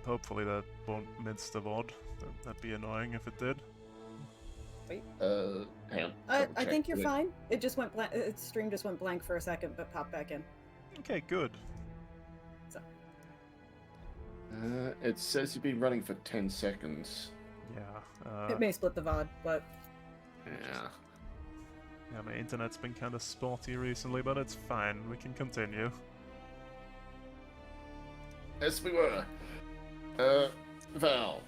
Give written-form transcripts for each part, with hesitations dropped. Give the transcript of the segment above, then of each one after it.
hopefully that won't miss the VOD. That'd be annoying if it did. Wait. Hang on. I think you're fine. It just went blank. Its stream just went blank for a second, but popped back in. Okay, good. So. It says you've been running for 10 seconds. Yeah. It may split the VOD, but Yeah. Yeah, my internet's been kind of spotty recently, but it's fine. We can continue. As we were. Val.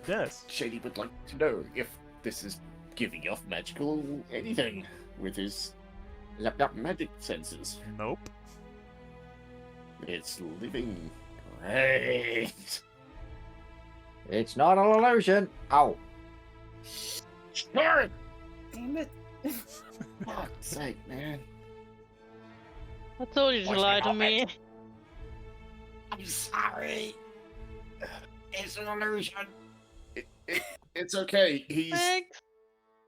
Yes. Shady would like to know if this is giving off magical anything with his magic senses. Nope. It's living. Great. It's not an illusion. Oh. Darn! damn it. Fuck's sake, man. I told you to Why's lie my to me. I'm sorry. It's an illusion. It's okay. He's Thanks.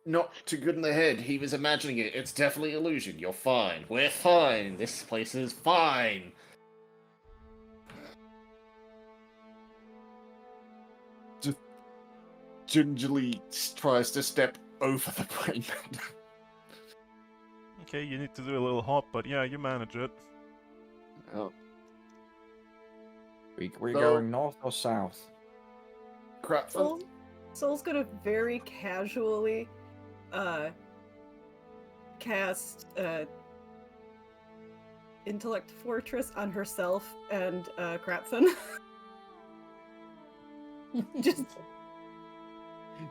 not too good in the head. He was imagining it. It's definitely illusion. You're fine. We're fine. This place is fine. Just gingerly tries to step over the brain. Okay, you need to do a little hop, but yeah, you manage it. Oh, We're So- going north or south? crap. Soul's gonna very casually cast Intellect Fortress on herself and Crapfin. Just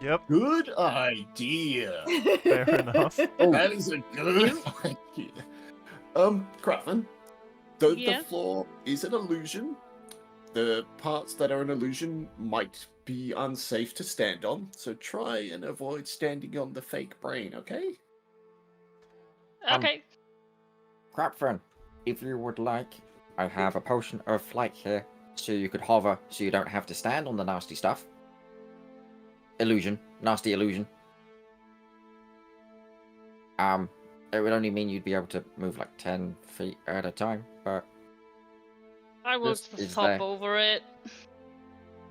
Yep, Good idea. fair enough. That is a good idea. Crafton, though Yeah? the floor is an illusion, the parts that are an illusion might be unsafe to stand on, so try and avoid standing on the fake brain, okay? Okay. Crap, friend. If you would like, I have a potion of flight here, so you could hover, so you don't have to stand on the nasty stuff. Illusion, nasty illusion. It would only mean you'd be able to move like 10 feet at a time, but I will This is just hop there. over it.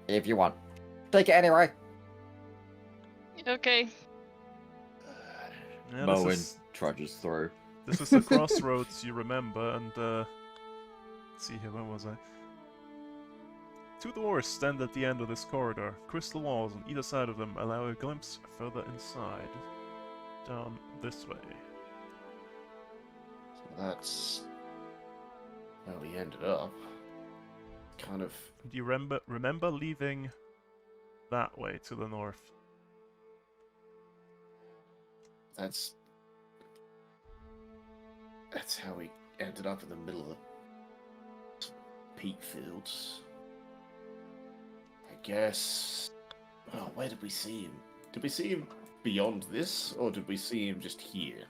if you want, take it anyway. Okay. Yeah, Bowen this is, trudges through. this is the crossroads you remember, and let's see here, where was I? Two doors stand at the end of this corridor. Crystal walls on either side of them allow a glimpse further inside. Down this way. So that's where we ended up. Kind of. Do you remember leaving that way to the north? That's how we ended up in the middle of the peat fields. I guess. Well, where did we see him? Did we see him beyond this, or did we see him just here?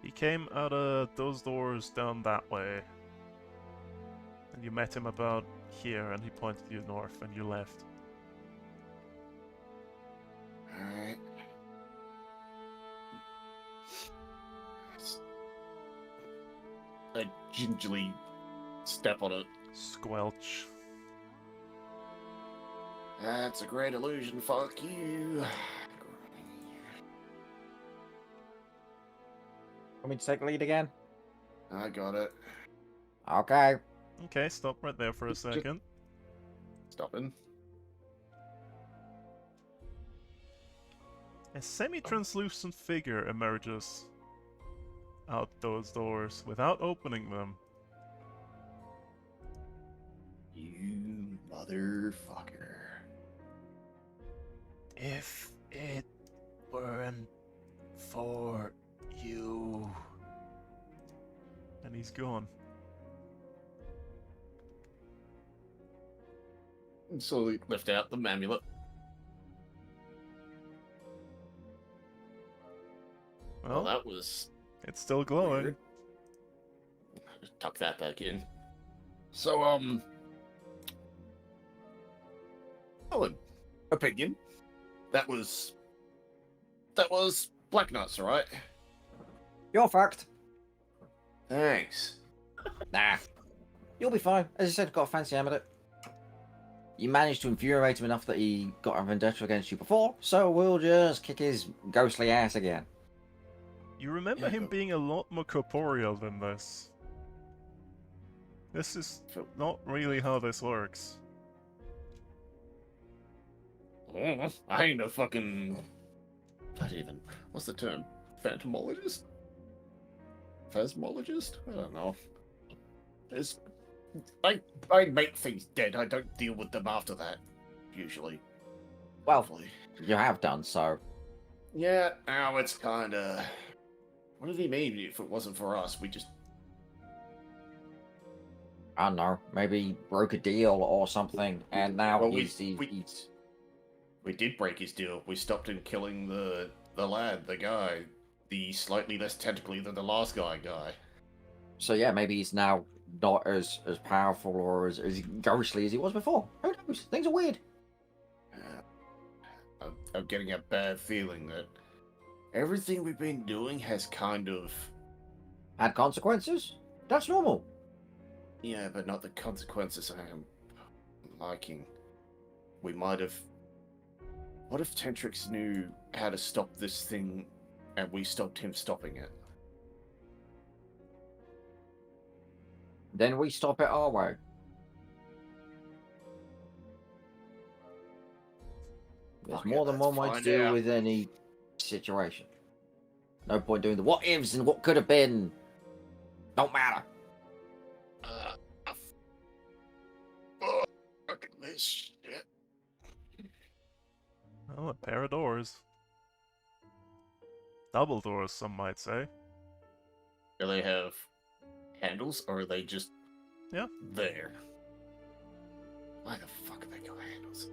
He came out of those doors down that way. And you met him about here, and he pointed you north, and you left. Alright. I gingerly step on it. Squelch. That's a great illusion, fuck you. Want me to take the lead again? I got it. Okay. Okay, stop right there for a second. Stopping. A semi-translucent figure emerges out those doors without opening them. You motherfucker. If it weren't for you... And he's gone. And slowly lift out the amulet. Well, Well, that was it's still glowing. weird. Just tuck that back in. So, Owen, opinion. That was Black Nuts, right? You're fucked. Thanks. Nah. You'll be fine. As I said, got a fancy amulet. You managed to infuriate him enough that he got a vendetta against you before, so we'll just kick his ghostly ass again. You remember Yeah, him but- being a lot more corporeal than this. This is So- not really how this works. I ain't a fucking. Not even. What's the term? Phantomologist? Phasmologist? I don't know. It's. I make things dead. I don't deal with them after that. Usually. Well, Hopefully. you have done so. Yeah, now it's kinda. What did he mean if it wasn't for us? We just. I don't know, maybe broke a deal or something, and now Well, he's we did break his deal. We stopped him killing the lad, the guy, the slightly less tentacly than the last guy. So yeah, maybe he's now not as powerful or as ghostly as he was before. Who knows? Things are weird. I'm getting a bad feeling that everything we've been doing has kind of. Had consequences? That's normal. Yeah, but not the consequences I am liking. We might have. What if Tentrix knew how to stop this thing and we stopped him stopping it? Then we stop it our way. There's Fuck more it, than let's one way to find deal out. with any situation. No point doing the what ifs and what could have been. Don't matter. Fuck this shit. Oh, a pair of doors. Double doors, some might say. Do they have handles or are they just Yeah. there? Why the fuck have they got handles?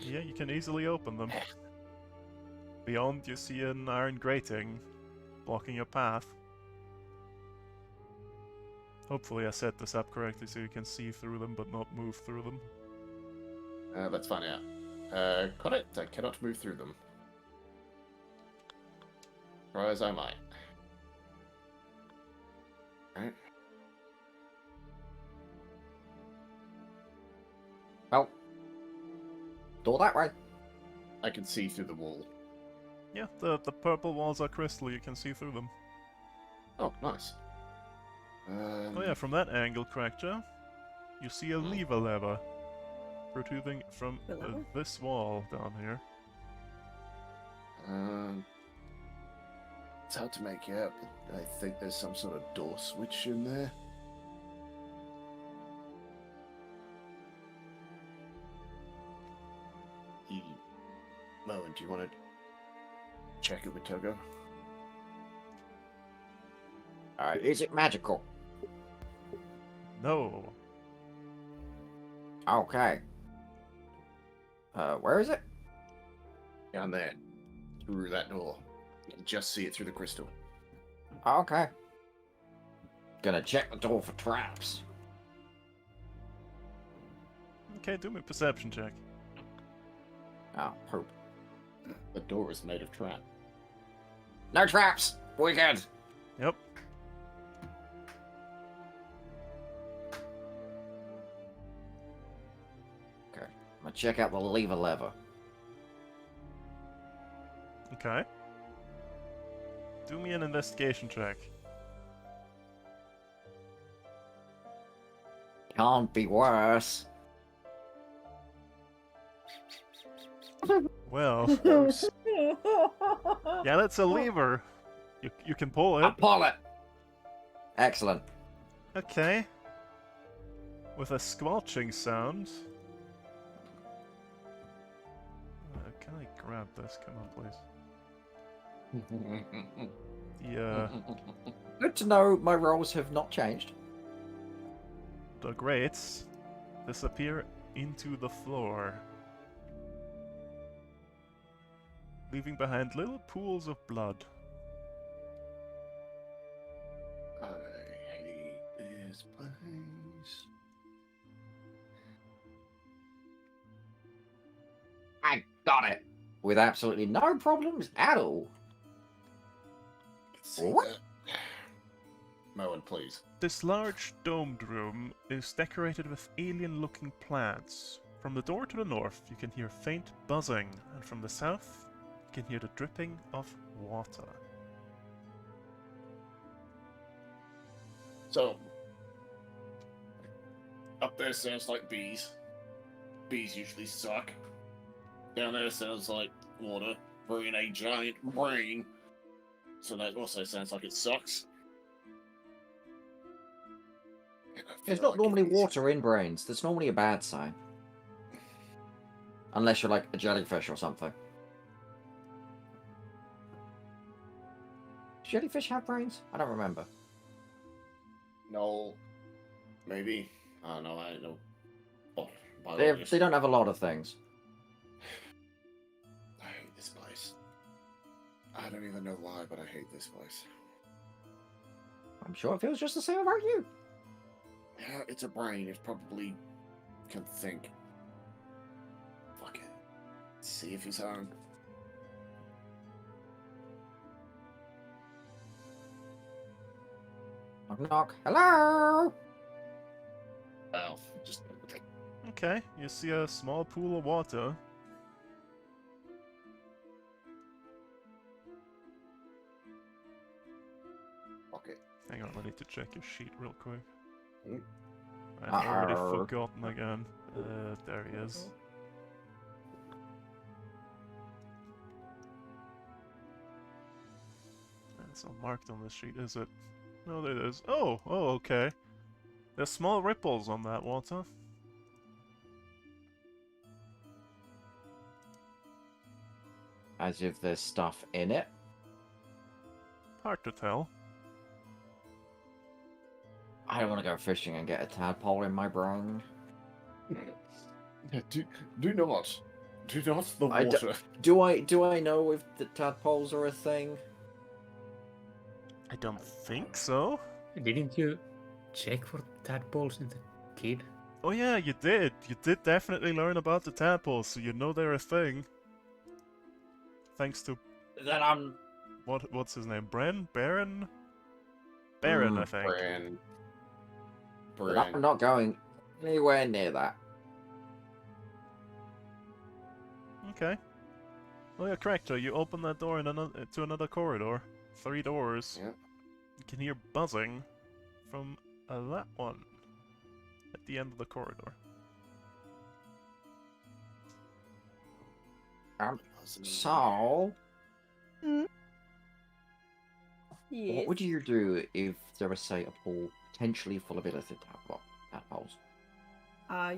Yeah, you can easily open them. Beyond, you see an iron grating blocking your path. Hopefully I set this up correctly so you can see through them but not move through them. Let's find out. Got it. I cannot move through them. Try as I might. Right. Well, door that way. I can see through the wall. Yeah, the purple walls are crystal, you can see through them. Oh, nice. Oh yeah, from that angle, Crackja, you see a lever protruding from The lever? this wall down here. It's hard to make out, but I think there's some sort of door switch in there. Moen, do you want to check it with Togo? Is it magical? No. Okay. Where is it? Down there. Through that door. You can just see it through the crystal. Okay. Gonna check the door for traps. Okay, do me a perception check. Oh, poop. The door is made of trap. No traps! We're good! Yep. Okay. I'm gonna check out the lever. Okay. Do me an investigation check. Can't be worse. Well, yeah, that's a lever. You can pull I'll it. pull it! Excellent. Okay. With a squelching sound. Can I grab this? Come on, please. Good to know my roles have not changed. The grates disappear into the floor, leaving behind little pools of blood. I hate this place. I got it! With absolutely no problems at all. Let's see What? that. Moen, please. This large domed room is decorated with alien-looking plants, From the door to the north, you can hear faint buzzing, and from the south, you can hear the dripping of water. So, up there sounds like bees. Bees usually suck. Down there sounds like water. We're in a giant brain. So that also sounds like it sucks. And I feel There's not like normally it is- water in brains. That's normally a bad sign. Unless you're like a jellyfish or something. Do jellyfish have brains? I don't remember. No. Maybe. I don't know. I don't know. Oh, They don't have a lot of things. I hate this place. I don't even know why, but I hate this place. I'm sure it feels just the same about you. Yeah, it's a brain. It probably can think. Fuck it. See if he's home. Knock knock. Hello? Oh, just Okay, you see a small pool of water. okay. Hang on, I need to check your sheet real quick. Mm. I've already Arr. forgotten again. There he is. It's not marked on this sheet, is it? No, there it is. Oh, okay. There's small ripples on that water. As if there's stuff in it. Hard to tell. I don't want to go fishing and get a tadpole in my brain. Yeah, do not. Do not the I d- water. Do I know if the tadpoles are a thing? I don't think so. Didn't you check for tadpoles in the kid? Oh yeah, you did. You did definitely learn about the tadpoles, so you know they're a thing. Thanks to Then I'm... what's his name? Baron, I think. Bran. Then I'm not going anywhere near that. Okay. Oh yeah, correct. You open that door in to another corridor. 3 doors. Yep. You can hear buzzing from that one at the end of the corridor. So... Yes. What would you do if there was, say, a pool potentially full of illicit tadpoles?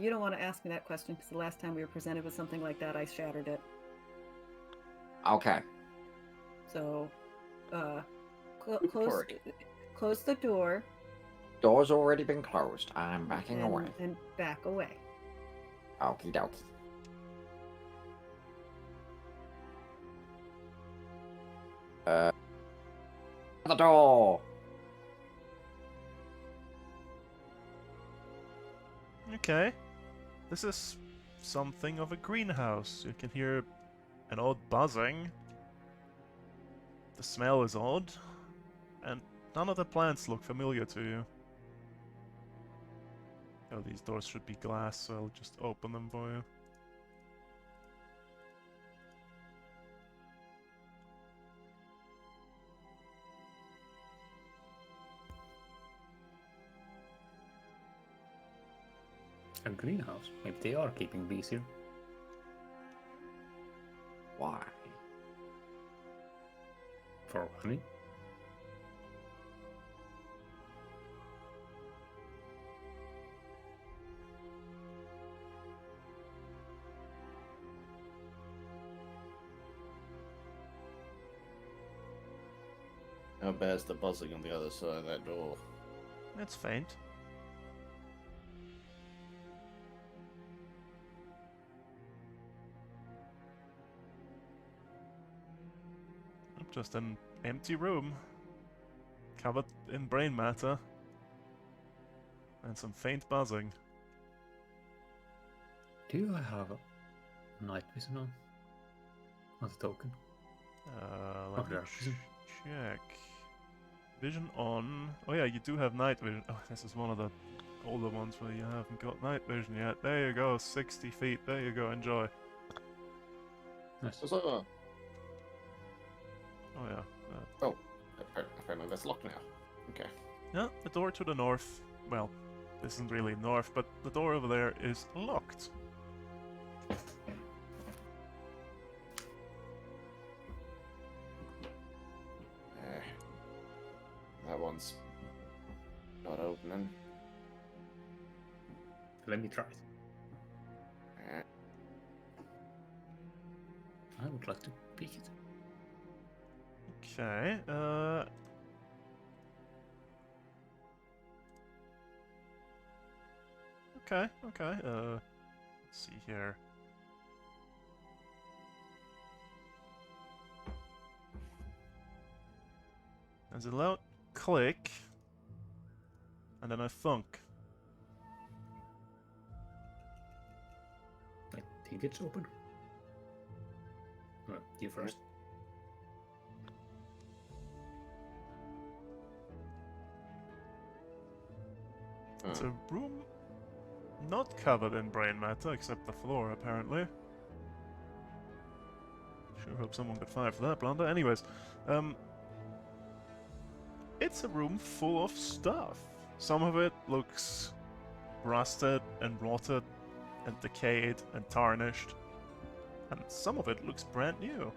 You don't want to ask me that question because the last time we were presented with something like that, I shattered it. Okay. So, Report. close the door. Door's already been closed. I'm backing away. And back away. Okie dokie. The door! Okay. This is something of a greenhouse. You can hear an odd buzzing. The smell is odd. And none of the plants look familiar to you. Oh, these doors should be glass, so I'll just open them for you. A greenhouse. Maybe they are keeping bees here. Why? For honey? How bad's the buzzing on the other side of that door? It's faint. Just an empty room. Covered in brain matter. And some faint buzzing. Do I have a night vision on? Not a token. Let me dark vision. check. Vision on. Oh yeah, you do have night vision. Oh, this is one of the older ones where you haven't got night vision yet. There you go, 60 feet. There you go, enjoy. Nice. What's that? Oh yeah. Oh, apparently that's locked now. Okay. Yeah, the door to the north. Well, this isn't really north, but the door over there is locked. That one's not opening. Let me try it. Eh, I would like to peek it. Okay, okay, let's see here. There's a loud click, and then a thunk. I think it's open. Well, you first. It's a room not covered in brain matter, except the floor, apparently. Sure hope someone got fired for that blunder. Anyways, it's a room full of stuff. Some of it looks rusted and rotted and decayed and tarnished. And some of it looks brand new.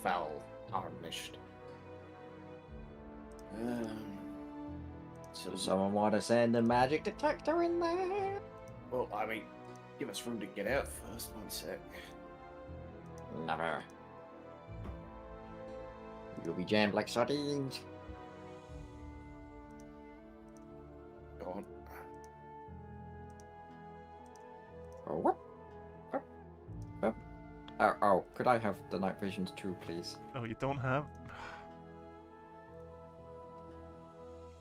Foul, tarnished. So, Someone want to send a magic detector in there? well, I mean, give us room to get out first. One sec. Never. You'll be jammed like sardines. Go on. Oh, whoop. Whoop. Whoop. Oh, could I have the night visions too, please? Oh, you don't have?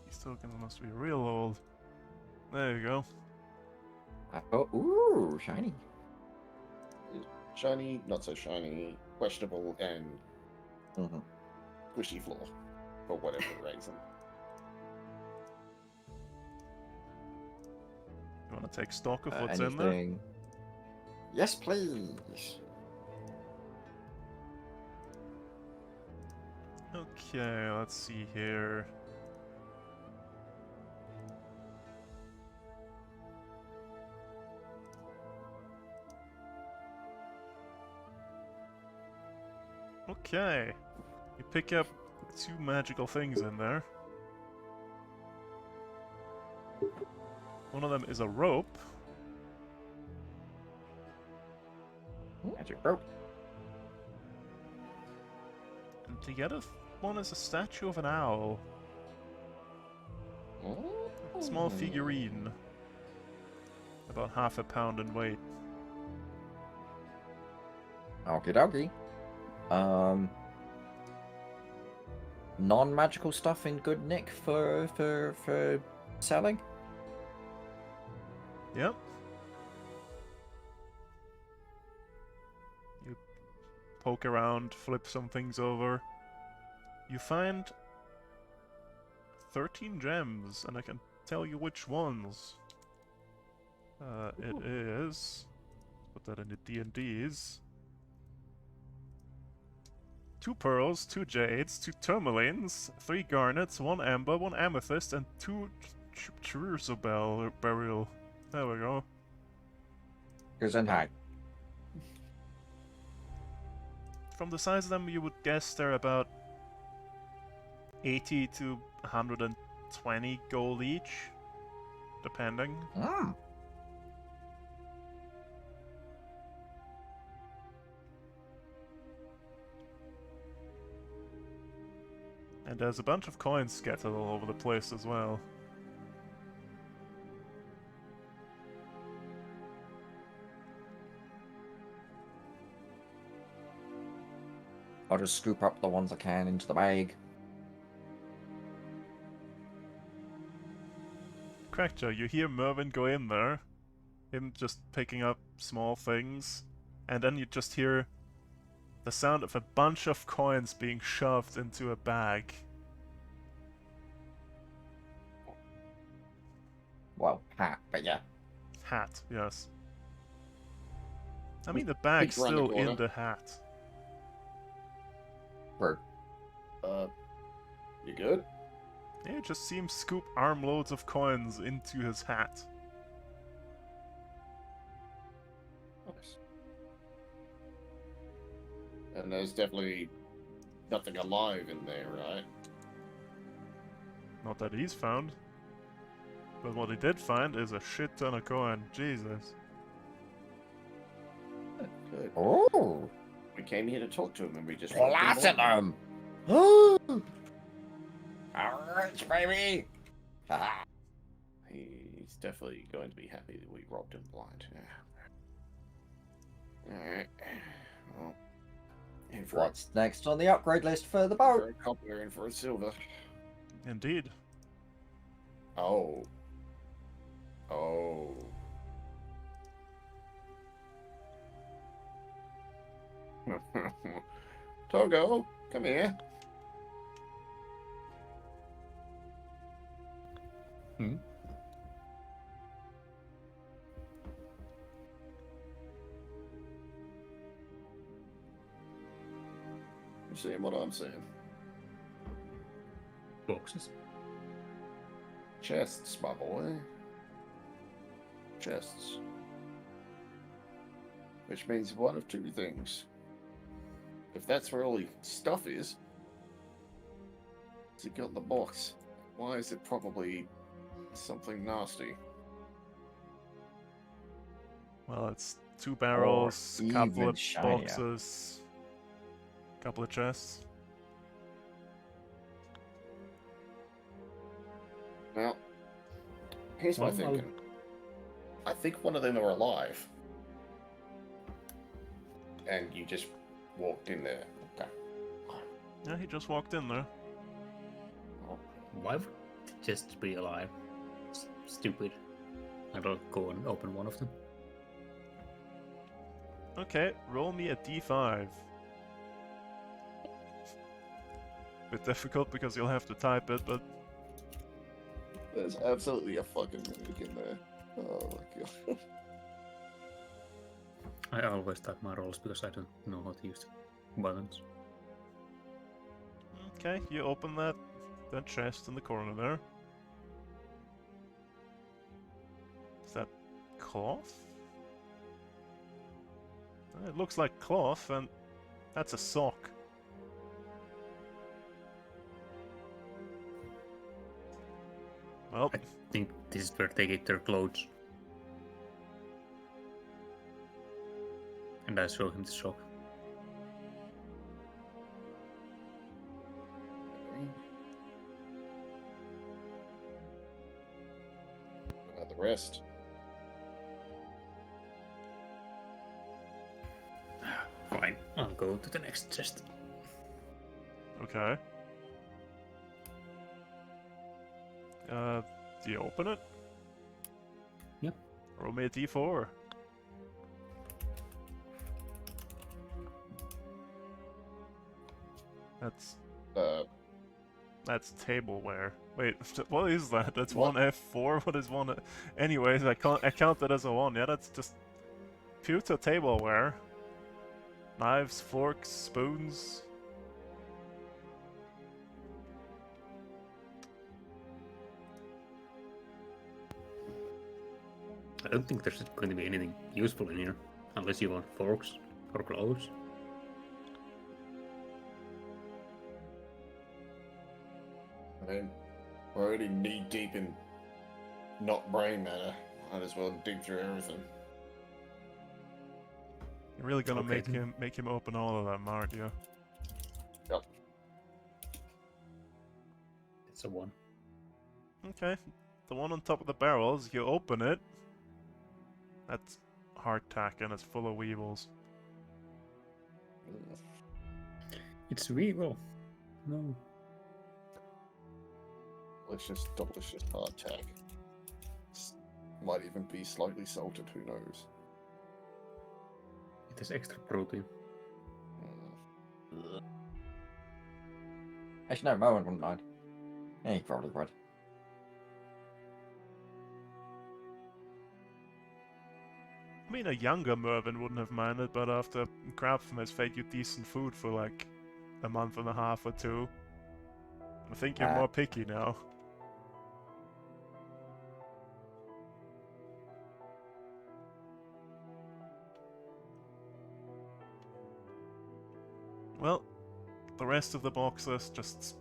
These tokens must be real old. There you go. Oh, ooh, shiny. Shiny, not so shiny, questionable, and Mm-hmm. squishy floor. For whatever reason. You want to take stock of what's in there? Anything? Yes, please. Okay, let's see here. Okay. You pick up 2 magical things in there. One of them is a rope. Magic rope. And the other one is a statue of an owl. A small figurine. About half a pound in weight. Okie dokie. Non-magical stuff in good nick for selling. Yep. You poke around, flip some things over. You find 13 gems, and I can tell you which ones. It is... Put that in the D&Ds. 2 pearls, 2 jades, 2 tourmalines, 3 garnets, 1 amber, 1 amethyst, and 2 chrysobel beryl. There we go. Gesundheit. From the size of them, you would guess they're about 80 to 120 gold each, depending. Mm. And there's a bunch of coins scattered all over the place as well. I'll just scoop up the ones I can into the bag. Crackjaw, you hear Mervyn go in there, him just picking up small things, and then you just hear the sound of a bunch of coins being shoved into a bag. Well, hat, but yeah. Hat, yes. I mean, the bag's Peek around the still in corner. the hat. True. You good? Yeah, just see him scoop armloads of coins into his hat. Nice. And there's definitely nothing alive in there, right? Not that he's found. But what he did find is a shit ton of coin. Jesus. Good. Oh, We came here to talk to him and we just robbed him blind. platinum! Oh, rich baby! Ah. He's definitely going to be happy that we robbed him blind. Yeah. Alright. Well, in for What's next on the upgrade list for the for boat? a copper and for a silver. Indeed. Oh. Oh. Togo, come here. Hmm? You seeing what I'm seeing? Boxes. Chests, my boy. Chests. Which means one of two things. If that's where all the stuff is, he got in the box. Why is it probably something nasty? Well, it's 2 barrels, Or couple even of shinier. boxes, couple of chests. Now, here's my Well, thinking. I think one of them are alive. And you just walked in there. Okay. Yeah, he just walked in there. Why would it just be alive? It's stupid. I'll go and open one of them. Okay, roll me a d5. Bit difficult because you'll have to type it, but There's absolutely a fucking mimic in there. Oh my god. I always type my rolls because I don't know how to use buttons. okay, you open that chest in the corner there. Is that cloth? It looks like cloth, and that's a sock. Well, I think this is where they get their clothes. And I show him the sock. The rest. Fine, I'll go to the next chest. okay. Do you open it? Yep. Roll me a d4. That's tableware. Wait, what is that? That's What? one F4? What is one? Anyways, I count that as a 1. Yeah, that's just pewter tableware. Knives, forks, spoons. I don't think there's going to be anything useful in here. Unless you want forks or clothes. I mean, we're already knee deep in not brain matter. Might as well dig through everything. You're really gonna Okay. make him open all of them, aren't you? Yep. It's a 1. Okay. The one on top of the barrels, you open it. That's hardtack and it's full of weevils. It's Weevil. No. Delicious hardtack. Might even be slightly salted, who knows? It has extra protein. Actually, no, Moen wouldn't mind. Yeah, he probably would. I mean, a younger Mervyn wouldn't have minded, but after Crabtham has fed you decent food for like a month and a half or two, I think you're more picky now. Well, the rest of the boxes just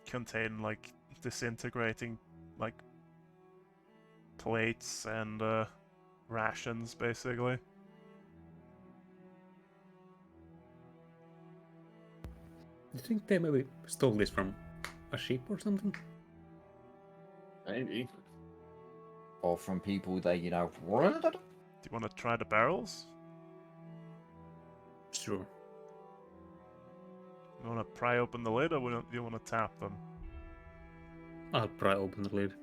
contain like disintegrating like plates and rations, basically. You think they maybe stole this from a ship or something? Maybe. Or from people they, Do you want to try the barrels? Sure. You want to pry open the lid, or do you want to tap them? I'll pry open the lid.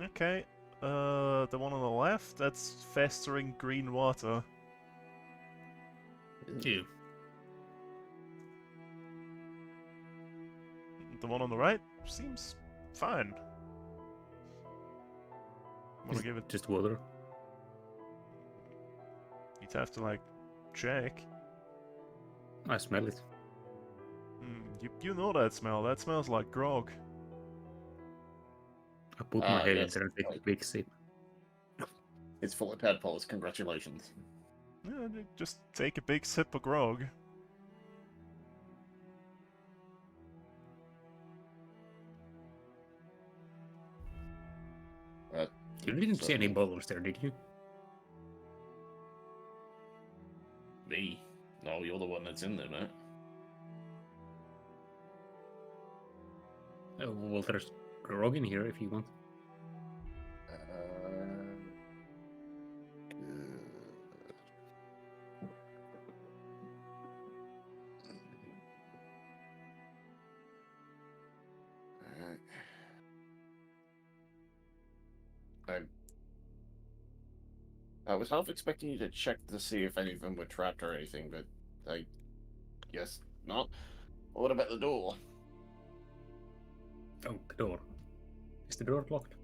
Okay. The one on the left, that's festering green water. Ew. The one on the right seems fine. Want to give it? Just water. You'd have to like check. I smell it. You know that smell. That smells like grog. I put my head in yes. there and take a big sip. It's full of tadpoles. Congratulations. Yeah, just take a big sip of grog. You didn't see any bottles there, did you? Me? No, you're the one that's in there, mate. Oh, well, there's grog in here if you want. I was half expecting you to check to see if any of them were trapped or anything, but I guess not. What about the door? Oh, the door. Is the door locked?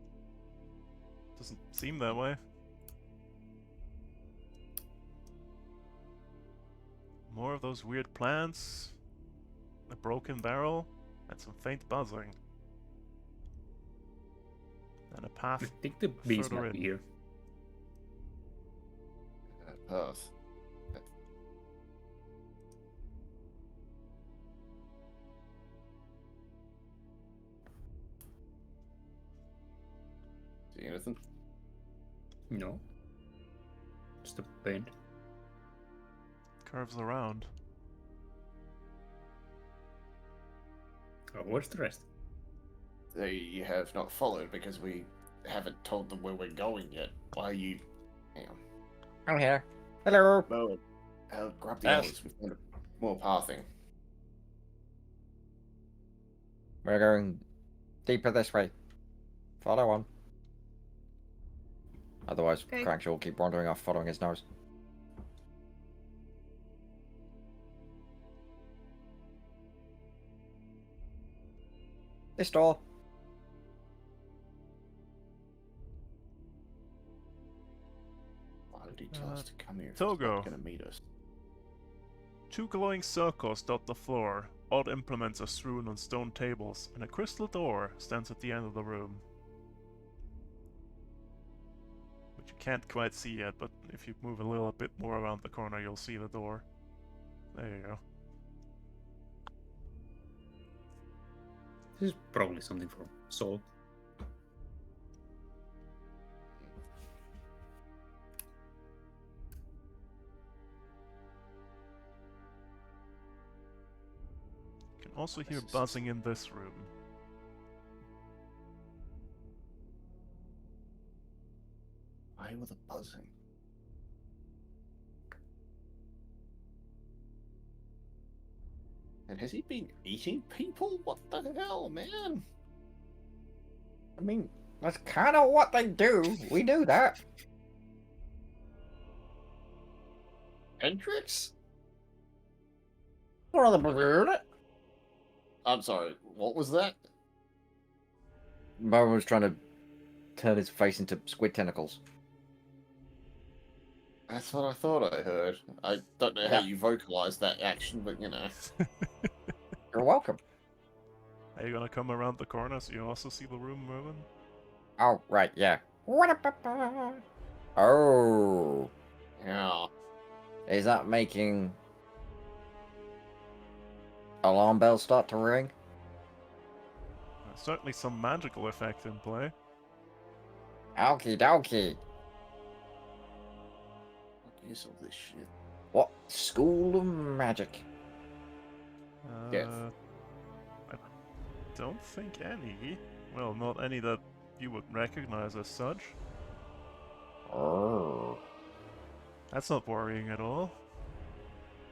Doesn't seem that way. More of those weird plants, a broken barrel, and some faint buzzing. And a path I think the bees further might be in. here. Path. See anything? No. Just a paint. Curves around. Oh, where's the rest? They have not followed because we haven't told them where we're going yet. Why are you... Hang on. I'm here. Hello. Well, grab the Yes. others. We've got more pathing. We're going deeper this way. Follow on. Otherwise, Okay. Crankshaw will keep wandering off, following his nose. This door. Why did he tell us to come here? If Togo. He's not gonna meet us. 2 glowing circles dot the floor. Odd implements are strewn on stone tables, and a crystal door stands at the end of the room. Which you can't quite see yet, but if you move a little bit more around the corner, you'll see the door. There you go. This is probably something for Soul. You can also hear buzzing in this room. Why were the buzzing? And has he been eating people? What the hell, man? I mean, that's kind of what they do. We do that. Hendrix? One of the balloon. I'm sorry, what was that? Bowen was trying to turn his face into squid tentacles. That's what I thought I heard. I don't know how you vocalize that action, but you know. You're welcome. Are you gonna come around the corner so you also see the room moving? Oh, right, yeah. Oh, Yeah. is that making alarm bells start to ring? There's certainly some magical effect in play. Okie dokie. What is all this shit? What school of magic? Yes. I don't think any. Well, not any that you would recognize as such. Oh, That's not worrying at all.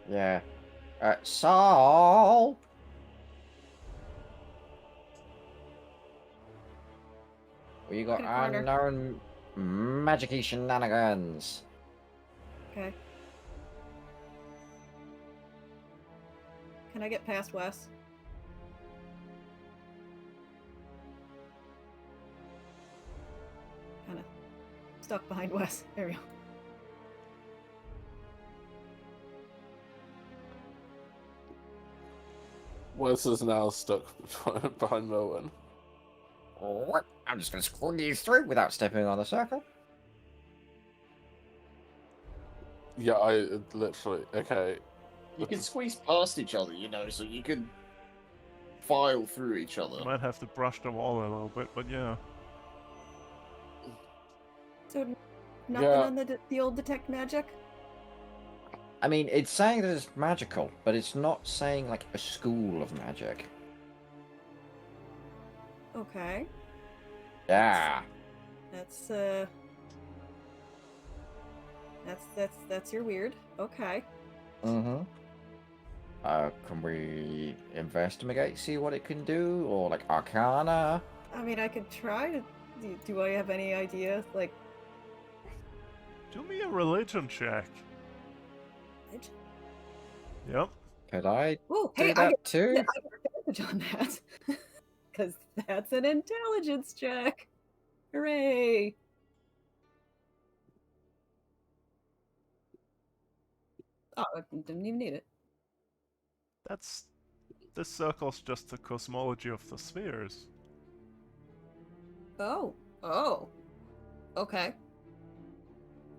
yeah. Saul. We got In a corner. unknown magic-y shenanigans. Okay. Can I get past Wes? Kind of stuck behind Wes. There we go. Wes is now stuck behind Merwin. What? I'm just gonna squeeze through without stepping on the circle. Yeah, I literally. Okay. You can squeeze past each other, you know, so you can file through each other. You might have to brush the wall a little bit, but yeah. So nothing Yeah. on the old detect magic? I mean, it's saying that it's magical, but it's not saying like a school of magic. Okay. Yeah. That's that's your weird. Okay. Mm-hmm. Can we investigate, see what it can do, or like Arcana? I mean, I could try to. Do I have any idea? Like, Do me a religion check. it- Yep. Could I oh, do hey, I that get, too? yeah, I get advantage on that because that's an intelligence check. Hooray! Oh, I didn't even need it. That's... This circle's just the cosmology of the spheres. Oh, oh, okay.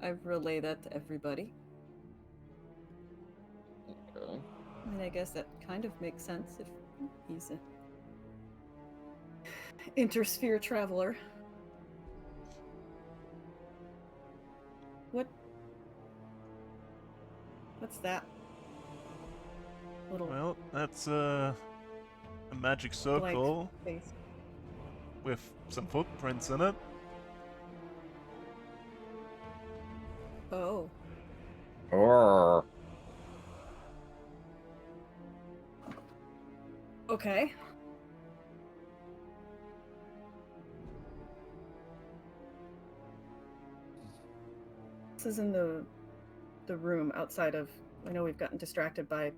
I relay that to everybody. Okay. I mean, I guess that kind of makes sense if he's a intersphere traveler. What's that? Little Well, that's a magic circle face. with some footprints in it. Oh, Or okay. This is in the room outside of. I know we've gotten distracted by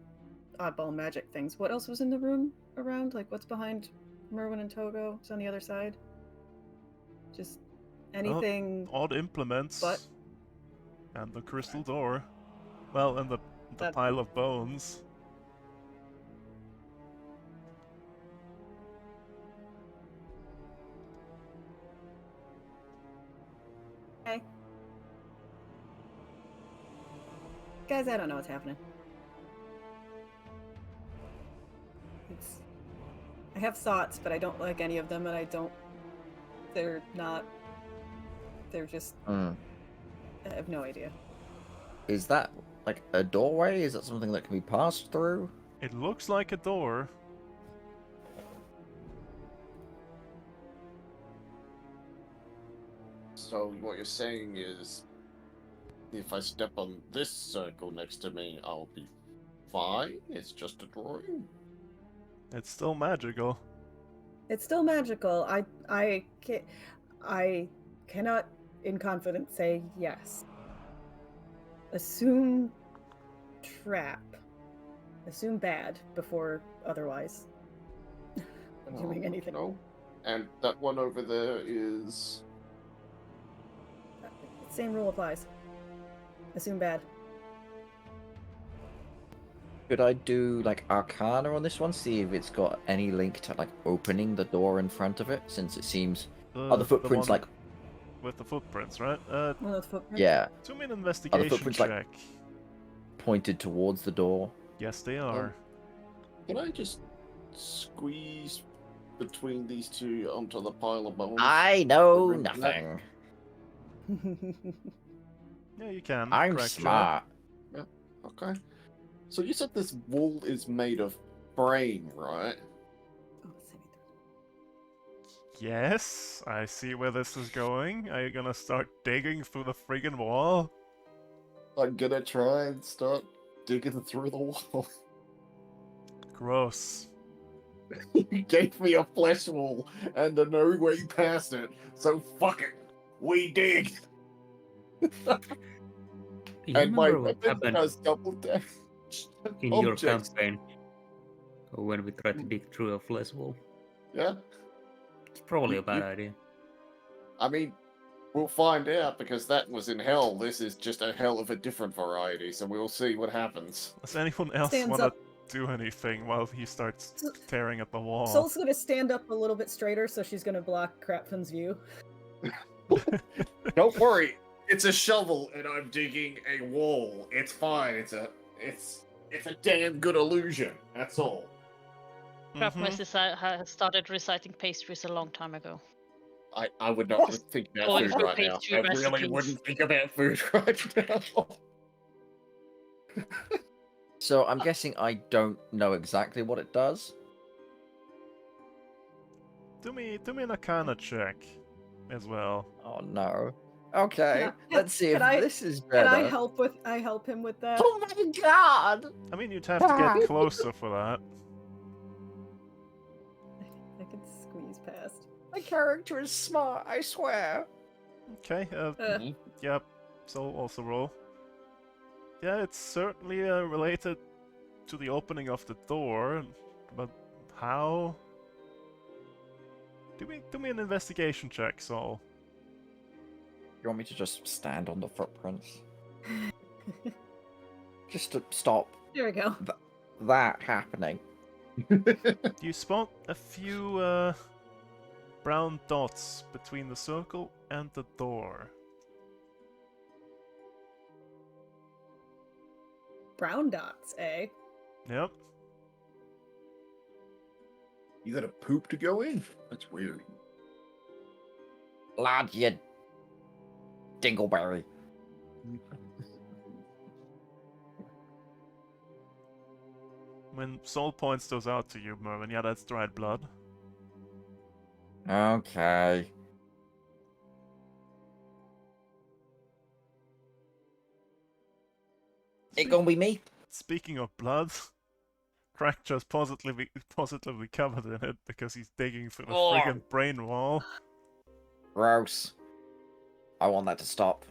oddball magic things. What else was in the room around? Like, what's behind Merwin and Togo? It's on the other side. Just anything. Odd implements. But- And the crystal door. Well, and the That- pile of bones. Okay. Guys, I don't know what's happening. It's. I have thoughts, but I don't like any of them, and I don't. They're not. They're just. I have no idea. is that like a doorway? Is that something that can be passed through? It looks like a door. So what you're saying is, if I step on this circle next to me, I'll be fine? It's just a drawing? It's still magical. It's still magical. I cannot, in confidence, say yes. Assume trap. Assume bad before otherwise doing anything. No. And that one over there is... Same rule applies. Assume bad. Could I do like Arcana on this one? See if it's got any link to like opening the door in front of it, since it seems the footprints one like with the footprints, right? One of the footprints. yeah, Do me an investigation footprints, like- check. pointed towards the door. Yes, they are. Can I just squeeze between these two onto the pile of bones? I know Ring that. nothing. Yeah, you can. I'm Correct, smart. Okay. So you said this wall is made of brain, right? Oh, semi- Yes, I see where this is going. Are you gonna start digging through the friggin' wall? I'm gonna try and start digging through the wall. Gross. You gave me a flesh wall and a no way past it, so fuck it. We dig. You And my remember what weapon happened does double damage. in your Objects. campaign when we tried to dig through a flesh wall? Yeah. It's probably You- a bad you- idea. I mean, we'll find out because that was in hell. This is just a hell of a different variety, so we'll see what happens. Does anyone else Stands wanna up. do anything while he starts So- tearing at the wall? Soul's gonna stand up a little bit straighter, so she's gonna block Crapfin's view. Don't worry, it's a shovel and I'm digging a wall. It's fine. It's a damn good illusion. That's all. Mhm. Crapmess has started reciting pastries a long time ago. I would not Just think about going food for right now. pastry I really recipes. wouldn't think about food right now. So I'm guessing I don't know exactly what it does. Do me an Arcana check as well. Oh no. Okay, Can let's see if I- this is Can better. I help him with that? Oh my god! I mean, you'd have to get closer for that. I can squeeze past. My character is smart, I swear. Okay, Uh, yep, so also roll. Yeah, it's certainly related to the opening of the door, but how? Do me an investigation check, Saul. You want me to just stand on the footprints? Just to stop there we go. that happening. You spot a few brown dots between the circle and the door. Brown dots, eh? Yep. You got a poop to go in? That's weird. Lad, you dingleberry. When Saul points those out to you, Mervin, yeah, that's dried blood. Okay. It gonna be me? Speaking of blood, Crack just positively covered in it because he's digging through the Oh. friggin' brain wall. Gross. I want that to stop.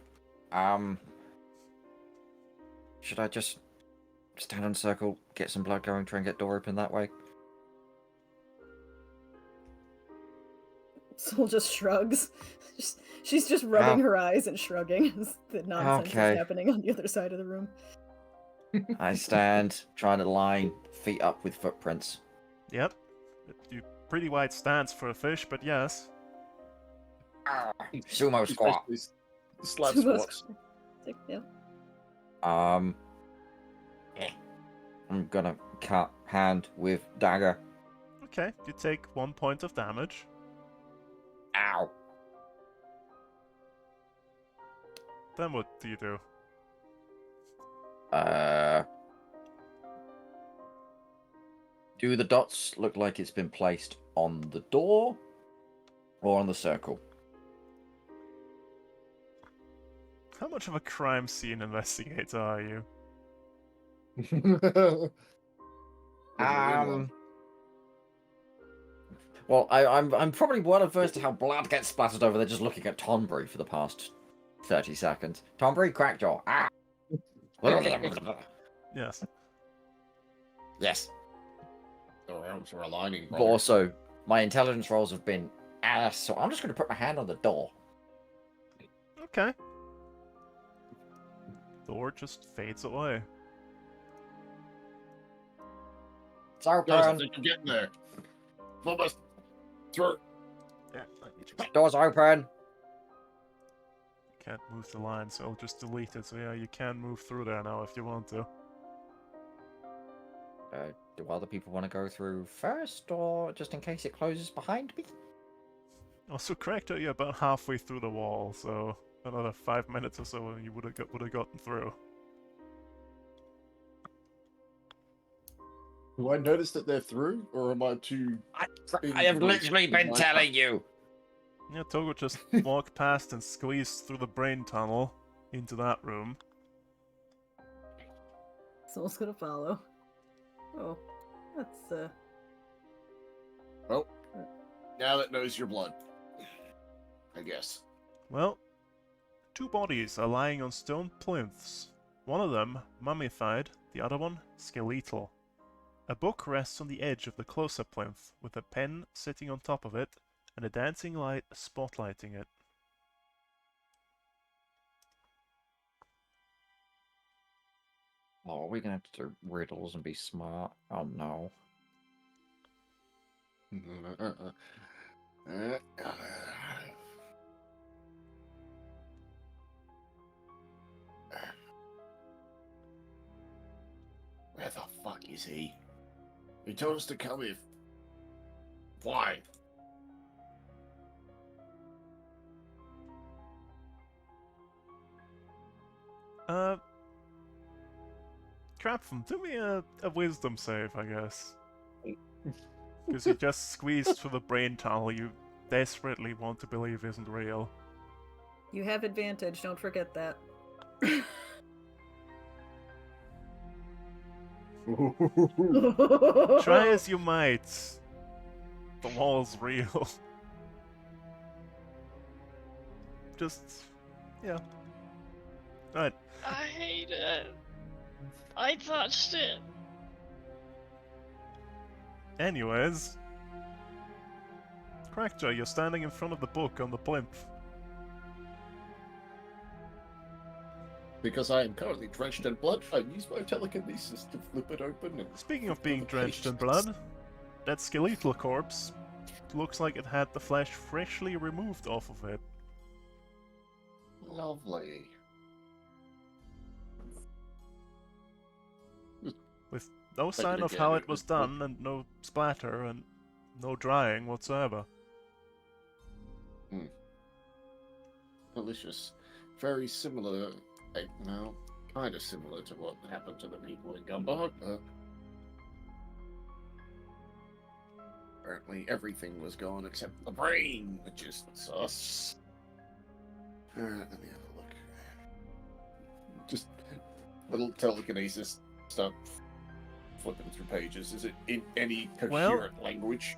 Should I just stand in a circle, get some blood going, try and get door open that way? Soul just shrugs. She's just rubbing Ow. her eyes and shrugging as the nonsense Okay. is happening on the other side of the room. I stand, trying to line feet up with footprints. Yep. You pretty wide stance for a fish, but yes. Sumo squat. Slab Sumo squats. squat. Like, yeah. I'm gonna cut hand with dagger. Okay, you take 1 point of damage. Ow. Then what do you do? Do the dots look like it's been placed on the door or on the circle? How much of a crime scene investigator are you? Well, I'm probably well averse to how blood gets splattered over there just looking at Tonbury for the past 30 seconds. Tonbury, crackjaw. Ah! Yes. Yes. Our arms are aligning. But also, my intelligence rolls have been ass, so I'm just going to put my hand on the door. Okay. door just fades away. It's Guys, I open. think I'm getting there. Almost through. Yeah, let me just... Door's open. Can't move the line, so I'll just delete it. So yeah, you can move through there now if you want to. Do other people want to go through first, or just in case it closes behind me? Also, correct, you're about halfway through the wall, so another 5 minutes or so and you would have gotten through. Do I notice that they're through, or am I too... I have literally been telling you. Yeah, Togo just walked past and squeezed through the brain tunnel into that room. Someone's gonna follow. Oh, that's Well, now that knows your blood. I guess. Well, two bodies are lying on stone plinths. One of them mummified, the other one skeletal. A book rests on the edge of the closer plinth, with a pen sitting on top of it, and a dancing light spotlighting it. Oh, are we gonna have to do riddles and be smart? Oh no. Where the fuck is he? He told us to come here. Why? Crapfum, do me a wisdom save, I guess. Because you just squeezed through the brain tunnel you desperately want to believe isn't real. you have advantage. Don't forget that. Try as you might, the wall's real. Just, yeah. Right. I hate it. I touched it. Anyways, Crackjaw, you're standing in front of the book on the plinth. Because I am currently drenched in blood, I use my telekinesis to flip it open and... Speaking of being the drenched in pages. blood, that skeletal corpse looks like it had the flesh freshly removed off of it. Lovely. With no But sign of again, how it it was was- done, and no splatter, and no drying whatsoever. Delicious. Very similar, well, kind of similar to what happened to the people in Gumball, but... Apparently everything was gone except the brain, which is sus. Alright, let me have a look. Just little telekinesis stuff, flipping through pages. Is it in any coherent language?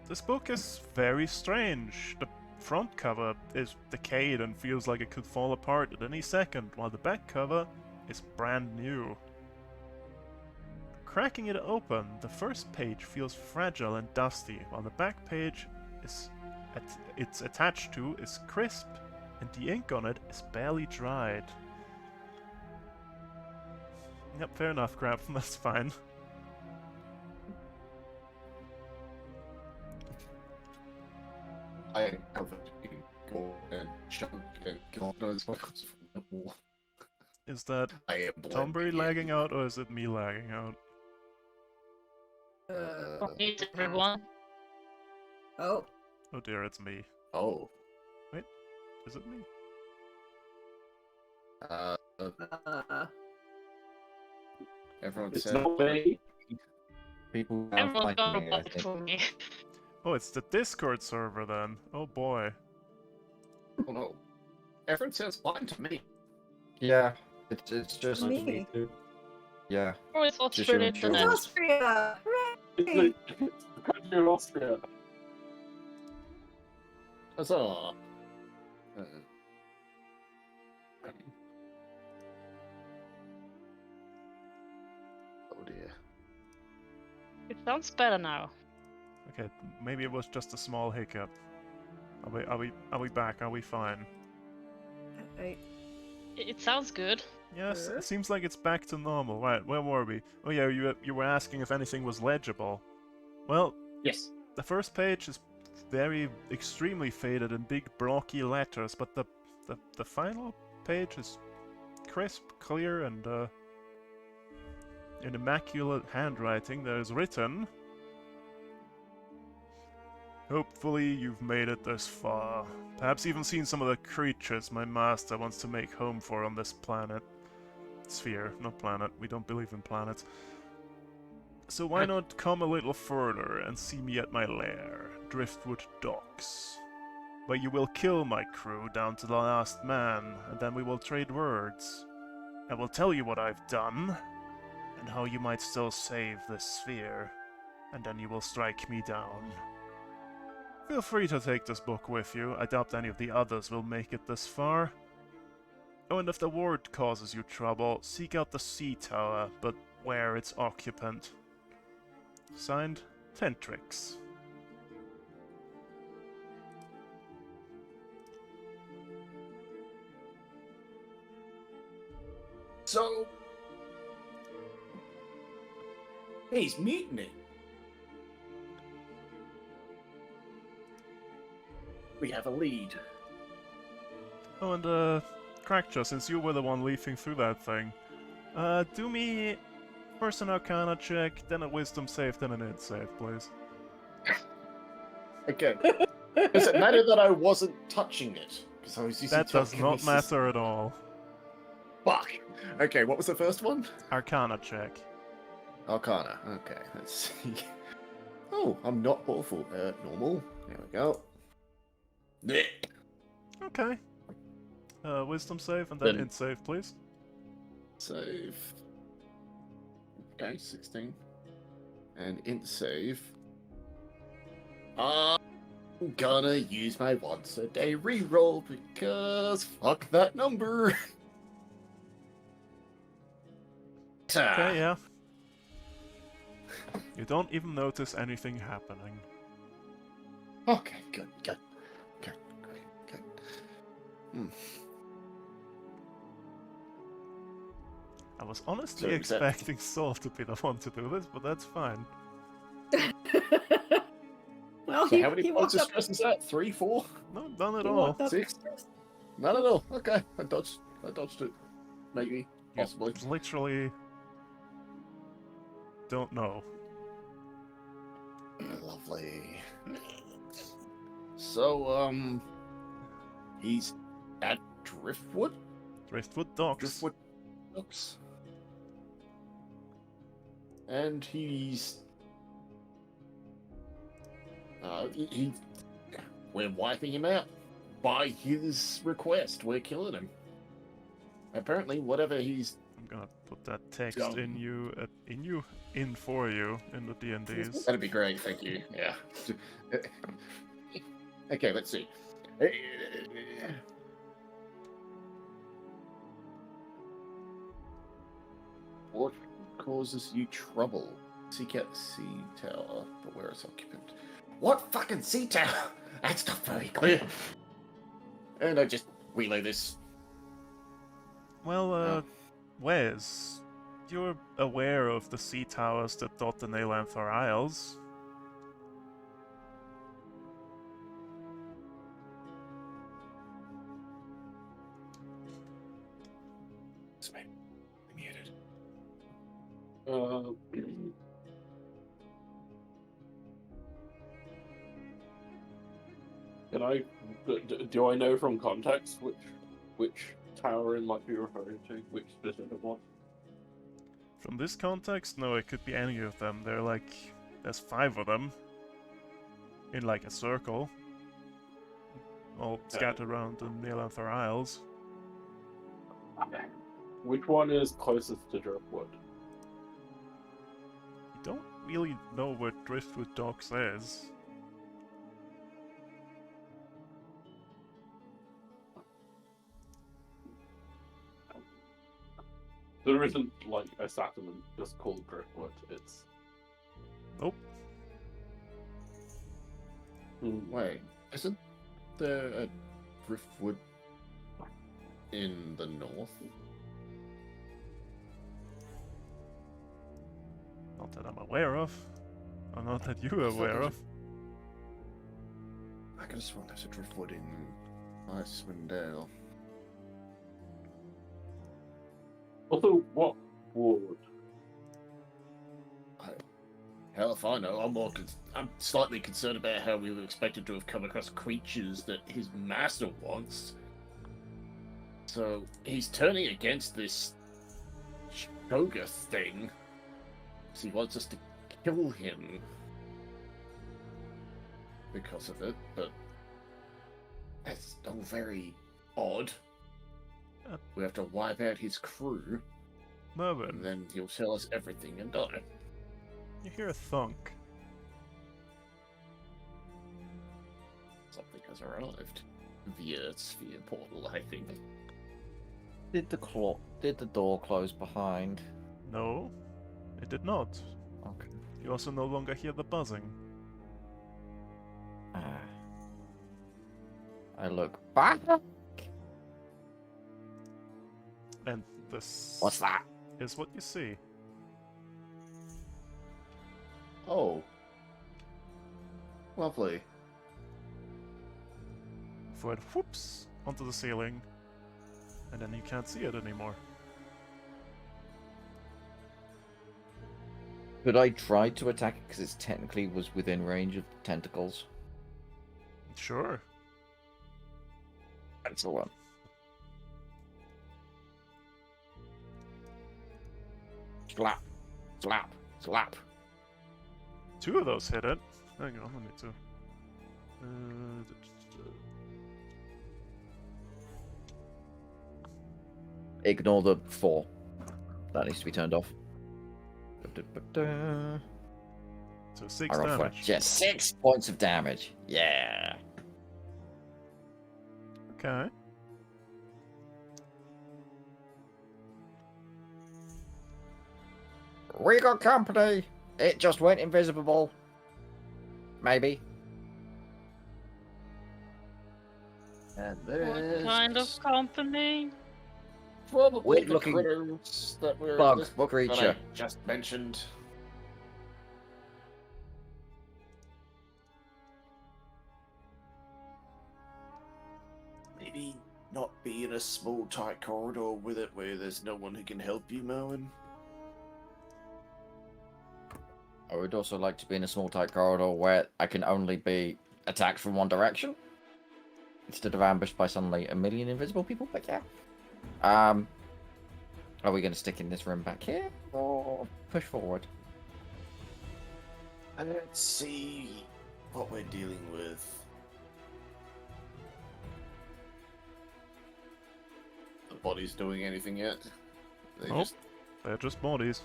This book is very strange. The front cover is decayed and feels like it could fall apart at any second, while the back cover is brand new. Cracking it open, the first page feels fragile and dusty, while the back page it's attached to is crisp, and the ink on it is barely dried. Yep, fair enough, Crap. That's fine. I am covered in gore and chunk and God knows what comes from the wall. Is that I am Tombury blending lagging out, or is it me lagging out? Meet everyone. Oh, Oh dear, it's me. Oh. Is it me? Everyone It's said not me. People are Everyone's fighting gonna me, I vote think. for me. Oh, it's the Discord server then. Oh boy. oh no. Everyone says fine to me. Yeah, it's just me. yeah. Oh, it's Just Australian your It's children. internet. Austria! It's Hooray! the country of Austria. Huzzah. Oh dear. It sounds better now. Okay, maybe it was just a small hiccup. Are we back? Are we fine? It sounds good. Yes, it seems like it's back to normal. Right, where were we? Oh yeah, you were asking if anything was legible. Well, Yes. the first page is very extremely faded in big blocky letters, but the final page is crisp, clear, and in immaculate handwriting there is written, "Hopefully you've made it this far. Perhaps even seen some of the creatures my master wants to make home for on this planet. Sphere, not planet. We don't believe in planets. So why not come a little further and see me at my lair, Driftwood Docks, where you will kill my crew down to the last man, and then we will trade words. I will tell you what I've done, and how you might still save this sphere, and then you will strike me down. Feel free to take this book with you. I doubt any of the others will make it this far. Oh, and if the ward causes you trouble, seek out the sea tower, but beware its occupant. Signed, Tentrix." So he's mutiny. We have a lead. Oh, and Crackjaw, since you were the one leafing through that thing, do me first an Arcana check, then a Wisdom save, then an Int save, please. Okay. Does it matter that I wasn't touching it? Because I was using That does not telekinesis. matter at all. Fuck. Okay, what was the first one? Arcana check. Arcana. Okay, let's see. Oh, I'm not awful. Normal. There we go. Blech. Okay. Wisdom save and then Then- Int save, please. Save. Okay, 16. And int save. I'm gonna use my once a day reroll because fuck that number. Okay, yeah. You don't even notice anything happening. Okay, good. Hmm. I was honestly So is that- expecting Saul to be the one to do this, but that's fine. Well, So he, how many he points walked of up. stress is that? 3, 4? No, none at He all. walked up 6? first. None at all. Okay, I dodged it. Maybe. You Possibly. literally don't know. Lovely. So, he's at Driftwood? Driftwood Docks. Driftwood Docks. And he's... we're wiping him out. By his request, we're killing him. Apparently, whatever he's... I'm gonna put that text Dumb. in for you in the D&Ds. That'd be great, thank you. Yeah. Okay, let's see. What causes you trouble? Seek out the sea tower, but where is occupant? What fucking sea tower? That's not very clear. And I just relay this. Well, Oh. Wes, you're aware of the sea towers that dot the Nailanther Isles. Muted. Can I? Do I know from context which tower it might be referring to? Which specific one? From this context, no, it could be any of them. There's 5 of them. In like a circle. All scattered around the Nailanther Isles. Which one is closest to Driftwood? You don't really know where Driftwood Docks is. There isn't like a settlement just called Driftwood. It's Nope. Wait, isn't there a Driftwood in the north? Not that I'm aware of. Or not that you are I thought aware there of. I could have sworn there's a driftwood in Icewind Dale. Also, what ward? Hell if I know. I'm slightly concerned about how we were expected to have come across creatures that his master wants. So he's turning against this Shoga thing. So he wants us to kill him because of it, but that's all very odd. We have to wipe out his crew, Mervin, and then he'll tell us everything and die. you hear a thunk. Something has arrived via sphere portal, I think. Did the door close behind? No, it did not. Okay. You also no longer hear the buzzing. Ah. I look back. And this What's that? is what you see. Oh. Lovely. For it whoops onto the ceiling, and then you can't see it anymore. Could I try to attack it because it technically was within range of tentacles? Sure. Excellent. Slap, slap, slap. Two of those hit it. Hang on, let me to. Ignore the 4. That needs to be turned off. So 6 Are off damage. Just 6 points of damage. Yeah. Okay. We got company. It just went invisible. Maybe. And What kind of company? probably Weird the looking critters that were bug in this or book that I creature. just mentioned. Maybe not be in a small, tight corridor with it where there's no one who can help you, Merwin. I would also like to be in a small, tight corridor where I can only be attacked from one direction instead of ambushed by suddenly a million invisible people. But yeah. Are we going to stick in this room back here or push forward? Let's see what we're dealing with. The body's doing anything yet? They Nope. just They're just bodies.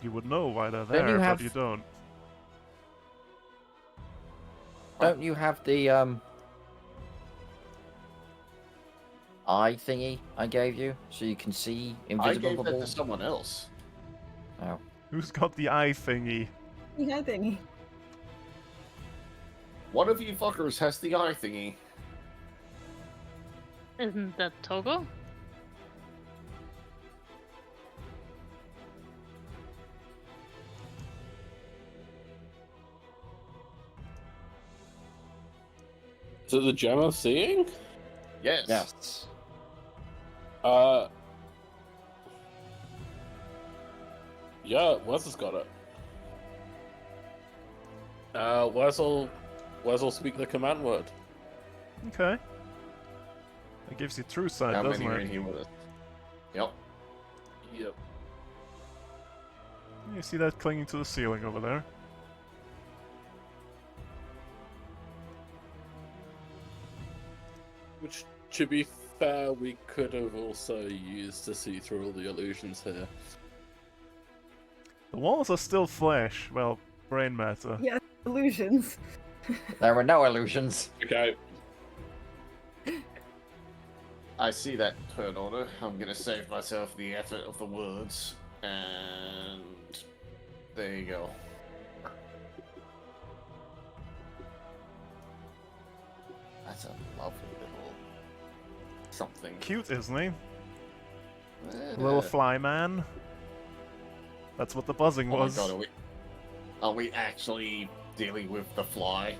You would know why they're Then there, you but have- you don't. Don't you have the eye thingy I gave you so you can see I invisible gave that people? to someone else. Oh. Who's got the eye thingy? Yeah, thingy. One of you fuckers has the eye thingy. Isn't that Togo? Is it the gem of seeing? Yes. Yes. Yeah, Wes has got it. Wes'll speak the command word. Okay. That gives you true sight, How doesn't many are in it? here with us? Yep. Yep. You see that clinging to the ceiling over there? Which, to be fair, we could have also used to see through all the illusions here. The walls are still flesh. Well, brain matter. Yeah, illusions. There were no illusions. Okay. I see that turn order. I'm gonna save myself the effort of the words. And there you go. something. Cute, isn't he? Eh. Little fly man. That's what the buzzing Oh my was. god, are we actually dealing with the fly?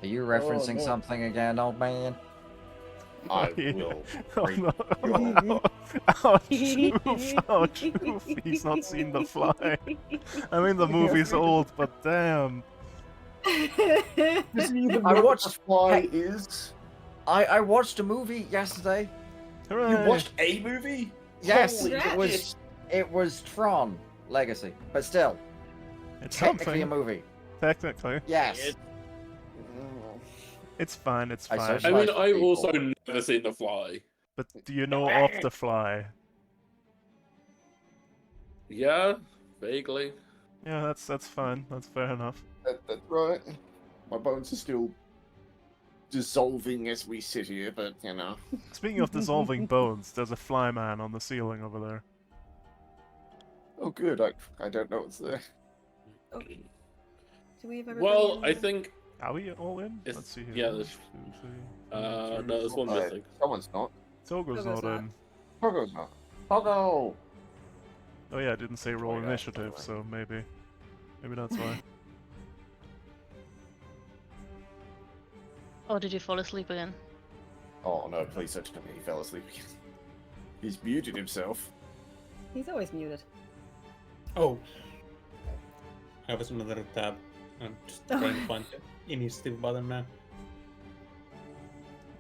Are you referencing no. something again, old man? I Yeah. will Oh break no. your- Ouch, oof, ouch, oof. He's not seen the fly. I mean, the movie's old, but damn. Does he even I know what watched- the fly hey. is? I watched a movie yesterday. Hooray. You watched a movie? Yes, Holy it was Tron Legacy, but still, It's technically something. a movie. Technically. Yes. It's fine, it's I fine. I socialize mean, with I've people. also never seen The Fly. But do you know of the fly? Yeah, vaguely. Yeah, that's fine. That's fair enough. That's right. My bones are still dissolving as we sit here, but you know. Speaking of dissolving bones, there's a fly man on the ceiling over there. Oh, good. I don't know what's there. Do we have everybody Well, in I the- think Are we all in? It's- Let's see here. yeah, One, there's- two, three, no, four, there's one five. missing. Someone's not. Togo's Togo's not not. in. Pogo's not. Pogo! Oh yeah, I didn't say roll Oh, yeah, initiative, anyway. so maybe that's why. Oh, did you fall asleep again? Oh no, please don't tell me he fell asleep. He's muted himself. He's always muted. Oh. I was another tab. I'm just trying to find the initiative button now.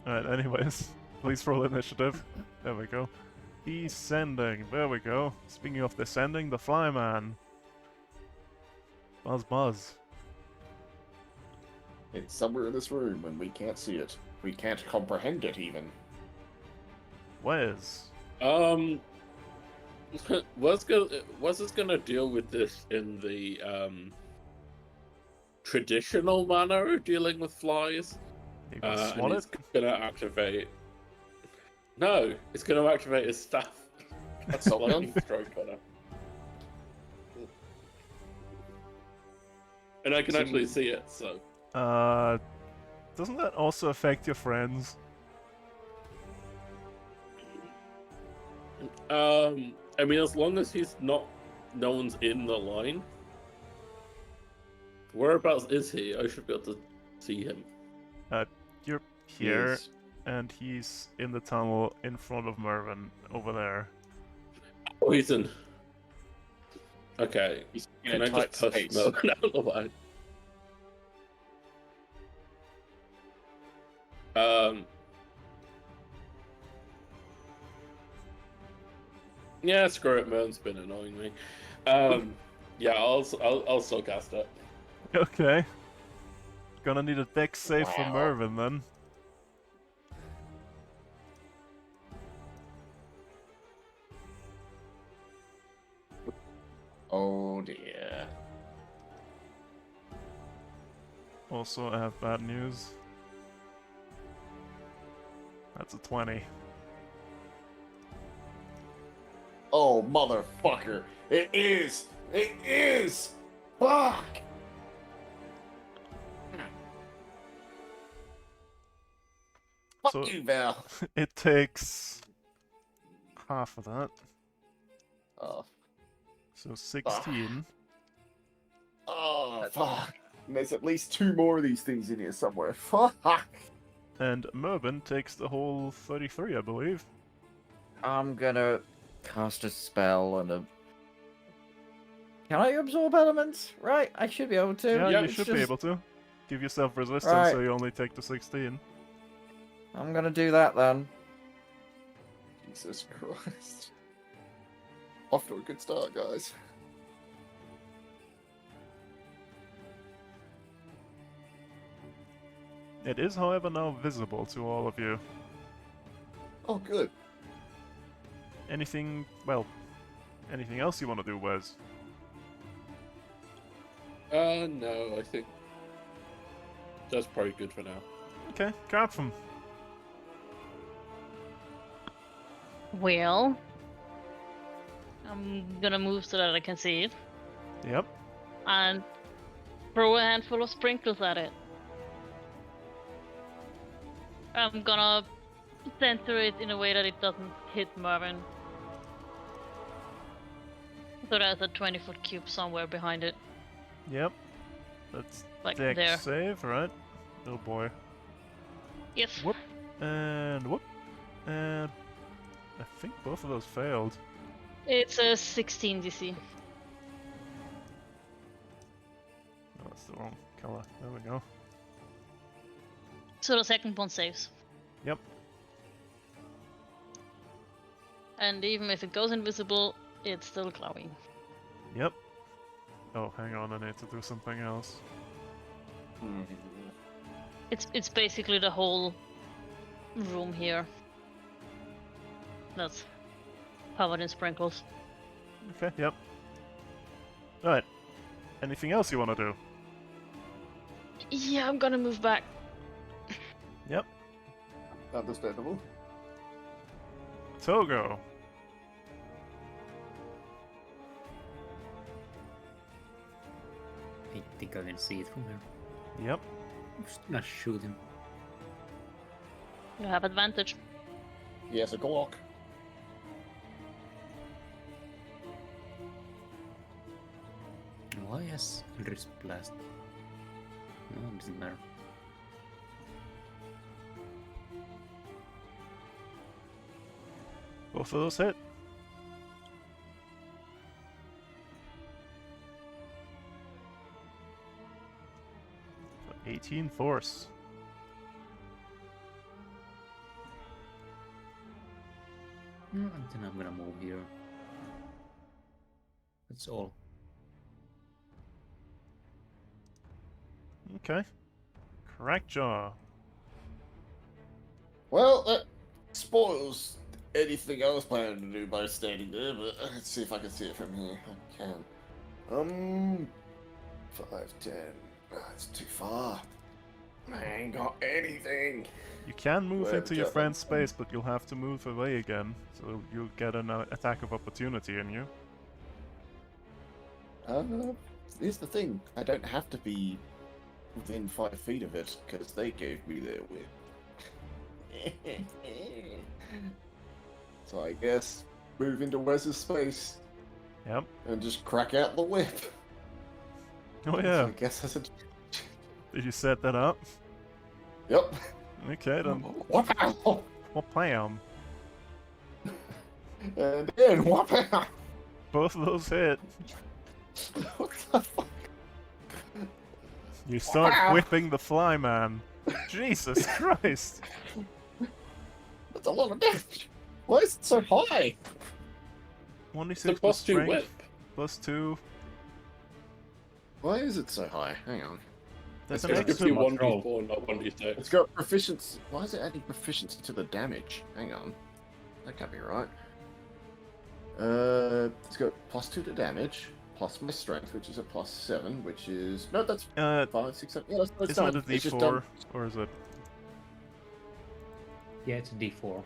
Alright, anyways, please roll initiative. There we go. Descending, there we go. Speaking of descending, the flyman. Buzz buzz. It's somewhere in this room and we can't see it. We can't comprehend it even. Wes. What's this gonna deal with this in the traditional manner of dealing with flies? You can And swat it's it? gonna activate. No, it's gonna activate his staff. That's not Lightning stroke on it. And I can actually see it, so. Doesn't that also affect your friends? I mean, as long as he's not, no one's in the line. Whereabouts is he? I should be able to see him. You're here, Yes. and he's in the tunnel in front of Mervyn, over there. Oh, he's in. Okay, He's in can a I tight just push space. Melvin out of the way? Yeah, screw it, Mervin's been annoying me. Yeah, I'll still cast it. Okay. Gonna need a dex save for Wow. Mervyn then. Oh dear. Also, I have bad news. That's a 20. Oh motherfucker! It is! It is! Fuck! Fuck So- you, Val! It takes half of that, Oh, so 16. oh fuck. And there's at least 2 more of these things in here somewhere. Fuck! And Mervyn takes the whole 33, I believe. I'm gonna cast a spell and a. Can I absorb elements? Right, I should be able to. Yeah, yeah, you It's should be just- able to. Give yourself resistance Right. so you only take the 16. I'm gonna do that then. Jesus Christ. Off to a good start, guys. It is, however, now visible to all of you. Oh, good. Anything, well, anything else you want to do, Wes? No, I think that's probably good for now. Okay, Carpfum. Well, I'm gonna move so that I can see it Yep. and throw a handful of sprinkles at it. I'm gonna center it in a way that it doesn't hit Mervin. So there's a 20-foot cube somewhere behind it. Yep. That's Like dex there. save, right? Oh boy. Yes. Whoop. And whoop. And I think both of those failed. It's a 16 DC. Oh, that's the wrong color. There we go. So the second one saves. Yep. And even if it goes invisible, it's still glowing. Yep. Oh, hang on, I need to do something else. It's basically the whole room here. That's covered in sprinkles. Okay, yep. Alright. Anything else you want to do? Yeah, I'm gonna move back. Yep. Understandable. Togo. I think I can see it from here. Yep. Just not shoot him. You have advantage. He has a Glock. Why has Eldritch Blast? No, it doesn't matter. Both of those hit. So 18 force. No, then I'm gonna move here. That's all. Okay. Crack jaw. Well, that spoils anything I was planning to do by standing there, but let's see if I can see it from here. I can. 5, 10. That's too far. I ain't got anything. You can move Well, into your just- friend's space, but you'll have to move away again, so you'll get an attack of opportunity in you. Here's the thing. I don't have to be within 5 feet of it, because they gave me their whip. So I guess move into Wes's space Yep. and just crack out the whip. Oh So yeah. I guess that's a... Did you set that up? Yep. Okay then. Wow. What plan? And then wow. Both of those hit. What the fuck? You start Wow. whipping the fly, man. Jesus Christ. That's a lot of damage. Why is it so high? 1d6 It's a plus plus 2 strength, whip. plus 2. Why is it so high? Hang on. There's It's an going to extra give you much roll. 1d4, not 1d6. It's got proficiency. Why is it adding proficiency to the damage? Hang on. That can't be right. It's got plus 2 to damage, plus my strength, which is a plus 7, which is... No, that's 5, 6, 7. Yeah, that's Isn't done. it a It's just d4, done. or is it? Yeah, it's a D4.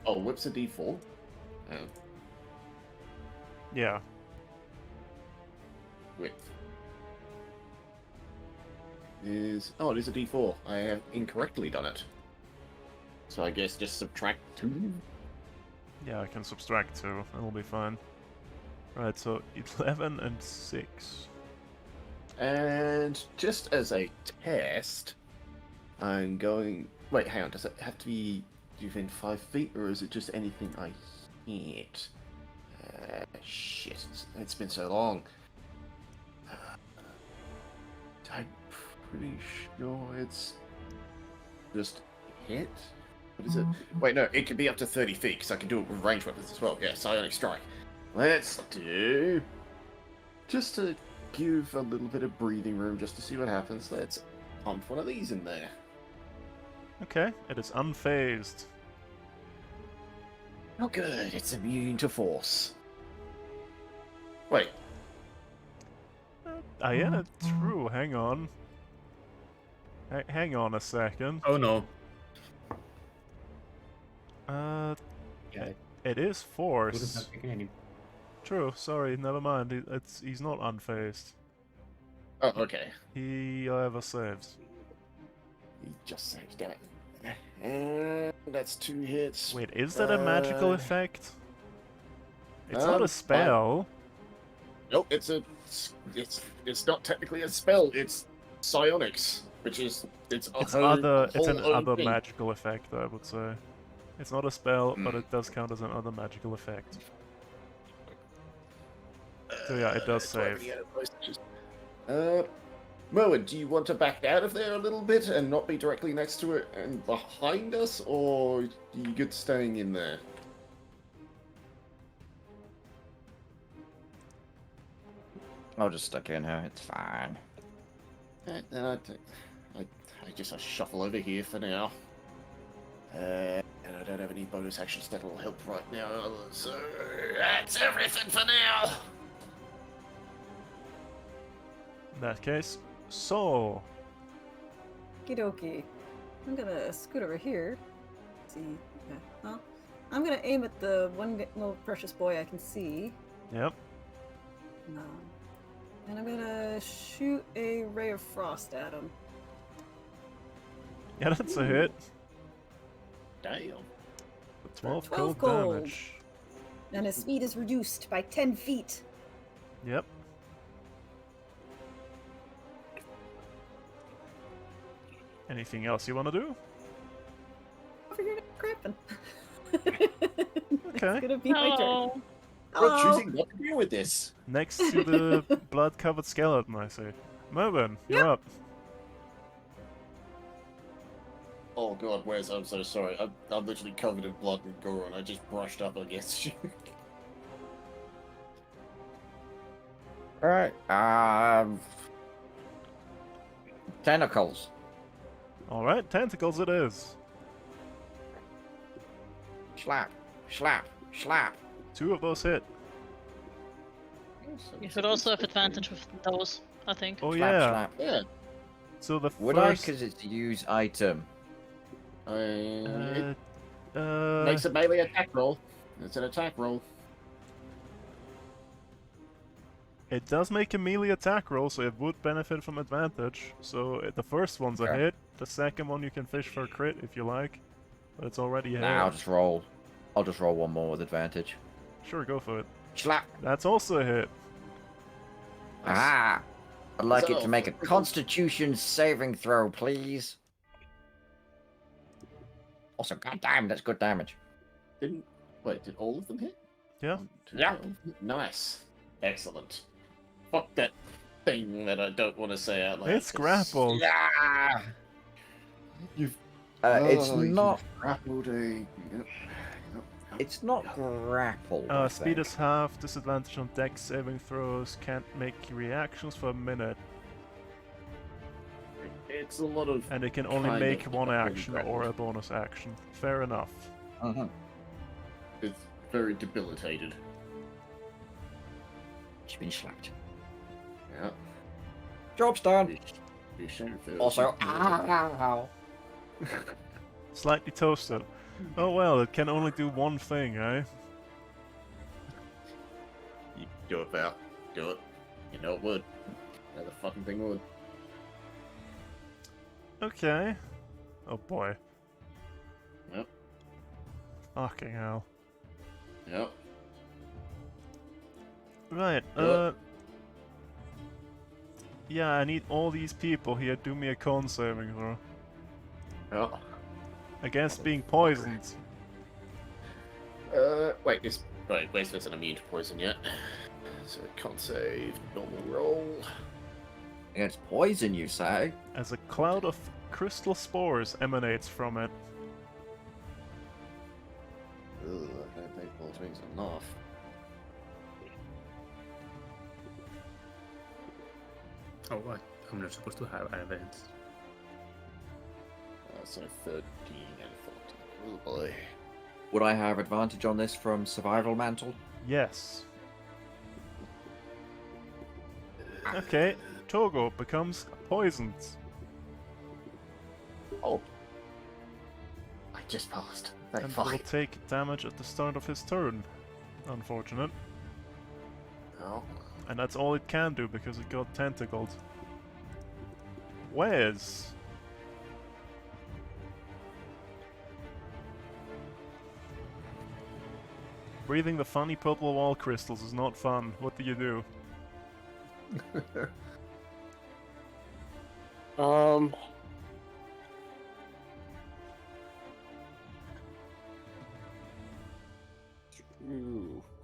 Oh, whip's a d4. Oh, Yeah. whip. Is... Oh, it is a d4. I have incorrectly done it. So I guess just subtract 2? Yeah, I can subtract 2. That'll be fine. Right, so 11 and 6. And just as a test, I'm going... Wait, hang on. Does it have to be within 5 feet, or is it just anything I hit? Shit. It's been so long. I'm pretty sure it's just hit. What is it? Wait, no. It can be up to 30 feet, because I can do it with ranged weapons as well. Yeah, psionic strike. Let's do... Just to give a little bit of breathing room, just to see what happens, let's pump one of these in there. Okay, it is unfazed. Oh good, it's immune to force. Wait, Yeah, true. Hang on. Hang on a second. Oh no. Yeah, It is would have force. not taken any. True. Sorry. Never mind. He's not unfazed. oh okay. He ever saves. He just saved, damn it. And that's 2 hits. Wait, is that a magical effect? It's not a fine. spell. Nope, it's not technically a spell. It's psionics, which is it's It's an other thing. magical effect, I would say. It's not a spell, but it does count as an other magical effect. So yeah, it does save. Merwin, do you want to back out of there a little bit and not be directly next to it and behind us, or are you good staying in there? I'll just stick in here. It's fine. I just shuffle over here for now. And I don't have any bonus actions that will help right now, so that's everything for now. In that case, so Okie dokie. I'm gonna scoot over here. Let's see. Yeah. Well, I'm gonna aim at the one little precious boy I can see. yep. And I'm gonna shoot a ray of frost at him. Yeah, that's a hit. Damn. 12 12 cold cold. damage. And his speed is reduced by 10 feet. Yep. Anything else you want to do? Over here crapping. Okay. It's gonna be my turn. Oh, We're Hello. choosing what to do with this. Next to the blood-covered skeleton, I say. Mervin, you're up. Oh god, Wes, I'm so sorry. I'm literally covered in blood and gore, and I just brushed up against you. Alright. Tentacles. Alright, tentacles it is. Slap. Slap. Slap. 2 of those hit. you should also have advantage with those, I think. Oh Slap, yeah. slap. Yeah. So the Would I? first... Because it's a use item. It uh, makes a melee attack roll. It's an attack roll. it does make a melee attack roll, so it would benefit from advantage. So the first one's a Okay. hit. The second one you can fish for a crit if you like. But it's already a hit. Nah, I'll just roll. I'll just roll one more with advantage. Sure, go for it. Slap. That's also a hit. Ah! I'd like it So- to make a Constitution saving throw, please. Also, goddamn, that's good damage. Did all of them hit? Yeah. 1, 2, Yeah. 12. Nice. Excellent. Fuck that thing that I don't want to say out loud. It's grappled. Yeah! You've It's you've not. grappled a. It's not grapple. I Speed think. is half, disadvantage on dex saving throws, can't make reactions for a minute, It's a lot of. and it can only Kind make of, one not really action grappled. or a bonus action. Fair enough. Mhm. It's very debilitated. She's been slapped. Yeah. Job's done. Be sure to- Also, ow. Slightly toasted. Oh well, it can only do one thing, eh? Do it, pal. Do it. You know it would. Yeah, the fucking thing would. Okay. Oh boy. Yep. Fucking hell. Yep. Right, Do yeah, I need all these people here do me a con saving throw. Yep. Against being poisoned. Wait, Waste isn't immune to poison yet. So it can't save. Normal roll. Against poison, you say? As a cloud of crystal spores emanates from it. Ugh, I don't think poisoning's enough. Oh, what? I'm not supposed to have events. So 13 and 14. Oh boy. Would I have advantage on this from Survival Mantle? Yes. Okay, Togo becomes poisoned. Oh. I just passed. Thank And fuck. will take damage at the start of his turn. Unfortunate. Oh. And that's all it can do because it got tentacled. Wes! Breathing the funny purple wall crystals is not fun. What do you do?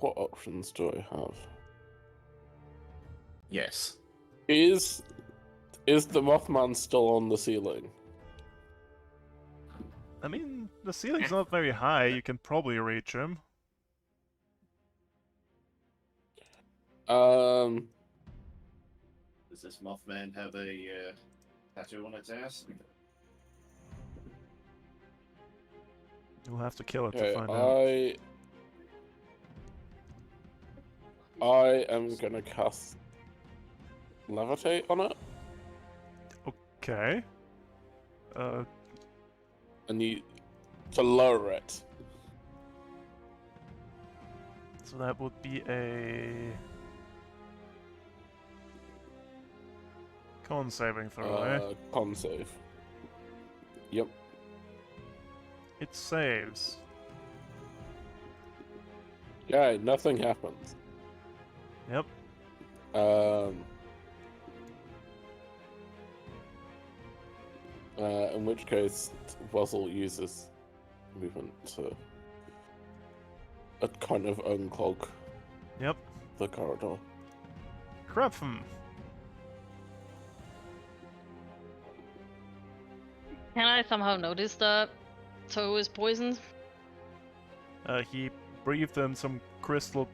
What options do I have? Yes. Is the Mothman still on the ceiling? I mean, the ceiling's not very high. You can probably reach him. Um, Does this Mothman have a tattoo on its ass? You'll have to kill it to okay, find out. I am gonna cast levitate on it. Okay. I need to lower it. So that would be a con saving throw, eh? Con save. Yep. It saves. Yeah, nothing happens. Yep. In which case, Wuzzle uses movement to kind of unclog Yep. the corridor. Krapfen. Can I somehow notice that Toe is poisoned? He breathed in some crystal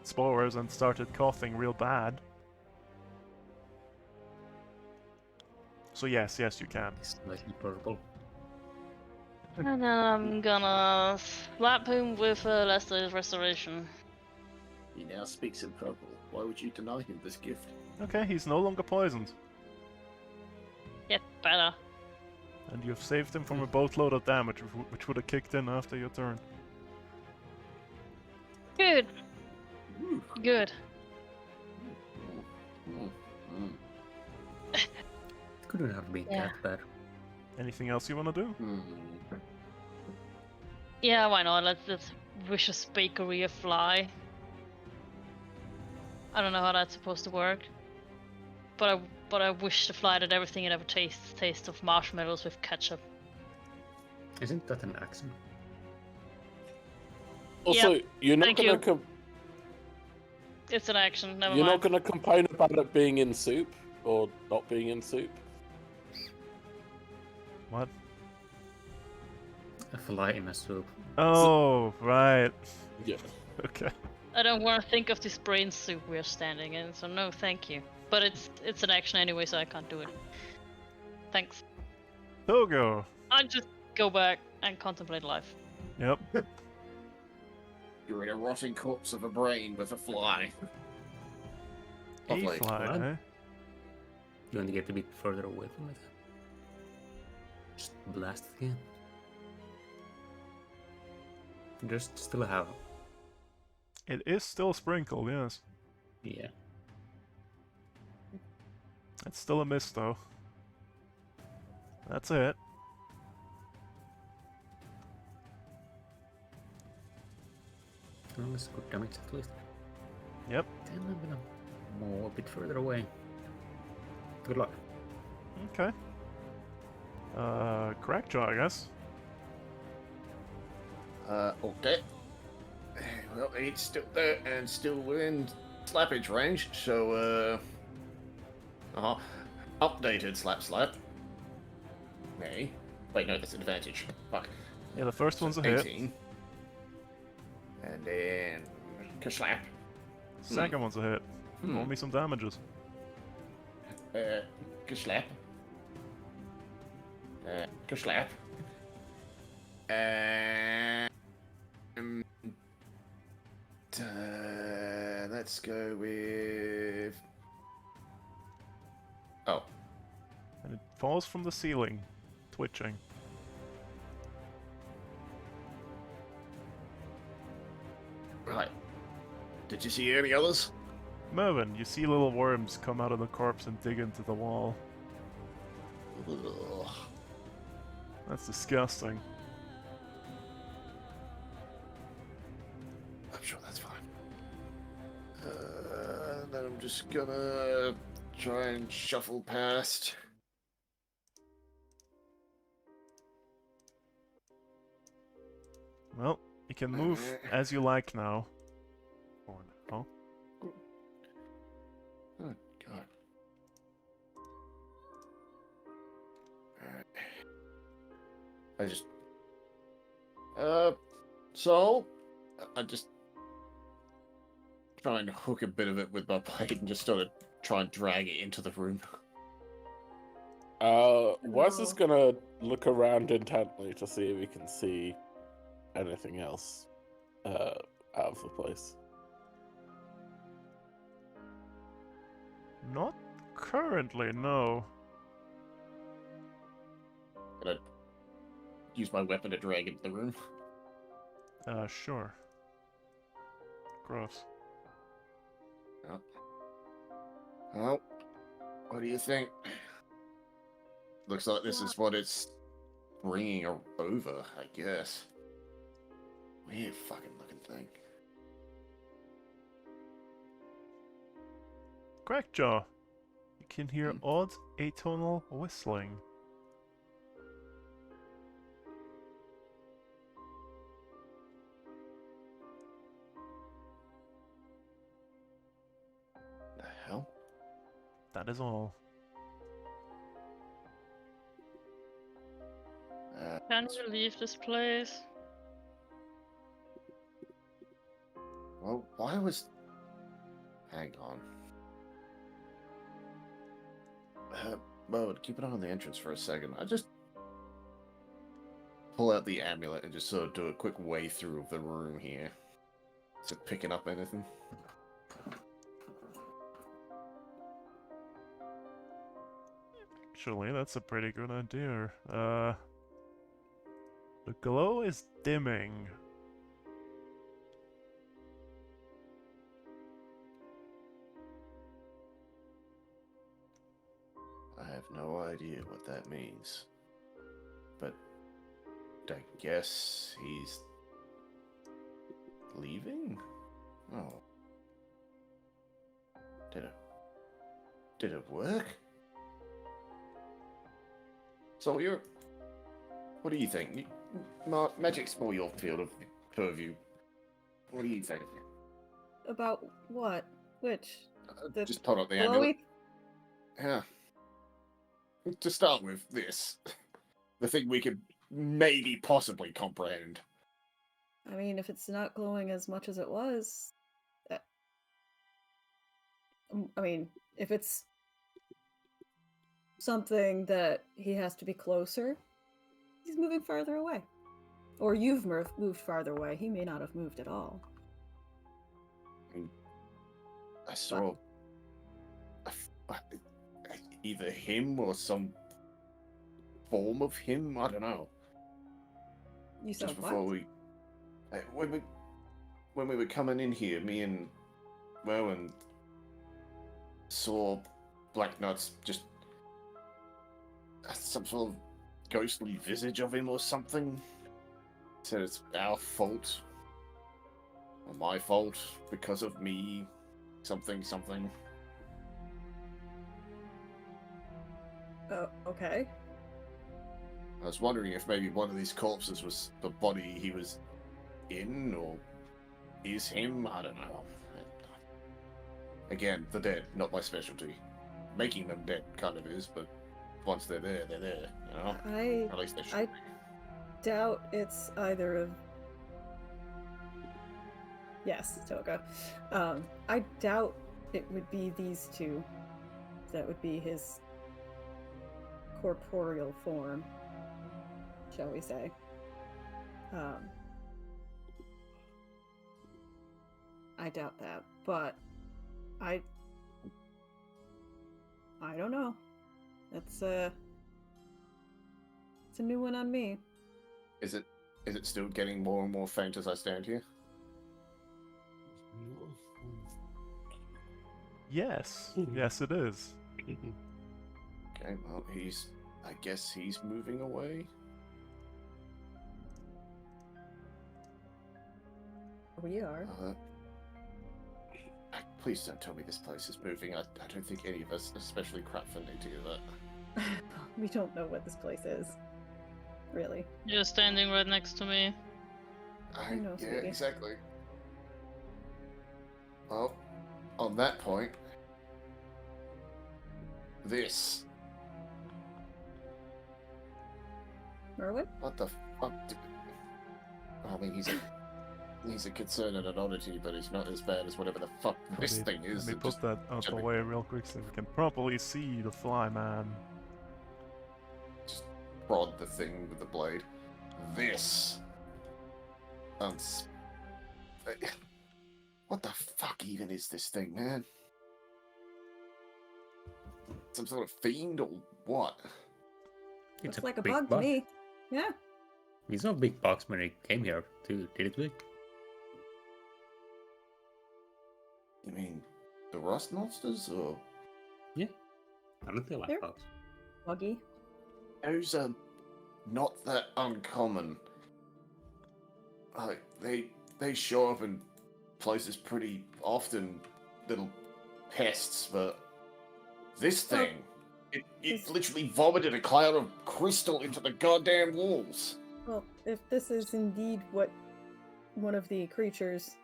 spores and started coughing real bad. So yes, you can. Slightly purple. And then I'm gonna slap him with Last Day's Restoration. He now speaks in purple. Why would you deny him this gift? Okay, he's no longer poisoned. Get better. And you've saved him from a boatload of damage, which would have kicked in after your turn. Good. Good. Couldn't have been Yeah. that bad. Anything else you want to do? Yeah, why not? Let's Vicious Bakery a fly. I don't know how that's supposed to work. But I wish the fly that everything it ever tastes of marshmallows with ketchup. Isn't that an accent? Also, you're not thank gonna you. It's an action, never you're mind. not gonna complain about it being in soup or not being in soup. What? A fly in a soup. Oh, right. Yeah. Okay. I don't want to think of this brain soup we're standing in, so no thank you. But it's an action anyway, so I can't do it. Thanks. Togo. I'll just go back and contemplate life. Yep. You're in a rotting corpse of a brain with a fly. A Lovely. fly, What? eh? You want to get a bit further away from it? Just blast it again. Just still have. It is still sprinkled, yes. Yeah. It's still a miss, though. That's it. Oh, that's good damage at least. Yep. Then I'm gonna move a bit further away. Good luck. Okay. Crackjaw, I guess. Okay. Well, it's still there and still within slappage range, so, updated slap. Hey. Wait, no, that's an advantage. Fuck. Yeah, the first one's a 18. hit. And then... Kaslap. Second one's a hit. Roll me some damages. Kaslap. Kaslap. Let's go with... Oh. And it falls from the ceiling, twitching. Right. Did you see any others? Mervin, you see little worms come out of the corpse and dig into the wall. Ugh. That's disgusting. I'm sure just gonna try and shuffle past. Well, you can move as you like now. Or no. Oh, God. Alright. I just... So... I just... try and hook a bit of it with my blade and just sort of try and drag it into the room. Wes is No. gonna look around intently to see if he can see anything else out of the place. Not currently, no. Gonna use my weapon to drag into the room. Sure. Gross. Well, what do you think? Looks like this is what it's bringing over, I guess. Weird fucking looking thing. Crackjaw! You can hear odd atonal whistling. The hell? That is all. Can you leave this place? Well, why was... Hang on. Mode, keep an eye on the entrance for a second. I just pull out the amulet and just sort of do a quick way through of the room here. Is it picking up anything? Actually, that's a pretty good idea. The glow is dimming. I have no idea what that means. But I guess he's leaving? Oh. Did it work? So what do you think? Magic's more your field of purview. What do you think? About what? Which? The Just hold up the glowy? amulet. Yeah. To start with, this. The thing we could maybe possibly comprehend. I mean, if it's not glowing as much as it was... I mean, if it's something that he has to be closer, he's moving farther away. Or you've moved farther away. He may not have moved at all. I saw either him or some form of him. I don't know. You saw Just what? before when we were coming in here, me and Merwin saw Black Nuts just some sort of ghostly visage of him or something. Said it's our fault. Or my fault because of me. Something. Okay. I was wondering if maybe one of these corpses was the body he was in, or is him. I don't know. Again, the dead, not my specialty. Making them dead kind of is, but once they're there, you know? At least they should I be. doubt it's either of... Yes, Toga. I doubt it would be these two. That would be his corporeal form, shall we say. I doubt that, but I don't know. It's a new one on me. Is it still getting more and more faint as I stand here? Yes. Yes, it is. Okay, well, I guess he's moving away. We are. Please don't tell me this place is moving. I don't think any of us, especially Crapfin, need to do that. We don't know what this place is. Really. You're standing right next to me. I know, Yeah, sweetie. exactly. Well, on that point, this. Merwin? What the fuck? I mean, he's a concern and an oddity, but he's not as bad as whatever the fuck this Let me- thing is. Let me that put just that out the way real quick so we can properly see the fly man. prod the thing with the blade. This. What the fuck even is this thing, man? Some sort of fiend or what? It's Looks like a big bug to me. Yeah. He's not big bugs when he came here, too, did it? You mean the rust monsters, or Yeah. I don't feel like They're- bugs. Buggy. those are not that uncommon. Like they show up in places pretty often, little pests, but this Well, thing, it it's- literally vomited a cloud of crystal into the goddamn walls. Well, if this is indeed what one of the creatures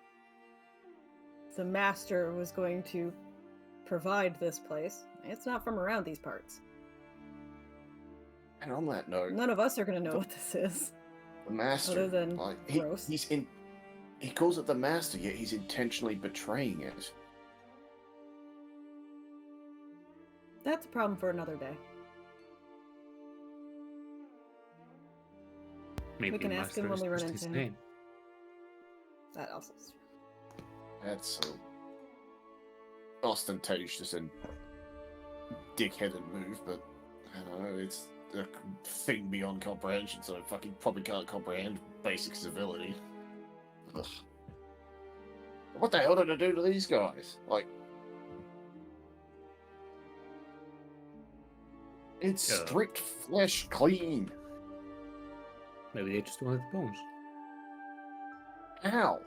the master was going to provide this place, it's not from around these parts. And on that note, None of us are going to know what this is. the master, Other than like, gross. he calls it the master, yet he's intentionally betraying it. That's a problem for another day. Maybe can ask him Master when we is run just his into him. name. That also is true. That's so ostentatious and dickheaded move, but I don't know, it's a thing beyond comprehension, so I fucking probably can't comprehend basic civility. Ugh. What the hell did I do to these guys? Like, it's Yeah. stripped flesh clean. Maybe they just wanted the bones. Ow!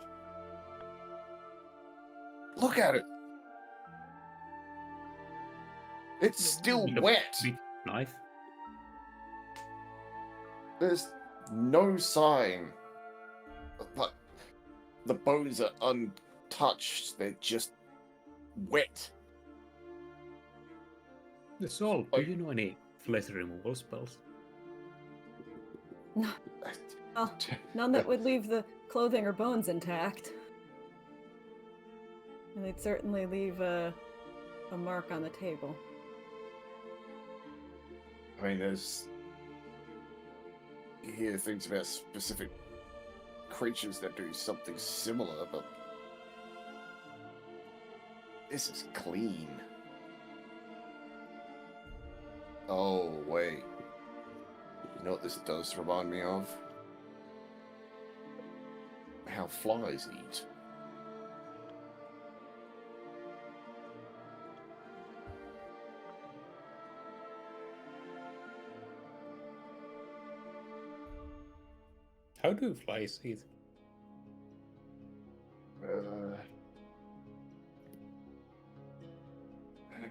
Look at it! It's still With a wet! Big knife. There's no sign. But the bones are untouched. They're just wet. The soul. Do Like- you know any flesh removal spells? Oh, none that would leave the clothing or bones intact. And they'd certainly leave a mark on the table. I mean, there's. You hear things about specific creatures that do something similar, but. This is clean. Oh, wait. You know what this does remind me of? How flies eat. How do flies eat?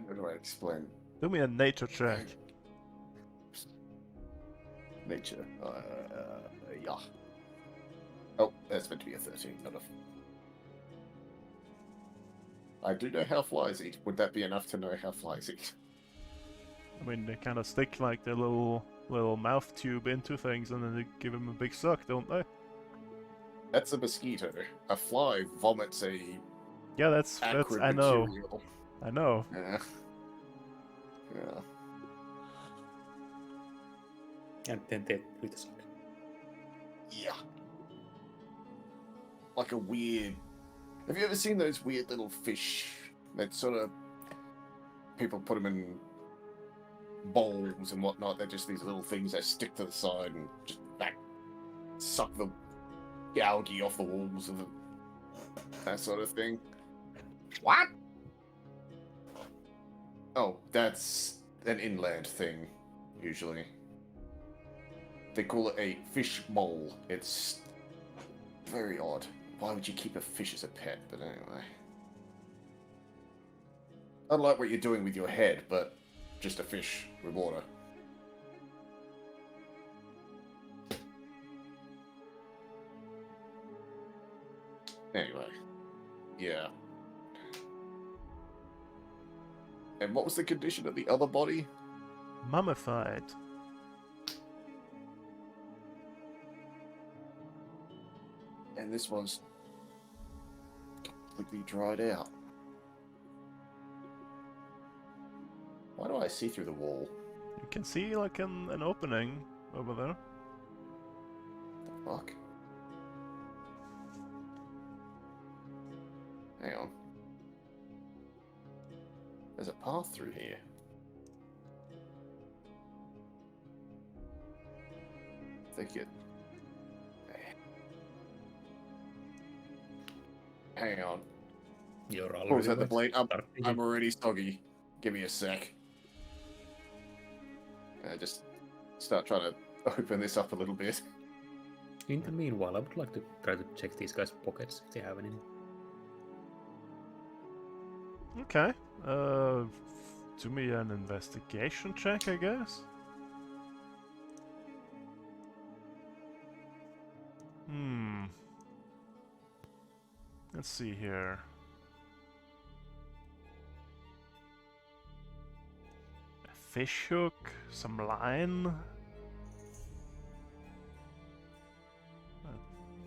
How do I explain? Do me a nature check. Nature. Yeah. Oh, that's meant to be a 13, not a. I do know how flies eat. Would that be enough to know how flies eat? I mean, they kind of stick like their little mouth tube into things, and then they give them a big suck, don't they? That's a mosquito. A fly vomits a Yeah, that's acrid I know, material. I know. Yeah. Yeah. And then they with a suck. Yeah. Like a weird. Have you ever seen those weird little fish that sort of. People put them in bowls and whatnot? They're just these little things that stick to the side and just suck the algae off the walls of that sort of thing. What? Oh, that's an inland thing, usually. They call it a fish bowl. It's very odd. Why would you keep a fish as a pet? But anyway. Unlike what you're doing with your head, but just a fish with water. Anyway, yeah. And what was the condition of the other body? Mummified. And this one's completely dried out. Why do I see through the wall? You can see like an opening over there. The fuck? Hang on. There's a path through here. I think it... Hang on. You're What already was that, the blade? I'm I'm already soggy. Give me a sec. I just start trying to open this up a little bit. In the meanwhile, I would like to try to check these guys' pockets if they have any. Okay. Do me an investigation check, I guess. Let's see here. A fish hook, some line.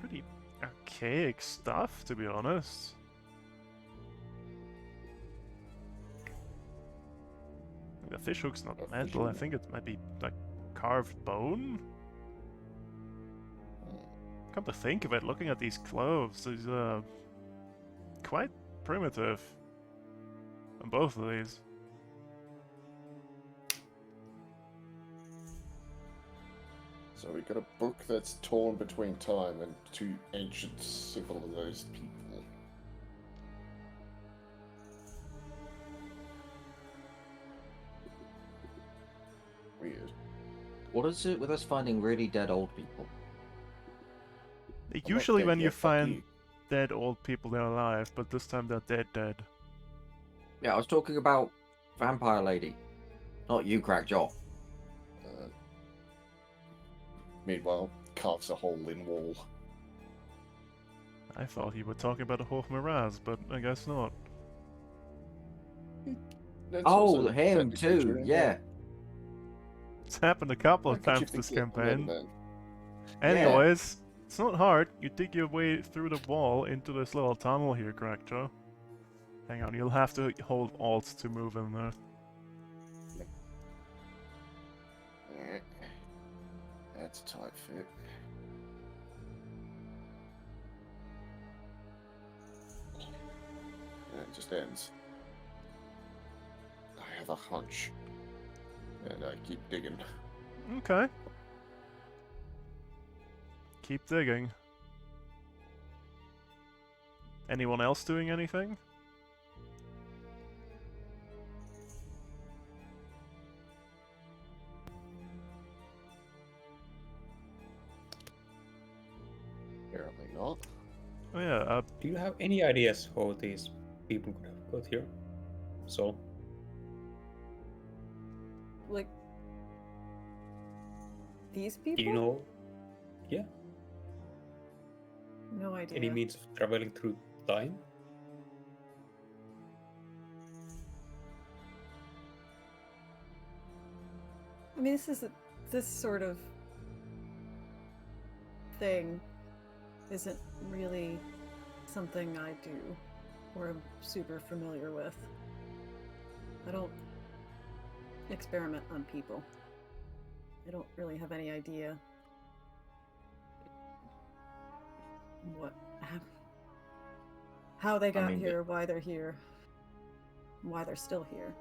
Pretty archaic stuff, to be honest. The fish hook's not metal. I think it might be like carved bone. Come to think of it, looking at these clothes, is quite primitive on both of these. So we got a book that's torn between time and two ancient civilized people. Weird. What is it with us finding really dead old people? Usually dead when you yet, fuck find you. dead old people, they're alive, but this time they're dead. Yeah, I was talking about vampire lady, not you, crack jaw. Meanwhile, carves a hole in wall. I thought you were talking about the Hof Miraz, but I guess not. That's Oh, also him technically too. true, Yeah. It's happened a couple How of could you times this forget campaign. Leatherman? Anyways, it's not hard. You dig your way through the wall into this little tunnel here, Crackjaw. Hang on, you'll have to hold Alt to move in there. Alright. That's a tight fit. And it just ends. I have a hunch. And I keep digging. Okay. Keep digging. Anyone else doing anything? Apparently not. Oh yeah, Do you have any ideas how these people could have got here? So, Like these people? do you know? Yeah, No idea. any means of traveling through time? I mean, this sort of thing isn't really something I do or am super familiar with. I don't experiment on people. I don't really have any idea how they got mean, here, why they're here, why they're still here.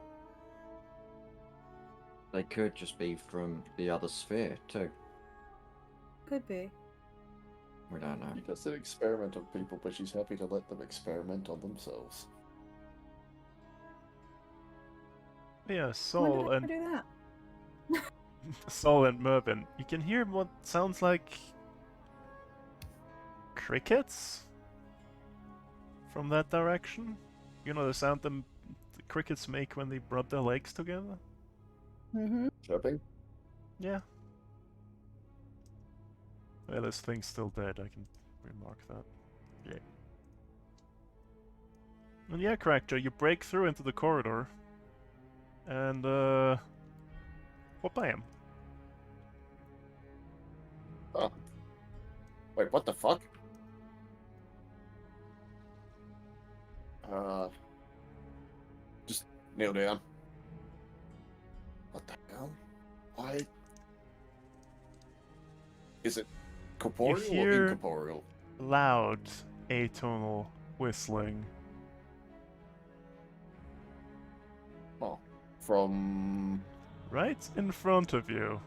They could just be from the other sphere too. Could be. We don't know. She doesn't experiment on people, but she's happy to let them experiment on themselves. yeah, When Sol did I and ever do that? Sol and Mervyn. You can hear what sounds like crickets from that direction. You know the sound them crickets make when they rub their legs together? Mm-hmm. Chirping? Yeah. Well, this thing's still dead, I can remark that. Yeah. And yeah, Crackjaw, you break through into the corridor. And, what bam? Oh. Wait, what the fuck? Just kneel down. What the hell? Why? Is it corporeal or hear- incorporeal? Loud, atonal whistling. Oh, from... Right in front of you.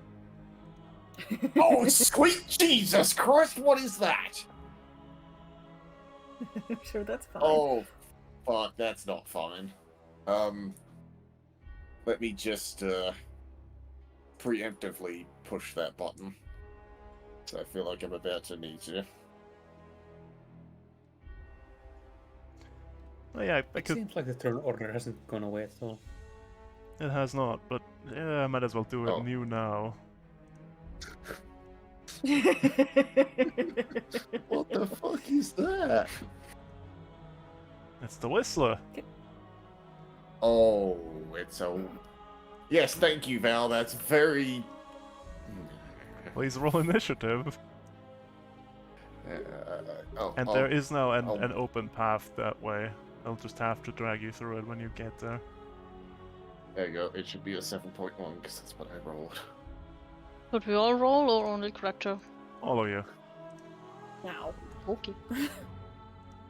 Oh, sweet Jesus Christ, what is that? I'm sure that's fine. Oh, fuck, that's not fine. Let me just, preemptively push that button. So I feel like I'm about to need to. Oh yeah, I It could. seems like the turn order hasn't gone away at all. It has not, but yeah, I might as well do it Oh. new now. What the fuck is that? It's the Whistler. Oh, it's a... Yes, thank you, Val, that's very... Please roll initiative. And there is now an open path that way. I'll just have to drag you through it when you get there. There you go, it should be a 7.1, because that's what I rolled. Would we all roll or only Cracktro? All of you. Wow. Okay.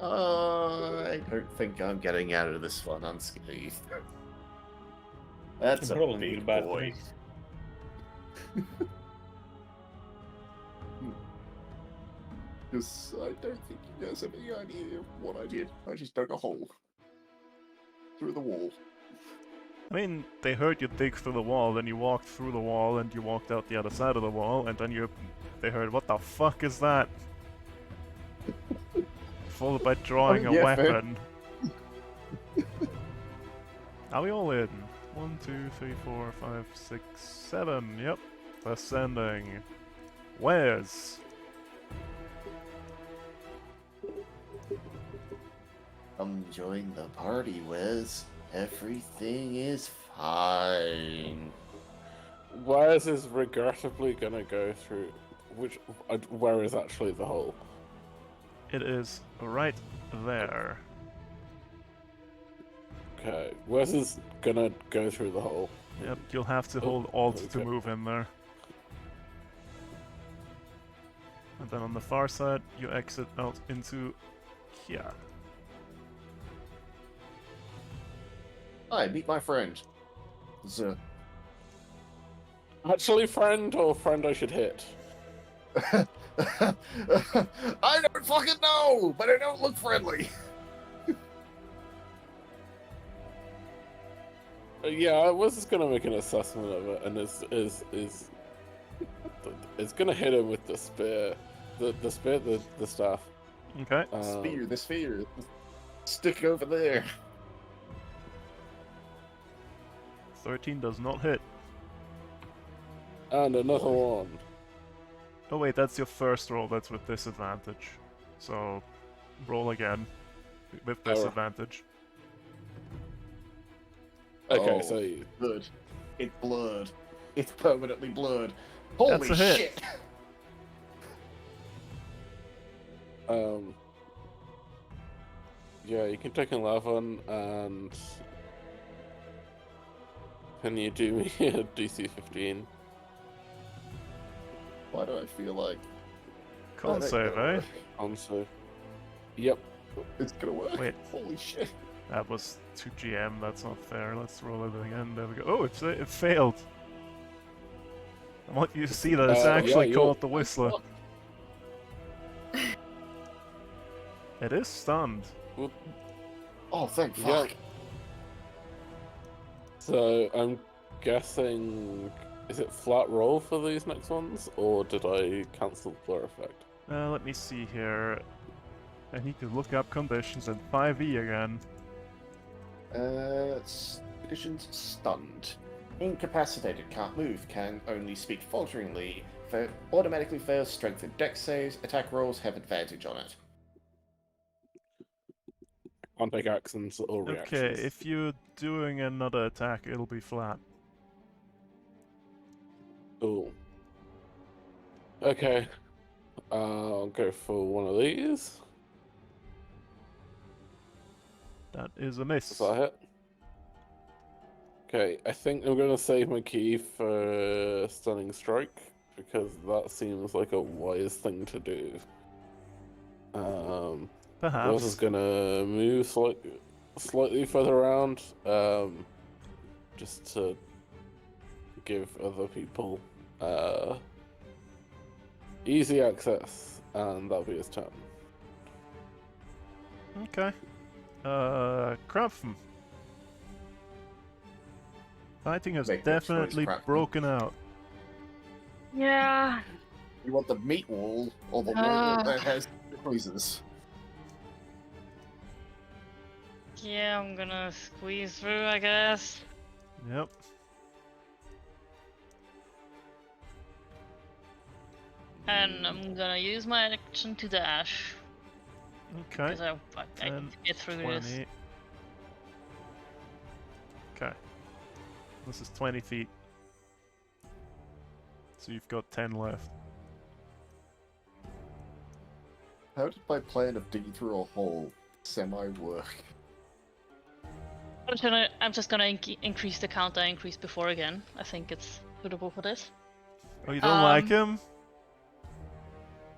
I don't think I'm getting out of this one unscathed. That's I'm a rolling big real bad boy. Because I don't think you guys have any idea of what I did. I just dug a hole through the wall. I mean, they heard you dig through the wall, then you walked through the wall, and you walked out the other side of the wall, and then they heard, what the fuck is that? Followed by drawing a yeah, fair. weapon. Are we all in? 1, 2, 3, 4, 5, 6, 7. Yep. Ascending. Where's? Come join the party, Wes. Everything is fine. Where's is regrettably gonna go through? Where is actually the hole? It is right there. Okay, Wes is gonna go through the hole. Yep, you'll have to Oh, hold Alt to okay. move in there. And then on the far side, you exit out into here. Hi, meet my friend. Z. Actually, friend or friend I should hit? I don't fucking know, but I don't look friendly. Yeah, I was just gonna make an assessment of it, and it's gonna hit him with the spear, the staff. Okay. The sphere. Stick over there. 13 does not hit. And another one. Oh wait, that's your first roll, that's with disadvantage. So, roll again. With disadvantage. Okay, Oh. so Blood. It's blood. It's permanently blood. Holy That's a hit. shit! Yeah, you can take 11, and can you do me a DC 15? Why do I feel like Con that save, eh? So, yep. it's gonna work? Wait. Holy shit! That was 2 GM, that's not fair. Let's roll it again. There we go. Oh, it failed! I want you to see that it's Yeah, actually you're- called the Whistler. It is stunned. Oh, thank Yeah. fuck! So I'm guessing, is it flat roll for these next ones, or did I cancel blur effect? Let me see here. I need to look up conditions and 5e again. Conditions stunned. Incapacitated, can't move, can only speak falteringly. Automatically fails strength and dex saves. Attack rolls have advantage on it. Can't take actions or reactions. Okay, if you're doing another attack, it'll be flat. Cool. Okay. I'll go for one of these. That is a miss. Is that a hit? Okay, I think I'm gonna save my key for Stunning Strike, because that seems like a wise thing to do. Yours is Perhaps. gonna move slightly further around, just to give other people easy access, and that'll be his turn. Okay. Krapfen. Fighting has Make that choice, definitely Krapfen. broken out. Yeah. You want the meat wall or the wall that has squeezes? Yeah, I'm gonna squeeze through, I guess. Yep. And I'm gonna use my action to dash. Okay. Because I need 10, to get through this. 20. Okay. This is 20 feet. So you've got 10 left. How did my plan of digging through a hole semi-work? I'm just gonna increase the count I increased before again. I think it's suitable for this. Oh, you don't like Um, him?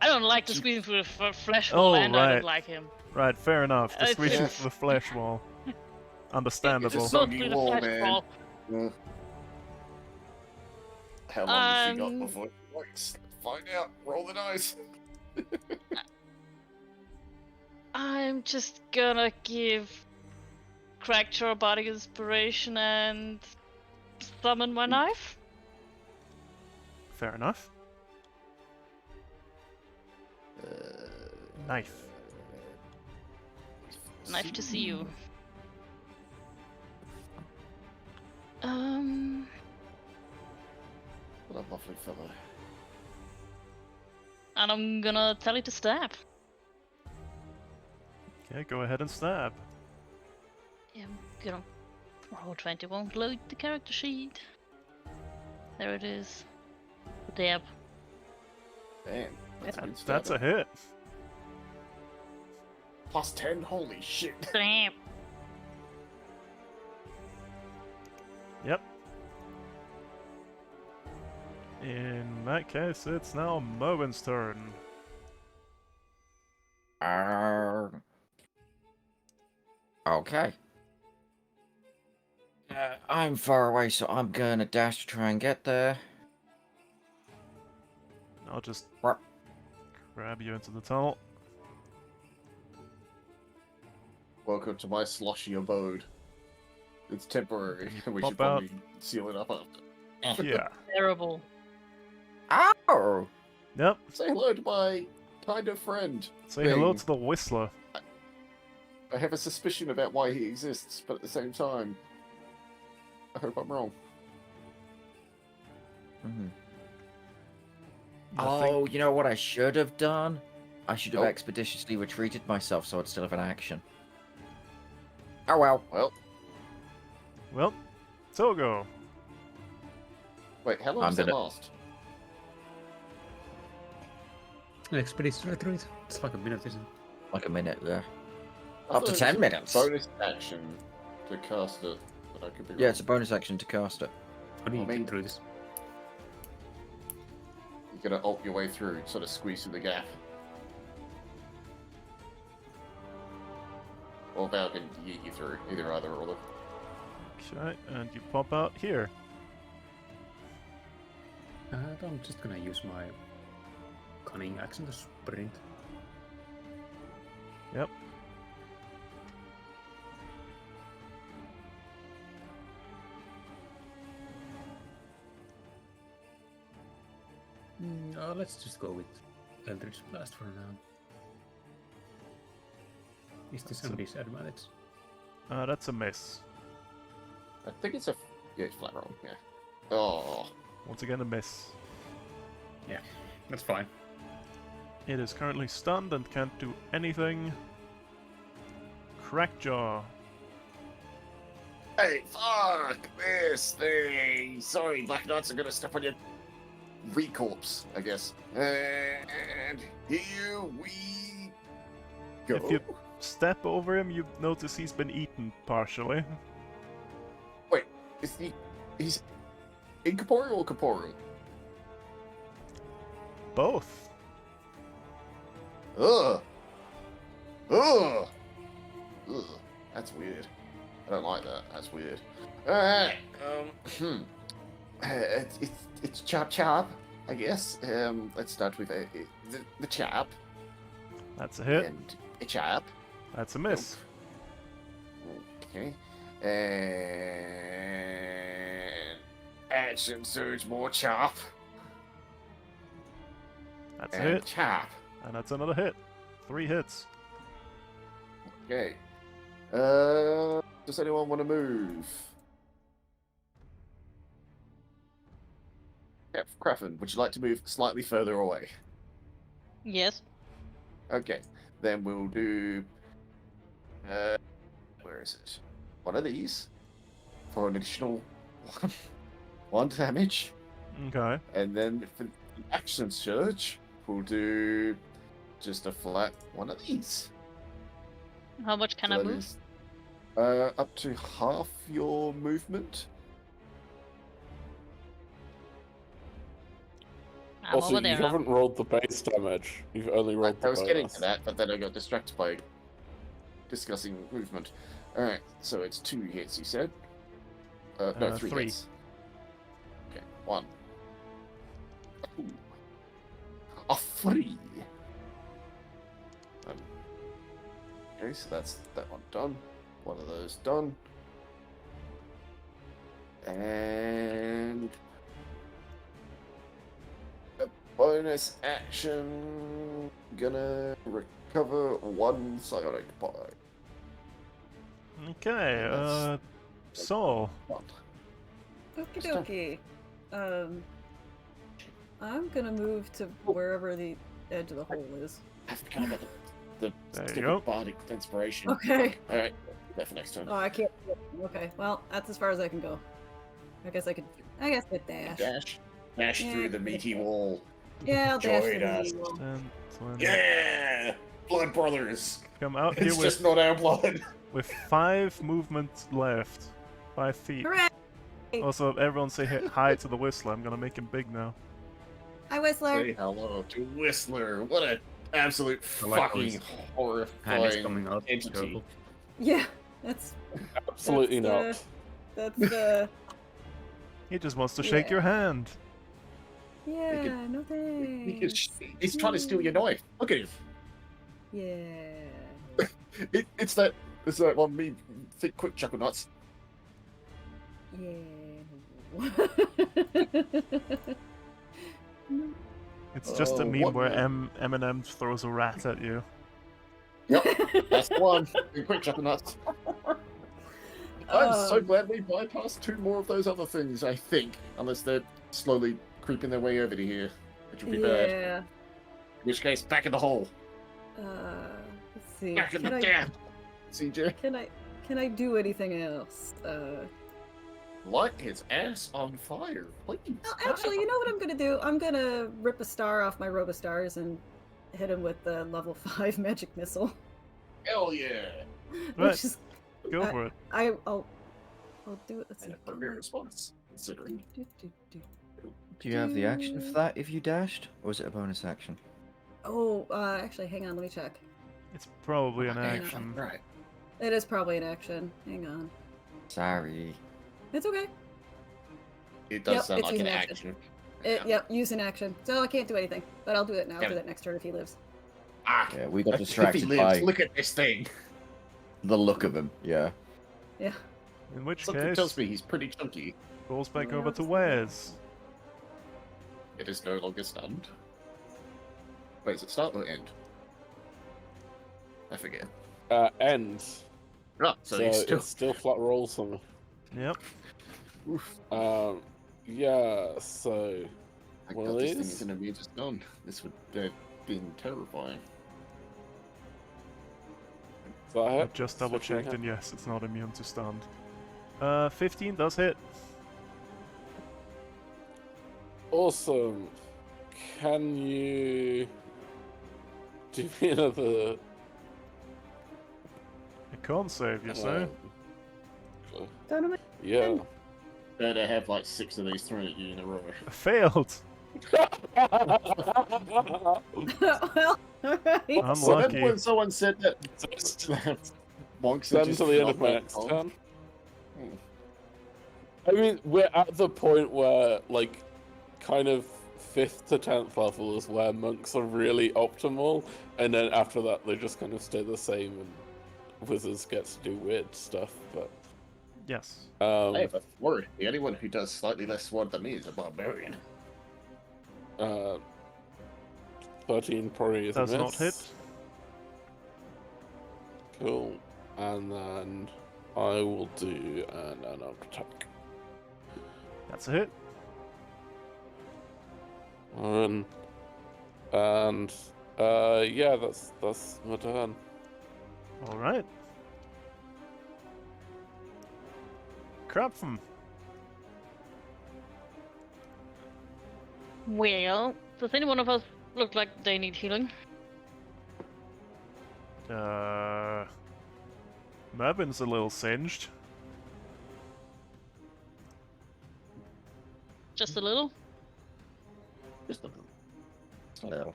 I don't like the squeezing through the flesh Oh, wall, and I right. don't like him. Right, fair enough. The It's squeezing just- for the flesh wall. Understandable. It's a Mostly soggy the wall, flesh man. wall. Yeah. How long has she got Um, before it works? Find out. Roll the dice. I'm just gonna give Crackjaw body inspiration and summon my knife. Fair enough. Knife. Knife to see you. What a lovely fellow. And I'm gonna tell it to stab. Okay, go ahead and stab. Yeah, I'm gonna roll 20. Won't load the character sheet. There it is. Dab. Damn. That's a good That's a stab. hit. Plus 10? Holy shit. Dab. Yep. In that case, it's now Moen's turn. Okay. I'm far away, so I'm gonna dash to try and get there. I'll just What? grab you into the tunnel. Welcome to my sloshy abode. It's temporary. We Pop should probably seal it up after. Yeah. Terrible. Ow! Yep. Say hello to my kind of friend. Say hello Thing. to the Whistler. I have a suspicion about why he exists, but at the same time, I hope I'm wrong. Mhm. I Oh, think- you know what I should have done? I should have Nope. expeditiously retreated myself so I'd still have an action. Oh well. Well, Togo. Wait, how long I'm does that gonna- last? Expedition retreat. It's like a minute, isn't it? Like a minute there. I Up to thought it 10 was a minutes. Bonus action to cast it, but I could be wrong. Yeah, it's a bonus action to cast it. How do you I mean- get through this? You're gonna ult your way through, sort of squeeze through the gap. Or Val can yeet you through, either or. Okay, and you pop out here. I'm just gonna use my cunning action to sprint. Yep. Let's just go with Eldritch Blast for now. Is this So- some disadvantage? That's a miss. I think it's a yeah, it's flat roll. Yeah. Oh, Once again, a miss. That's fine. It is currently stunned and can't do anything. Crackjaw. hey, fuck this thing. Sorry, Black Knights are gonna step on your re-corpse, I guess. And here we go. If you step over him, you notice he's been eaten partially. Wait, he's incorporeal or corporeal? Both. Ugh. Ugh. Ugh. That's weird. I don't like that. That's weird. Alright. It's chop chop, I guess. Let's start with the chop That's a hit. and a chop. That's a miss. Okay. And action surge, more chop That's a and hit. chop. And that's another hit. 3 hits. Okay. Does anyone want to move? Yeah, Krafen, would you like to move slightly further away? Yes. Okay, then we'll do. Where is it? One of these for an additional one damage, Okay. and then for the action surge, we'll do just a flat one of these. How much can I So that move? is, up to half your movement. I'm Also, over you there now. haven't rolled the base damage. You've only rolled the I was getting bonus. to that, but then I got distracted by discussing movement. Alright, so it's 2 hits, you said? No, 3 3. hits. Okay, 1. Ooh. A 3! Okay, so that's that one done. One of those done. And... a bonus action... gonna recover 1 psionic point. Okay, That's- so, Okie dokie. I'm gonna move to wherever the edge of the hole is. I've kind of got the There you stupid go. bardic inspiration. Okay. Alright, that for next turn. Oh, I can't. Okay, well, that's as far as I can go. I guess with dash. Dash Yeah. through the meaty wall. Yeah, I'll dash Join through us. the wall. 10, 20. Yeah! Blood brothers! Come out here It's with, just not our blood. with 5 movement left. 5 feet. Hooray! Also, everyone say hi to the Whistler. I'm gonna make him big now. Hi, Whistler. Say hello to Whistler. What an absolute I like how fucking his hand is horrifying coming out. entity. Yeah, that's Absolutely That's, not. that's He just wants to shake your hand. yeah, can- no thanks. He's trying to steal your knife. Look at him. Yeah. It's that one me thick quick chuckle nuts. Yeah. It's just a meme what where the- Eminem throws a rat at you. Yep, that's the one. Big quick chuckle nuts. I'm so Um, glad we bypassed 2 more of those other things, I think. Unless they're slowly creeping their way over to here, which would be bad. Yeah. In which case, back in the hole. Let's see. Back in Can the I, gap. CJ. can I do anything else? Light his ass on fire, please. Oh, actually, you know what I'm gonna do? I'm gonna rip a star off my robe of stars and hit him with the level 5 magic missile. Hell yeah. Right. Which is Go for it. I'll do it. Let's see. And a great response, considering. Do you have the action for that if you dashed, or is it a bonus action? Oh, actually, hang on. Let me check. It's probably an Okay, action. Right. It is probably an action. Hang on. Sorry. It's okay. It does Yep, sound it's like an using action. action. Yep, use an action. So I can't do anything, but I'll do it now. I'll Damn do it. that next turn if he lives. Ah, Yeah, we got if he distracted lives, by look at this thing. the look of him. Yeah. Yeah. In which Something case, tells me he's pretty chunky. rolls back Yeah, over to that's Wes. It is no longer stunned. Wait, does it start or end? I forget. Ends. Oh, so he's still... it's still flat rolls for me. Yep. Oof. Yeah, so I one God, of this thing these. is immune to stun. This would have been terrifying. Is that a I hit? just 15 double checked, hit? and yes, it's not immune to stunned. 15 does hit. Awesome. Can you do me another? A con save, you say? Dynamite. Yeah. Better have like 6 of these thrown at you in a row. Failed. Well, alright. Unlucky. When someone said that, monks are Stand just to the end not of my that next cold. turn. Hmm. I mean, we're at the point where, like, kind of 5th to 10th level is where monks are really optimal, and then after that they just kind of stay the same, and wizards get to do weird stuff. But Yes. I have a worry. The only one who does slightly less sword than me is a barbarian. 13 probably is a Does miss. not hit. Cool. And then I will do an unarmed attack. That's a hit. And yeah, that's my turn. Alright. Krapfen. Well, does any one of us look like they need healing? Mervin's a little singed. Just a little? Just a little.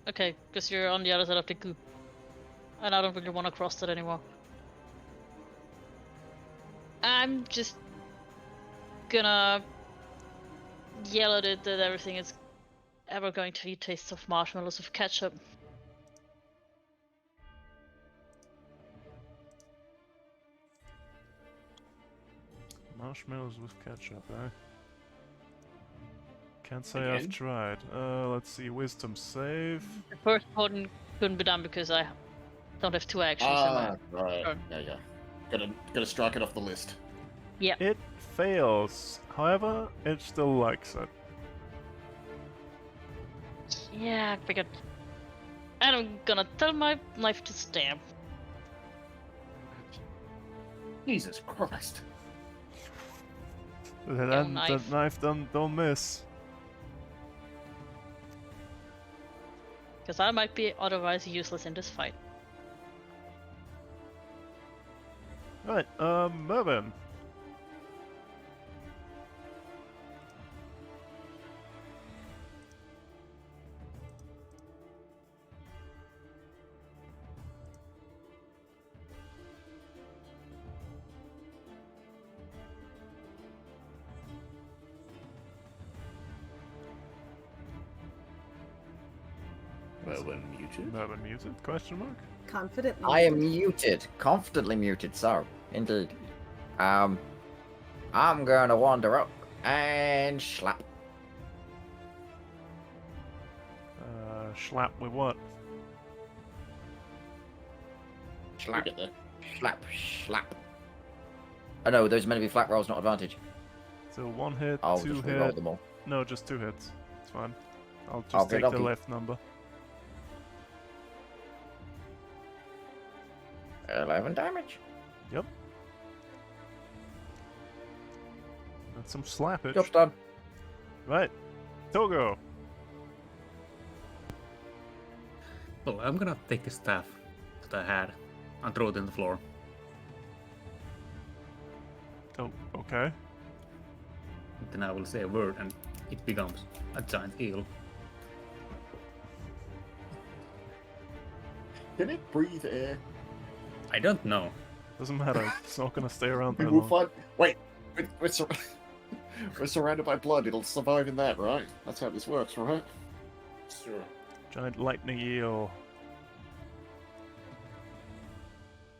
Okay, because you're on the other side of the goop. And I don't really want to cross that anymore. I'm just gonna yell at it that everything is ever going to eat tastes of marshmallows with ketchup. Marshmallows with ketchup, eh? Can't say Again? I've tried. Let's see, wisdom save. The first one couldn't be done because I don't have 2 actions in Ah, my right. turn. Yeah. Gotta strike it off the list. It fails. However, it still likes it. Yeah, I figured. And I'm gonna tell my knife to stab. Jesus Christ. Then knife. the knife don't miss. Because I might be otherwise useless in this fight. Right, Mervin. Mervin muted? Mervin muted? Question mark? Confidently. I am muted, confidently muted. So, indeed, I'm gonna wander up and slap. Schlap with what? Look at that. Slap. Oh no, those are meant to be flat rolls, not advantage. So 1 hit, I'll 2 just re-roll hit. them all. No, just 2 hits. It's fine. I'll just Okay, take the dokie. left number. 11 damage. Yep. That's some slappage. Job's done. Right. Togo. Well, I'm gonna take the staff that I had and throw it in the floor. Oh, okay. Then I will say a word and it becomes a giant eel. Can it breathe air? I don't know. Doesn't matter. It's not gonna stay around We that will long. find. Wait, we're surrounded by blood. It'll survive in that, right? That's how this works, right? Sure. Giant lightning eel.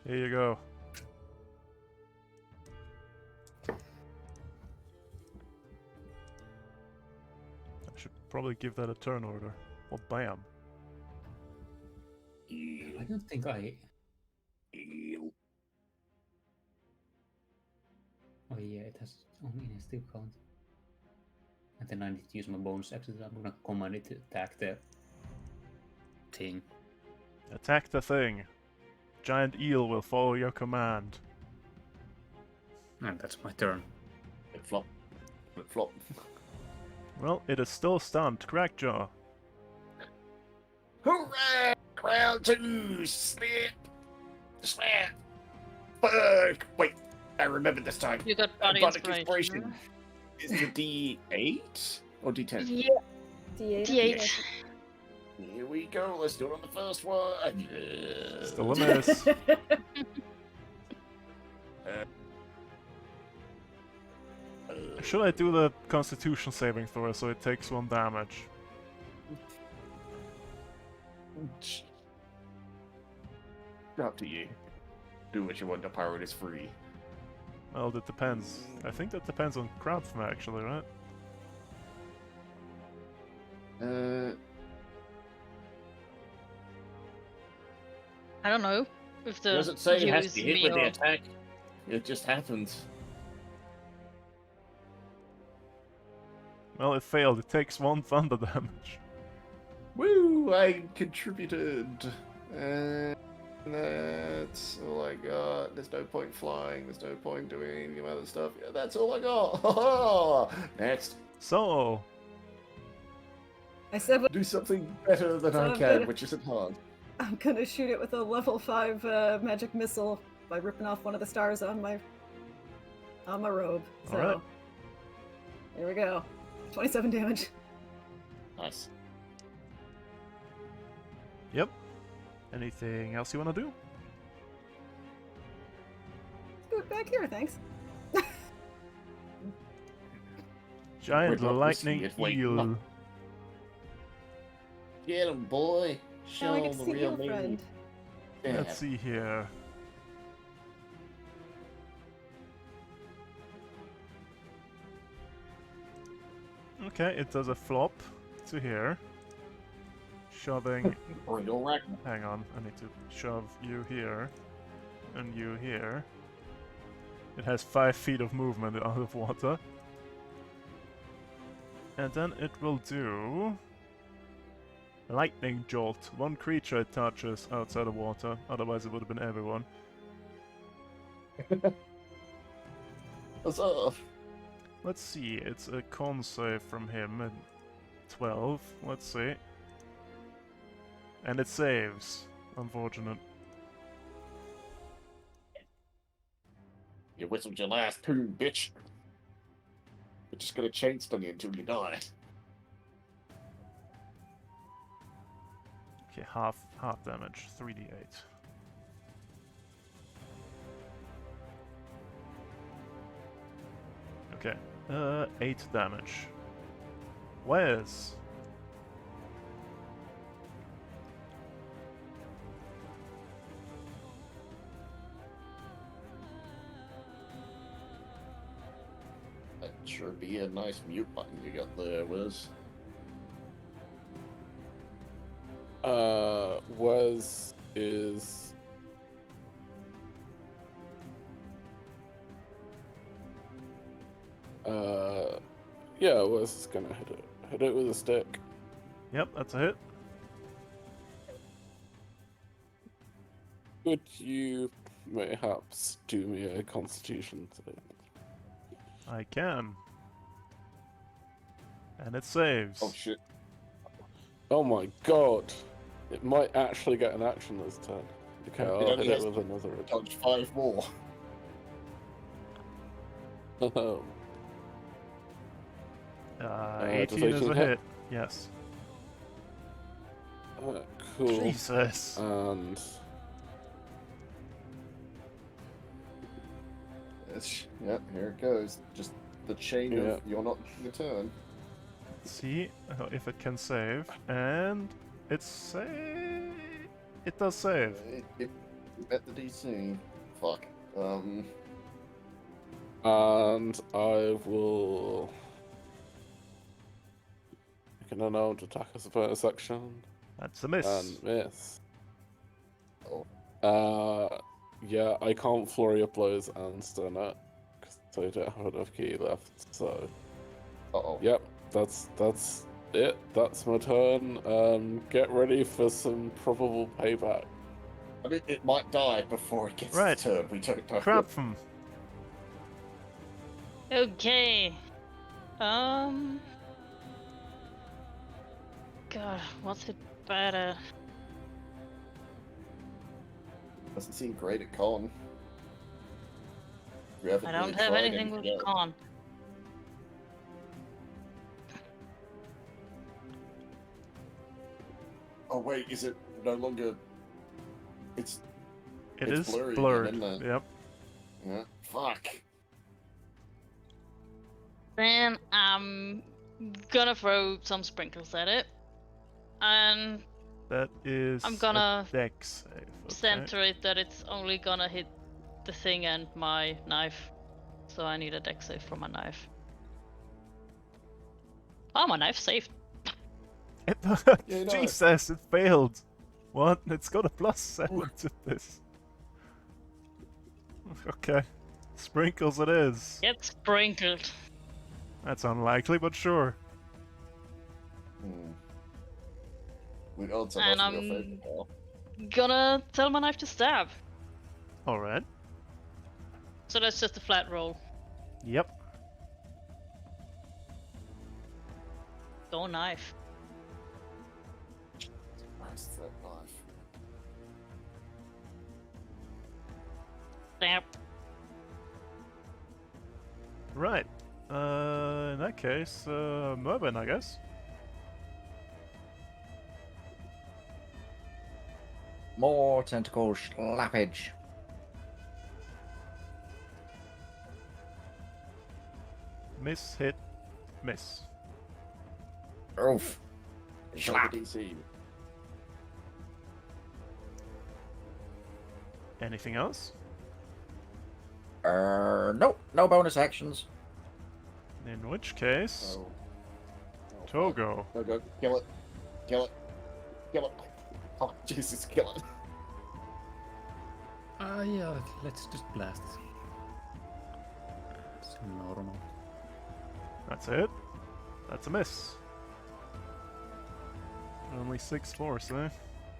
Here you go. I should probably give that a turn order. Well, bam. I don't think I eel. Oh yeah, it has only initiative count. And then I need to use my bonus action. I'm gonna command it to attack the thing. Attack the thing. Giant eel will follow your command. And that's my turn. Flip flop. Flip flop. Well, it is still stunned. Crackjaw. Hooray! Round 2! Slip! Slap! Fuck! Wait, I remember this time. You got Bardic body inspiration. Is it D8 or D10? Yeah, D8. D8. Here we go. Let's do it on the first one. Still a miss. Should I do the Constitution saving throw so it takes 1 damage? Up to you. Do what you want. The pirate is free. Well, that depends. I think that depends on Crapfm actually, right? I don't know if the Doesn't say it has use to hit me with the or... attack. It just happens. Well, it failed. It takes 1 thunder damage. Woo! I contributed. And that's all I got. There's no point flying. There's no point doing any other stuff. Yeah, that's all I got. Next. So, I said Do something better than I can, which isn't hard. I'm gonna shoot it with a level 5 magic missile by ripping off one of the stars on my robe. So Alright. here we go. 27 damage. Nice. yep. Anything else you want to do? Good back here, thanks. Giant We're not lightning listening, wait, eel. no. Get him, boy. Now I Show get him to the see real you, me. friend. Yeah. Let's see here. Okay, it does a flop to here. Shoving. Or you'll rack. Hang on, I need to shove you here. And you here. It has 5 feet of movement out of water. And then it will do... Lightning Jolt. 1 creature it touches outside of water. Otherwise it would have been everyone. What's up? Let's see, it's a con save from him at 12. Let's see. And it saves. Unfortunate. You whistled your last tune, bitch. We're just gonna chain stun you until you die. Okay, half damage. 3d8. Okay, 8 damage. Wes. That sure be a nice mute button you got there, Wiz. Was is yeah, was is gonna hit it with a stick. Yep, that's a hit. Could you perhaps do me a constitution save? I can. And it saves. Oh shit. Oh my god! It might actually get an action this turn. Okay, It I'll only hit it has with another attack. Dodge 5 more. Oh, 18 does is a 18 hit? hit. Yes. cool. Jesus. And Yep, here it goes. Just the chain Yeah. of you're not your turn. Let's see if it can save. And it does save. It met the DC. Fuck. And I will make an unarmed attack as a bonus action That's a miss. and miss. Oh. Yeah, I can't flurry of blows and stun it because I don't have enough key left. So, Uh-oh. yep, that's it. That's my turn. Get ready for some probable payback. I mean, it might die before it gets Right. its turn. We don't know. Crap them. Okay. God, what's it better? Doesn't seem great at con. We haven't I really don't have tried anything with else. con. Oh wait, is it no longer? It It's is blurry again, blurred. isn't it? Yep. Yeah. Fuck. Then I'm gonna throw some sprinkles at it. And That is I'm gonna a dex save. Okay. center it that it's only gonna hit the thing and my knife. So I need a dex save for my knife. Oh, my knife saved. Yeah, no. Jesus, it failed. What? It's got a +7 to this. Okay. Sprinkles it is. Get sprinkled. That's unlikely, but sure. We odds are And not in your I'm- favor now. Gonna tell my knife to stab. Alright. So that's just a flat roll. Yep. Go knife. Where's that knife? Stab. Right. In that case, Mervin, I guess. More tentacle slappage. Miss, hit, miss. Oof. It's Slap. like a DC. Anything else? Nope. No bonus actions. In which case, Oh. Oh, Togo. fuck. Go, kill it. Kill it. Kill it. Oh, Jesus, kill it. Yeah, let's just blast. It's normal. That's it. That's a miss. Only 6 force, eh?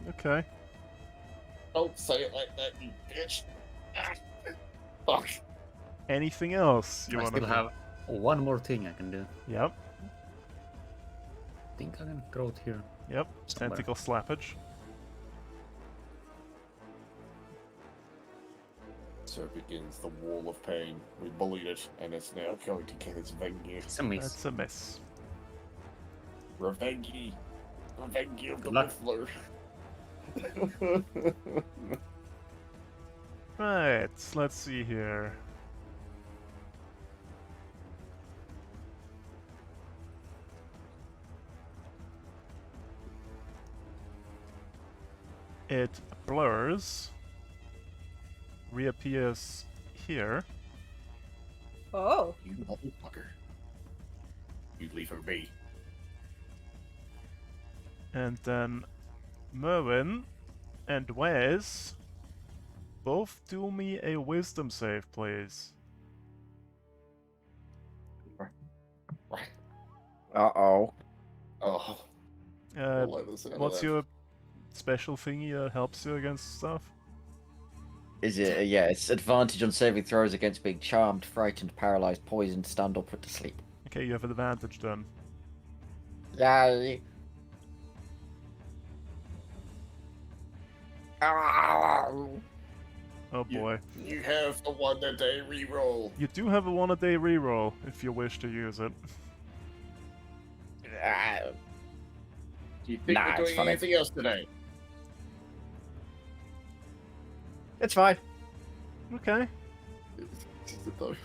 Okay. Don't say it like that, you bitch. Ah. Fuck. Anything else you I want still to do? have one more thing I can do. Yep. I think I can throw it here. Yep. Somewhere. Tentacle slappage. So begins the wall of pain. We bullied it, and it's now going to get its vengeance. It's a miss. That's a miss. Revenge. Revenge of the Good luck. Whiffler. Right. Let's see here. It blurs. Reappears here. Oh. You motherfucker. You leave her be. And then Merwin and Wes both do me a wisdom save, please. Right. Uh-oh. Oh. Uh, I'll let this out of what's that. your special thingy that helps you against stuff? Is it? Yeah, it's advantage on saving throws against being charmed, frightened, paralyzed, poisoned, stunned, or put to sleep. Okay, you have advantage then. Yay. Oh boy. You have a 1-a-day reroll. You do have a 1-a-day reroll if you wish to use it. Do you think Nah, we're it's doing funny. anything else today? It's fine. Okay. Is it though? You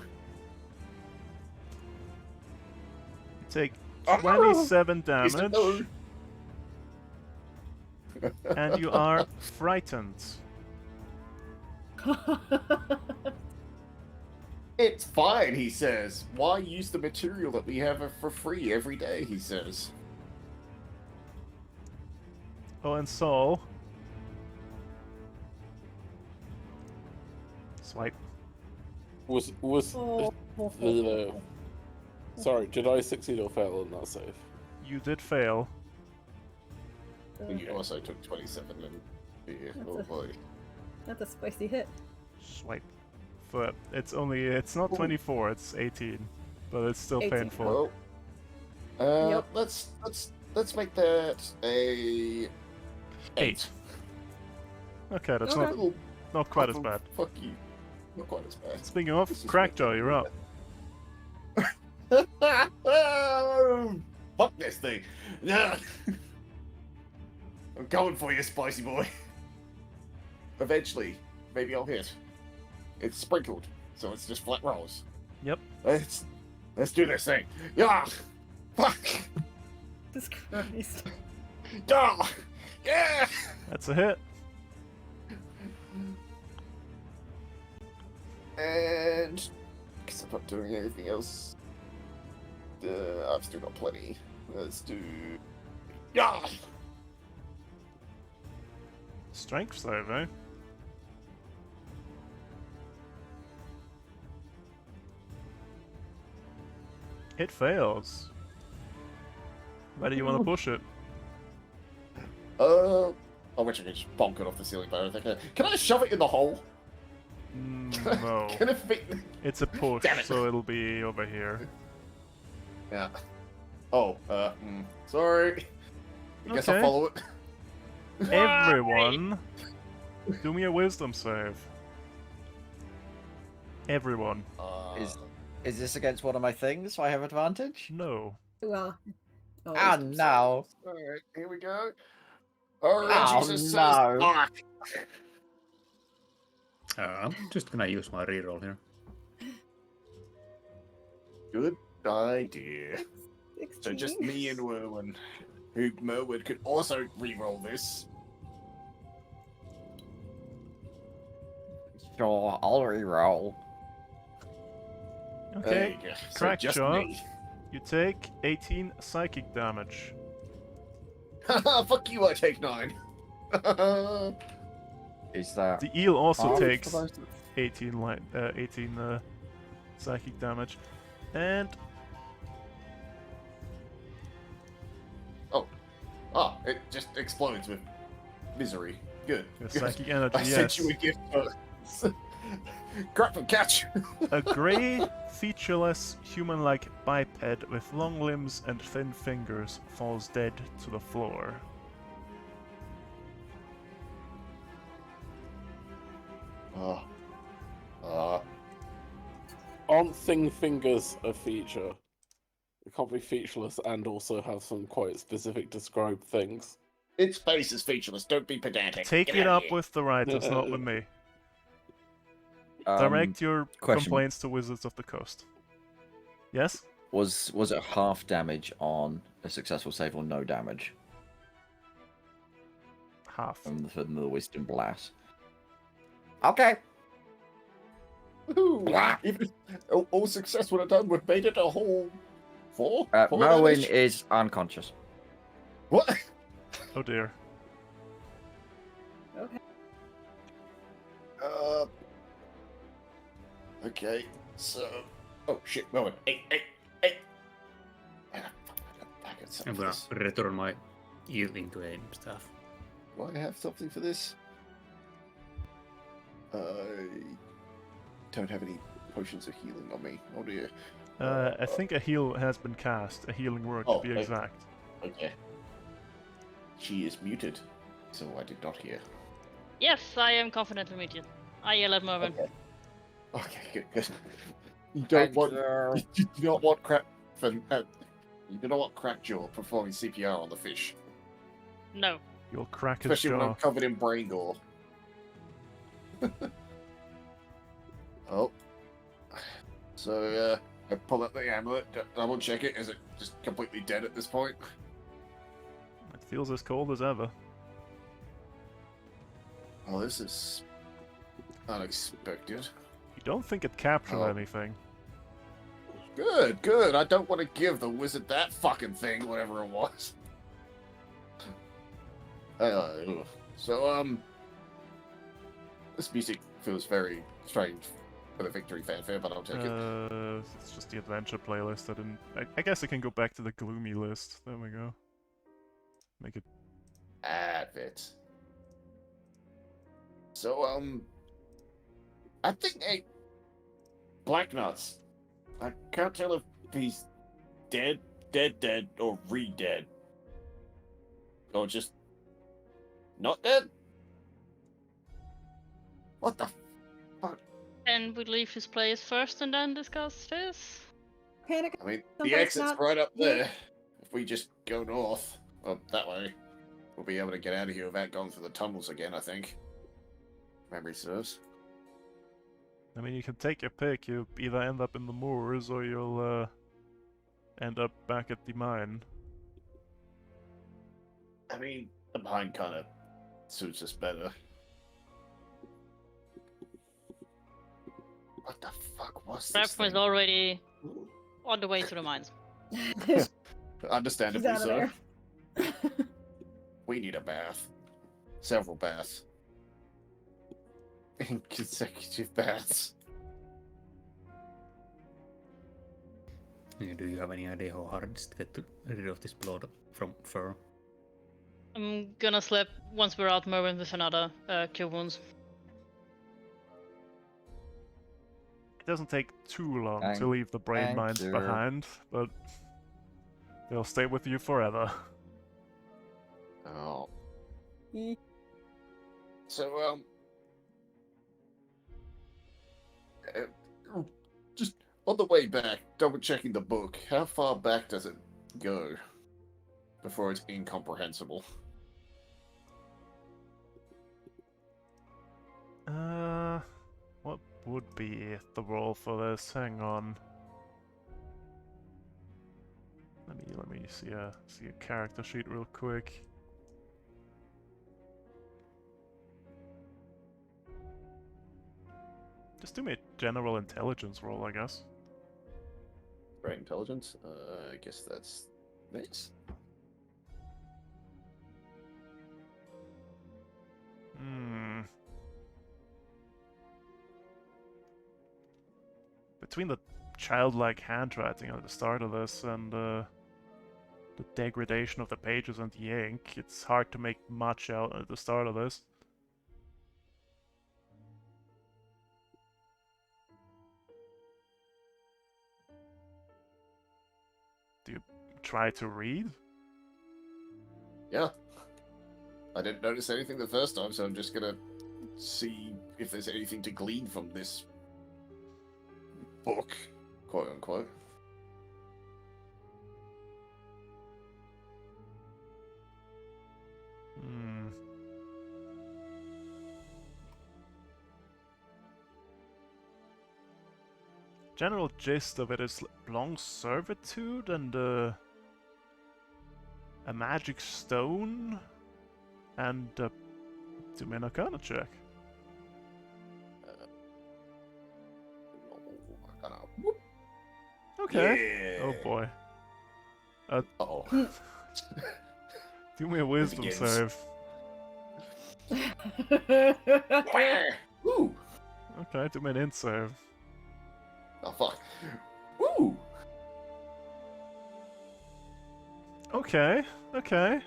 take 27 Is it damage, though? and you are frightened. It's fine, he says. Why use the material that we have for free every day, he says. Oh, and Saul. Swipe. Was Oh, sorry, did I succeed or fail on that save? You did fail. You also took 27 and yeah, That's oh a- boy. That's a spicy hit. Swipe. But it's not Ooh. 24, it's 18. But it's still 18. painful. Well, Yep. let's make that a 8. Okay, that's Okay. not quite as bad. Fuck you. Not quite as bad. Speaking of, This is Crackjaw, you're up. Fuck this thing. Yeah. I'm going for you, spicy boy. Eventually, maybe I'll hit. It's sprinkled, so it's just flat rolls. Yep. Let's do this thing. Yeah. Fuck. Jesus Christ. Yeah. Yeah. That's a hit. And because I'm not doing anything else, I've still got plenty. Let's do. Yeah. Strength save, eh? It fails. Where do you want to push it? I wish I could just bonk it off the ceiling, but I don't think can I shove it in the hole? No. Can it fit? It's a push, Damn it. so it'll be over here. Yeah. Oh, sorry. I guess I'll Okay. follow it. Everyone, do me a wisdom save. Everyone. Is this against one of my things, so I have advantage? No. Well. Oh, Ah, wisdom no. Alright, here we go. Alright, Oh, Jesus no. says fuck. I'm just gonna use my reroll here. Good idea. save. So just 16. me and Merwin. Who Merwin could also re-roll this. Sure, I'll reroll. There Okay, you go. So crack just jaw. me. You take 18 psychic damage. Fuck you, I take 9. Is that The eel also half takes for those- 18 psychic damage. And Oh, it just explodes with misery. Good. your Good. psychic energy, I yes. sent you a gift for crap and catch. A grey, featureless, human-like biped with long limbs and thin fingers falls dead to the floor. Aren't thing fingers a feature? It can't be featureless and also have some quite specific described things. Its face is featureless. Don't be pedantic. Take Get it out up of here. with the writers, not with me. um, Direct your question. complaints to Wizards of the Coast. Yes? Was it half damage on a successful save or no damage Half. from the wisdom blast? Okay. Woohoo! Even all success would have done would made it a whole 4. 4 Merwin damage? is unconscious. What? Oh dear. Okay. Okay, so. Oh shit, Merwin. 8. Ah, fuck, I got I'm something for gonna this. return my yielding to aim stuff. Do I have something for this? I don't have any potions of healing on me. Oh dear. I think a heal has been cast, a healing word Oh, to be okay. exact. Okay. She is muted, so I did not hear. Yes, I am confidently muted. I yell at Mervin. Okay, good. You don't want. You do not want crap. You do not want Crackjaw performing CPR on the fish, No. You'll crack his especially when jaw. I'm covered in brain gore. Oh. So, I pull up the amulet, double check it. Is it just completely dead at this point? It feels as cold as ever. Oh, this is unexpected. You don't think it captured Oh. anything. Good. I don't want to give the wizard that fucking thing, whatever it was. So, This music feels very strange for the victory fanfare, but I'll take it. It's just the adventure playlist. I guess I can go back to the gloomy list. There we go. Make it. Advent. So, I think Black Nuts. I can't tell if he's dead, or re-dead. Or just not dead? What the fuck? And we leave his place first and then discuss this? Panic. I mean, the Somebody's exit's not right up here. there. If we just go north, well, that way, we'll be able to get out of here without going through the tunnels again, I think. Memory serves. I mean, you can take your pick. You either end up in the moors or you'll end up back at the mine. I mean, the mine kind of suits us better. What the fuck was this Ralph was thing? already on the way to the mines. She's Understandably out of so. there. We need a bath. Several baths. Consecutive baths. Do you have any idea how hard it is to get rid of this blood from fur? I'm gonna slip once we're out Merwin with another cure wounds. It doesn't take too long to Thank- leave the brain thank mines you. behind, but they'll stay with you forever. Oh. Ye- So, just on the way back, double checking the book. How far back does it go before it's incomprehensible? What would be the role for this? Hang on. Let me see a character sheet real quick. Just do me a general intelligence roll, I guess. Right, intelligence. I guess that's this. Between the childlike handwriting at the start of this and the degradation of the pages and the ink, it's hard to make much out at the start of this. Do you try to read? Yeah. I didn't notice anything the first time, so I'm just gonna see if there's anything to glean from this book, quote unquote. General gist of it is long servitude and a magic stone and do me an Arcana check. Okay. Yeah. Oh boy. Oh. Do me a wisdom begins. save. Woo! Okay, do me an int save. Oh fuck. Woo! Okay, okay.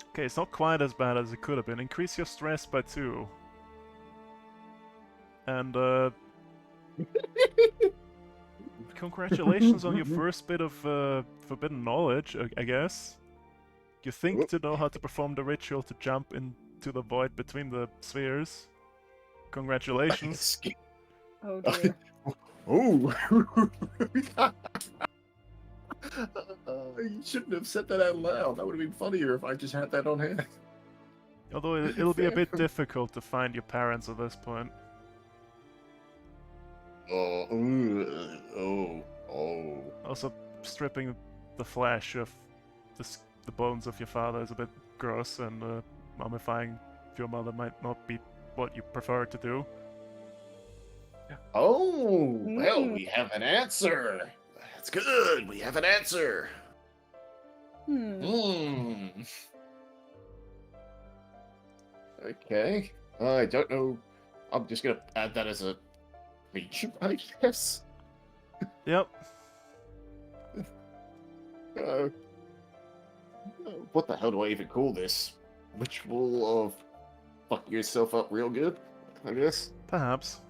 Okay, it's not quite as bad as it could have been. Increase your stress by 2. And, congratulations on your first bit of, forbidden knowledge, I guess. You think to know how to perform the ritual to jump into the void between the spheres. Congratulations. Oh dear. Oh! You shouldn't have said that out loud. That would have been funnier if I just had that on hand. Although it'll be a bit difficult to find your parents at this point. Oh. Also, stripping the flesh of the bones of your father is a bit gross, and mummifying your mother might not be what you prefer to do. Oh, well, we have an answer. That's good. We have an answer. Hmm. Okay. I don't know. I'm just gonna add that as a feature, I guess. Yep. Uh, what the hell do I even call this? Ritual of fuck yourself up real good, I guess. Perhaps.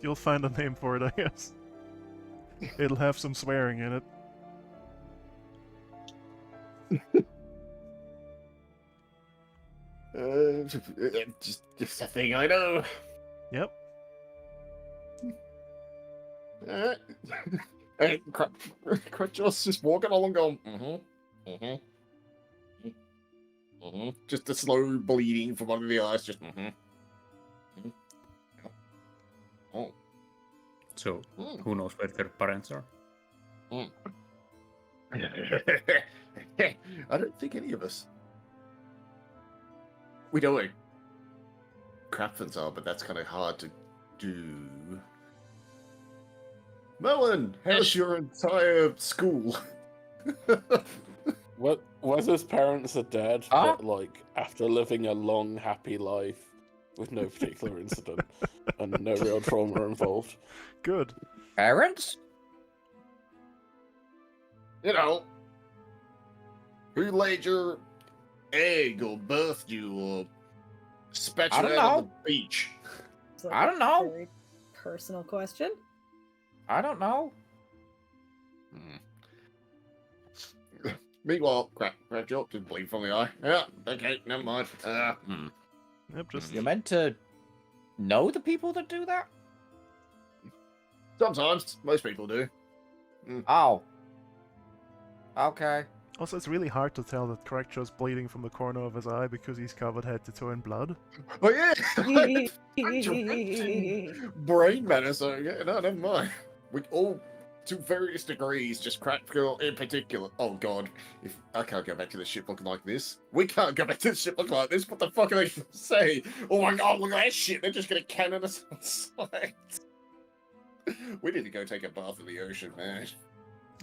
You'll find a name for it, I guess. It'll have some swearing in it. Just a thing I know. Yep. Hey, Crutchell's just walking along going, Just the slow bleeding from under the eyes, just Oh. So, who knows where their parents are? I don't think any of us. We know where Crapfins are, but that's kind of hard to do. Melon, how's your entire school? Whether his parents are dead, but like after living a long, happy life with no particular incident and no real trauma involved. Good. Parents? You know, who laid your egg or birthed you or spat I you don't out on know. the beach? It's like I a don't know. Very personal question. I don't know. Meanwhile, crack job didn't bleed from the eye. Yeah, okay, never mind. Yep, just You're meant to know the people that do that? Sometimes, most people do. Oh. Okay. Also, it's really hard to tell that Correctio's bleeding from the corner of his eye because he's covered head to toe in blood. Oh yeah, brain matter. So yeah, no, never mind. We all, to various degrees, just crack girl in particular. Oh god, if I can't go back to the ship looking like this, we can't go back to the ship looking like this. What the fuck are they gonna say? Oh my god, look at that shit! They're just gonna cannon us on sight. We need to go take a bath in the ocean, man.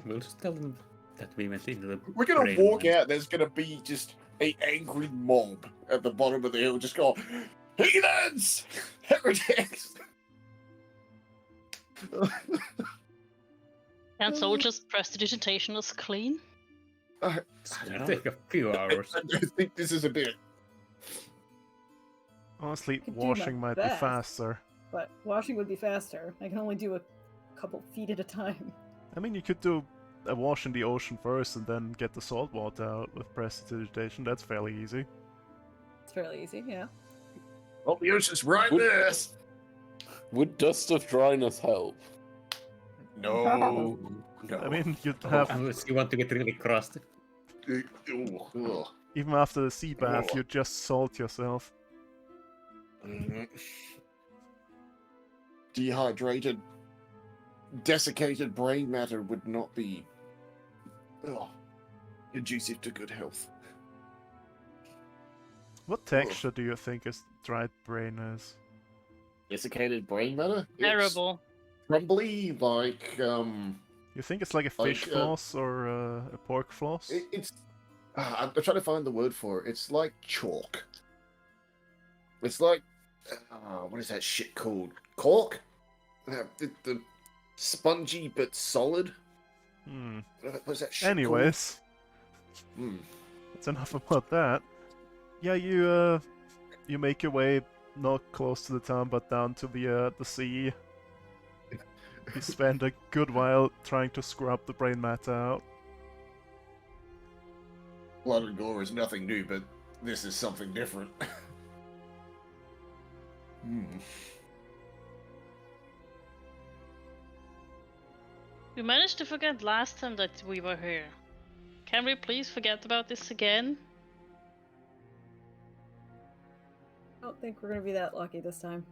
We'll just tell them that we went into the. We're gonna brain walk mine. out. There's gonna be just a angry mob at the bottom of the hill, just go, heathens, heretics. Can soldiers' prestidigitation is clean? It's gonna take a few hours. I think this is a bit. Honestly, Could do my washing might be best. faster. But washing would be faster. I can only do a couple feet at a time. I mean, you could do a wash in the ocean first and then get the salt water out with prestidigitation. That's fairly easy. It's fairly easy, yeah. Oh, the ocean's right Would- there. Would dust of dryness help? No. No. I mean, you'd have, Unless you want to get really crusty. Ugh. even after the sea bath, you'd just salt yourself. Mhm. Dehydrated, desiccated brain matter would not be conducive to good health. What texture do you think is dried brain is? Desiccated brain matter? It's Terrible. crumbly, like You think it's like a fish Like, floss or a pork floss? it's. I'm trying to find the word for it. It's like chalk. It's like what is that shit called? Cork? The spongy but solid. Hmm. What's that shit Anyways, called? that's enough about that. Yeah, you make your way not close to the town, but down to the sea. You spend a good while trying to scrub the brain matter out. Blood and gore is nothing new, but this is something different. We managed to forget last time that we were here. Can we please forget about this again? I don't think we're gonna be that lucky this time.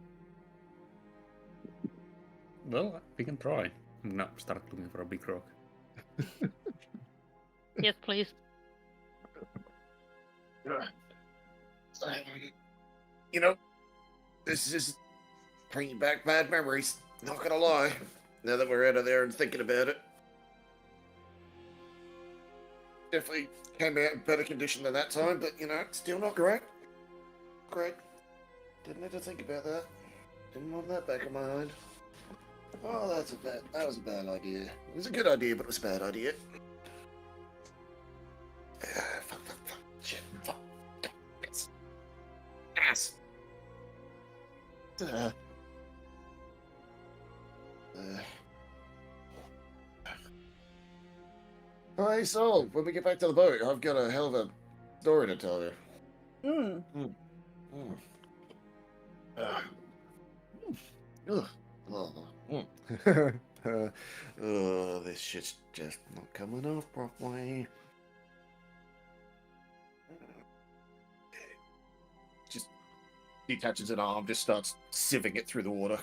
Well, we can try. I'm gonna start looking for a big rock. Yes, please. You know, this is bringing back bad memories. Not gonna lie. Now that we're out of there and thinking about it, definitely came out in better condition than that time. But you know, still not great. great. Didn't need to think about that. Didn't want that back in my mind. Oh, that was a bad idea. It was a good idea, but it was a bad idea. Fuck, shit, fuck, yes. Ass. Hey, Sol, when we get back to the boat, I've got a hell of a story to tell you. This shit's just not coming off properly. Just detaches an arm, just starts sieving it through the water.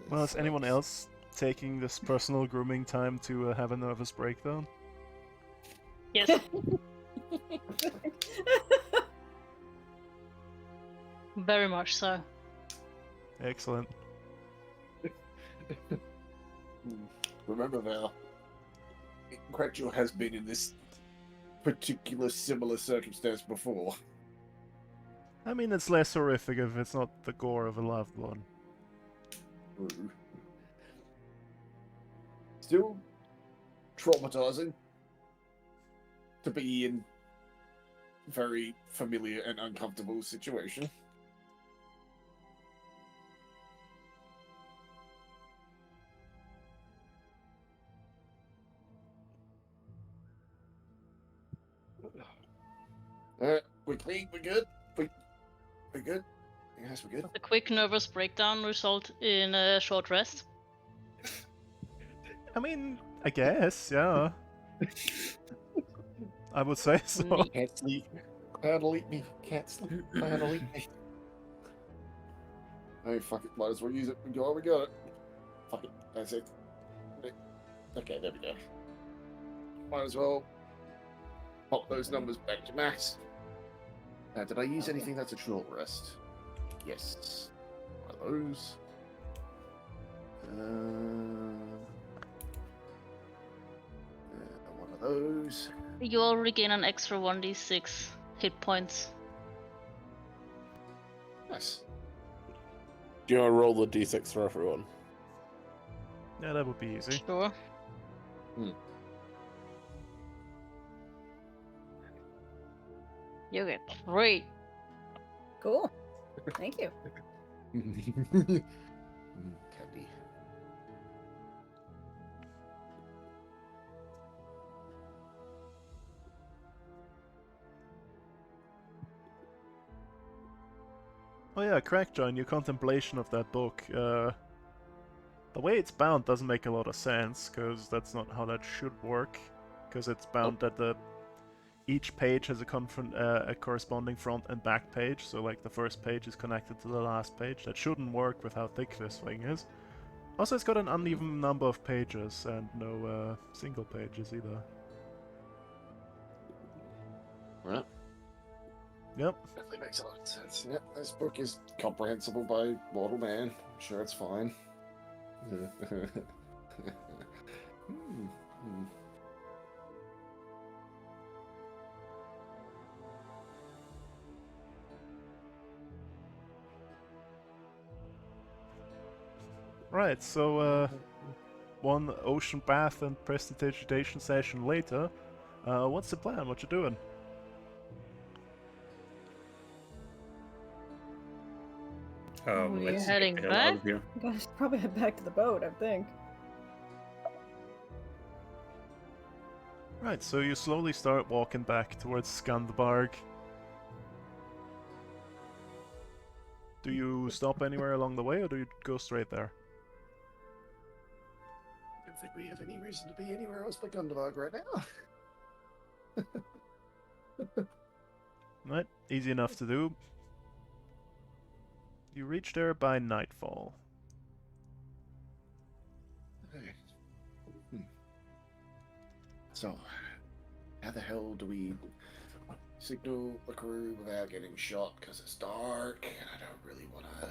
Well, is anyone else taking this personal grooming time to have a nervous breakdown? Yes. Very much so. Excellent. Remember, Val, Cratchel has been in this particular similar circumstance before. I mean, it's less horrific if it's not the gore of a loved one. Still traumatizing to be in very familiar and uncomfortable situation. We're clean, we're good. We're good. Yes, we're good. A quick nervous breakdown result in a short rest. I mean, I guess, yeah. I would say so. Neat. Can't sleep. That'll eat me. Can't sleep. That'll eat me. Hey, fuck it. Might as well use it. We got it. Fuck it. That's it. Okay, there we go. Might as well pop those numbers back to max. Now, did I use anything that's a short rest? Yes. One of those. One of those. You will regain an extra 1d6 hit points. Nice. Do you want to roll the d6 for everyone? Yeah, that would be easy. Sure. You get 3. Cool. Thank you. Candy. Oh yeah, Crackjoy, in your contemplation of that book, the way it's bound doesn't make a lot of sense, because that's not how that should work. Because it's bound that each page has a corresponding front and back page, so like the first page is connected to the last page. That shouldn't work with how thick this thing is. Also, it's got an uneven number of pages and no single pages either. Right. Yep. Definitely makes a lot of sense. Yep, this book is comprehensible by mortal man. I'm sure it's fine. Right, so one ocean bath and prestidigitation session later, what's the plan? What you doing? We're Let's heading get the hell out of back? here. Gosh, probably head back to the boat, I think. Right, so you slowly start walking back towards Skanderborg. Do you stop anywhere along the way, or do you go straight there? I don't think we have any reason to be anywhere else but Gundabog right now. Right, easy enough to do. You reach there by nightfall. Okay. So, how the hell do we signal the crew without getting shot? Because it's dark, and I don't really want to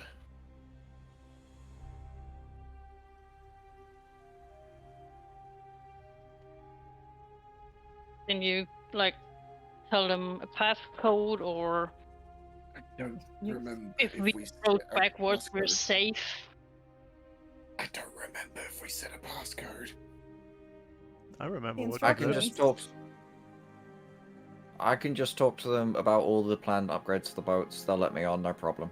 Can you, like, tell them a passcode, or I don't You- remember if we set wrote a backwards, we're passcode. safe? I don't remember if we set a passcode. I remember The what I you can did. just talk. I can just talk to them about all the planned upgrades to the boats. They'll let me on, no problem.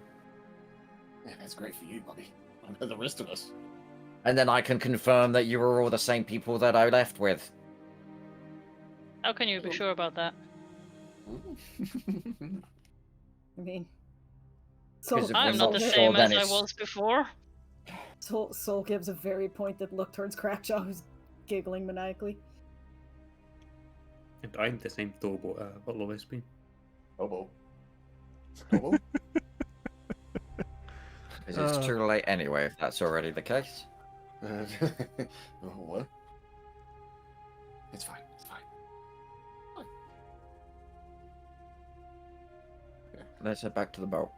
Yeah, that's great for you, buddy. I know the rest of us. And then I can confirm that you were all the same people that I left with. How can you be sure about that? I mean, Because if I'm we're not not the sure, same then as I it's... was before. Soul gives a very pointed look towards Crackjaw, who's giggling maniacally. And I'm the same Tobo I've always been. Tobo. Tobo? Because it's too late anyway, if that's already the case. Oh, what? It's fine. It's fine. Let's head back to the boat.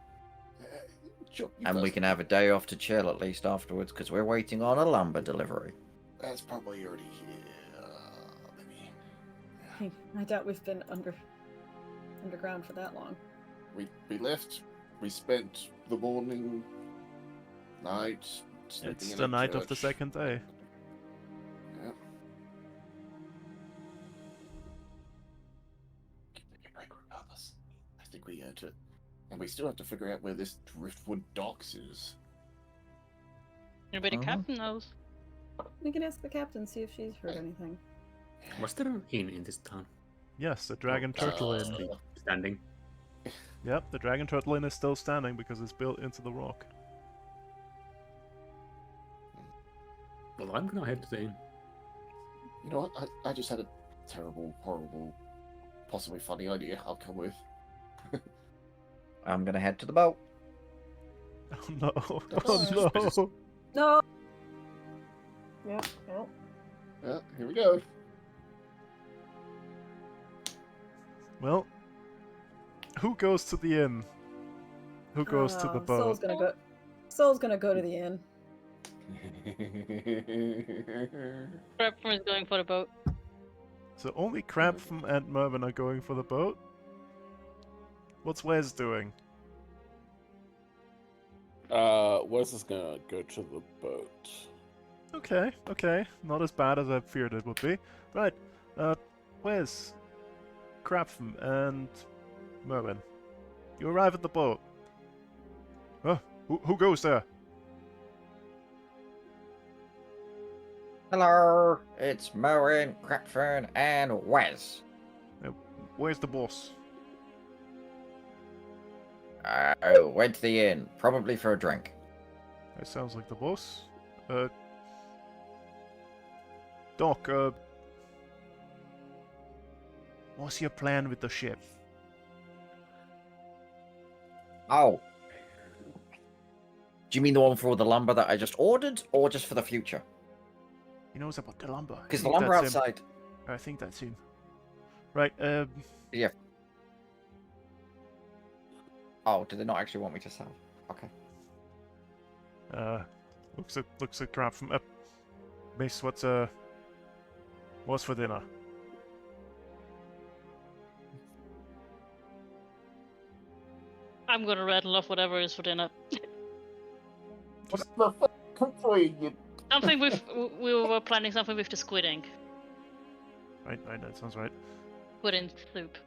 Sure, you And we first. can have a day off to chill at least afterwards, because we're waiting on a lumber delivery. That's probably already here. Maybe. Yeah. I doubt we've been underground for that long. We left. We spent the morning, night. sleeping It's in the a night of the church. second day. Yeah. Keep a break regardless. I think we had to, and we still have to figure out where this Driftwood Docks is. Maybe the Mhm. captain knows. We can ask the captain, see if she's heard anything. Was there an inn in this town? Yes, the Dragon Turtle Inn. Still standing. Yep, the Dragon Turtle Inn is still standing because it's built into the rock. Well, I'm gonna head to the inn. You know what? I just had a terrible, horrible, possibly funny idea I'll come with. I'm gonna head to the boat. Oh no! Oh I just- no! No! Yep, well. Yeah, here we go. Well, who goes to the inn? Who goes to the boat? Soul's gonna go to the inn. Crapford is going for the boat. So only Crabtham and Mervyn are going for the boat? What's Wes doing? Wes is gonna go to the boat. Okay, okay. Not as bad as I feared it would be. Right, Wes, Crabtham, and Mervyn. You arrive at the boat. Huh? Who goes there? Hello, it's Moen, Crackfern, and Wes. Where's the boss? I went to the inn, probably for a drink. That sounds like the boss. Doc, what's your plan with the ship? Oh. Do you mean the one for all the lumber that I just ordered, or just for the future? He knows about the lumber. Because the lumber outside... I think that's him. Right, Yeah. Oh, did they not actually want me to sell? Okay. looks at crap from up. Miss, what's for dinner? I'm gonna rattle off whatever is for dinner. What the fuck? Cook for you. Something with we were planning something with the squid ink. Right, that sounds right. Squid ink soup.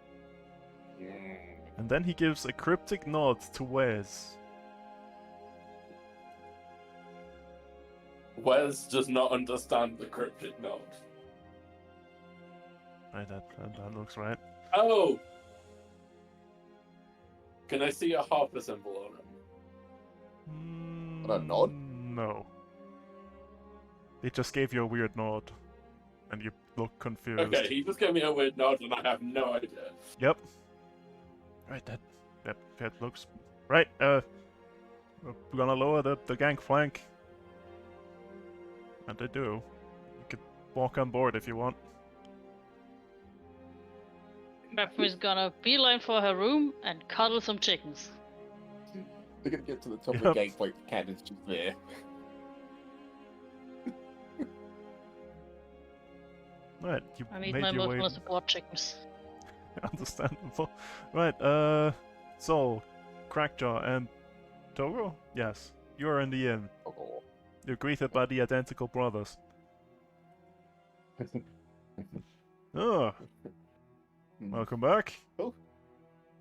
And then he gives a cryptic nod to Wes. Wes does not understand the cryptic note. Right, that looks right. Oh! Can I see a harper symbol on it? A nod? No. It just gave you a weird nod. And you look confused. Okay, he just gave me a weird nod and I have no idea. Yep. Right, that looks... Right, we're gonna lower the gangplank. And they do. You could walk on board if you want. Crapford is gonna beeline for her room and cuddle some chickens. They're gonna get to the top of Yep. the gangplank, the cannon's just there. Right, you I need made my your way. emotional support chickens. Understandable. Right, Soul, Crackjaw, and Togo? Yes, you are in the inn. Oh. You're greeted by the identical brothers. Oh, welcome back.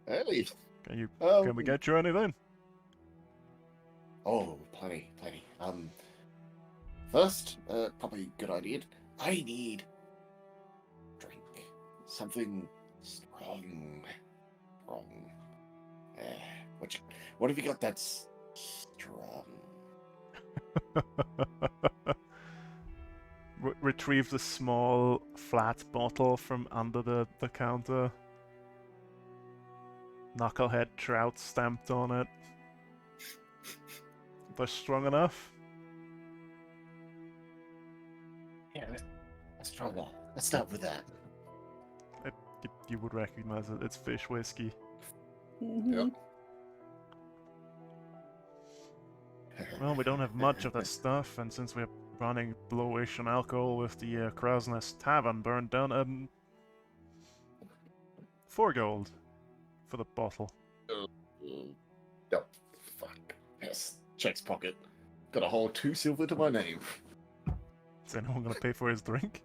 Hey. Can we get you anything? Oh, plenty. First, probably a good idea. I need drink. Something strong. What have you got that's strong? Retrieve the small, flat bottle from under the counter. Knucklehead trout stamped on it. They're strong enough? Yeah, let's try that. Let's start with that. You would recognize it. It's fish whiskey. Mhm. Well, we don't have much of that stuff, and since we're running lowish on alcohol with the Crow's Nest Tavern burned down, 4 gold for the bottle. Oh, fuck. Yes. Check's pocket. Got a whole 2 silver to my name. Is anyone gonna pay for his drink?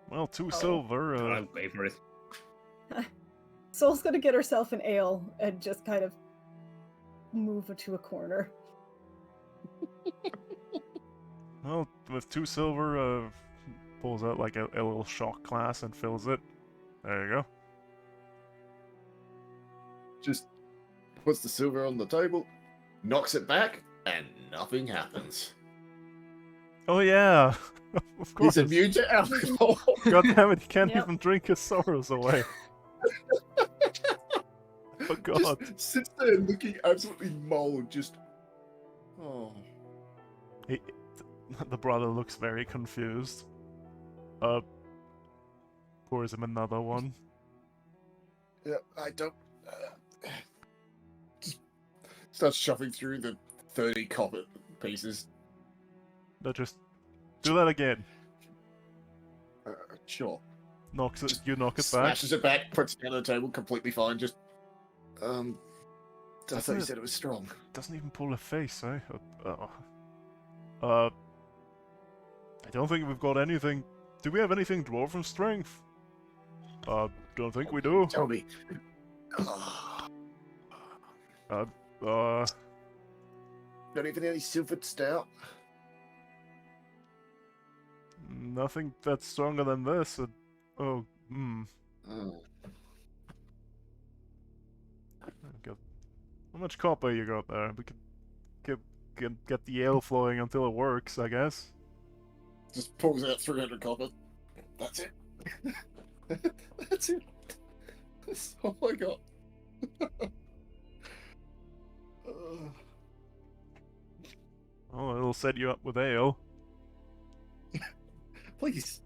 Well, 2 silver, I'll pay for it. Soul's gonna get herself an ale and just kind of move it to a corner. well, with 2 silver, pulls out like a little shot glass and fills it. There you go. Just puts the silver on the table, knocks it back, and nothing happens. Oh yeah! Of course! He's immune to alcohol. God damn it, he can't Yep. even drink his sorrows away. Oh god. Just sits there looking absolutely mauled, just... Oh. The brother looks very confused. Pours him another one. Yeah, I don't... just starts shoving through the 30 copper pieces. No, just do that again. Sure. Knocks it. You knock it back. Smashes it back, puts it on the table, completely fine, just... I thought you it- said it was strong. Doesn't even pull a face, eh? I don't think we've got anything. Do we have anything dwarven strength? Don't think we do. Tell me. Uh, Not even any silvered stout? nothing that's stronger than this. Oh, Oh. How much copper you got there? We could get the ale flowing until it works, I guess. Just pulls out 300 copper. That's it. That's it. That's all I got. Oh, it'll set you up with ale. Please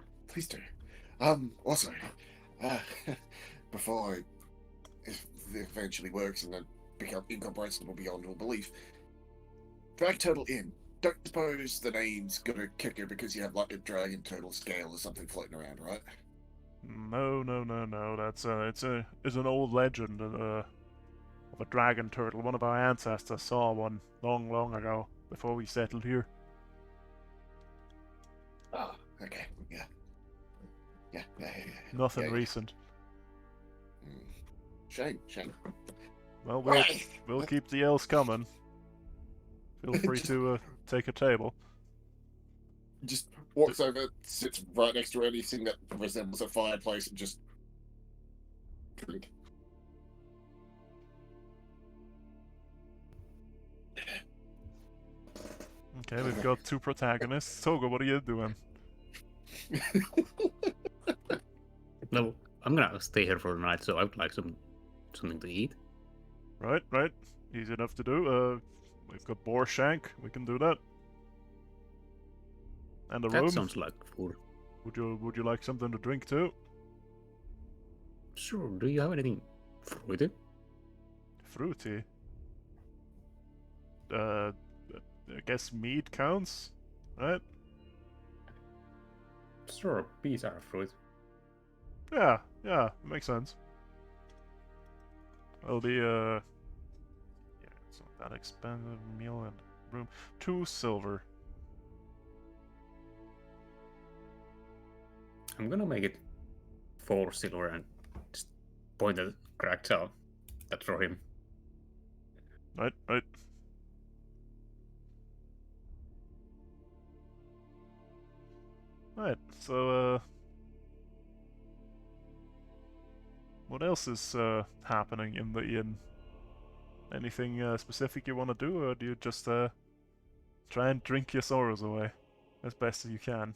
do. Also, before if it eventually works and then become incomprehensible beyond all belief, Drag Turtle Inn. Don't suppose the name's gonna kick you because you have like a dragon turtle scale or something floating around, right? No. That's it's an old legend of a dragon turtle. One of our ancestors saw one long ago before we settled here. Oh, okay. Yeah. Nothing Yeah. recent. Shame. Well, Right. we'll keep the ales coming. Feel free to take a table. Just walks over, sits right next to anything that resembles a fireplace, and just drink. Okay, we've got 2 protagonists. Togo, what are you doing? No, I'm gonna stay here for the night, so I would like something to eat. Right. Easy enough to do. We've got boar shank. We can do that. And a That room. sounds like food. Would you like something to drink too? Sure. Do you have anything fruity? Fruity. I guess mead counts. right? Sure, peas are a fruit. Yeah, makes sense. It'll be yeah, it's not that expensive meal and room. 2 silver. I'm gonna make it 4 silver and just point at Cracktail. That's for him. Right. Right, so what else is happening in the inn? Anything specific you want to do, or do you just try and drink your sorrows away as best as you can?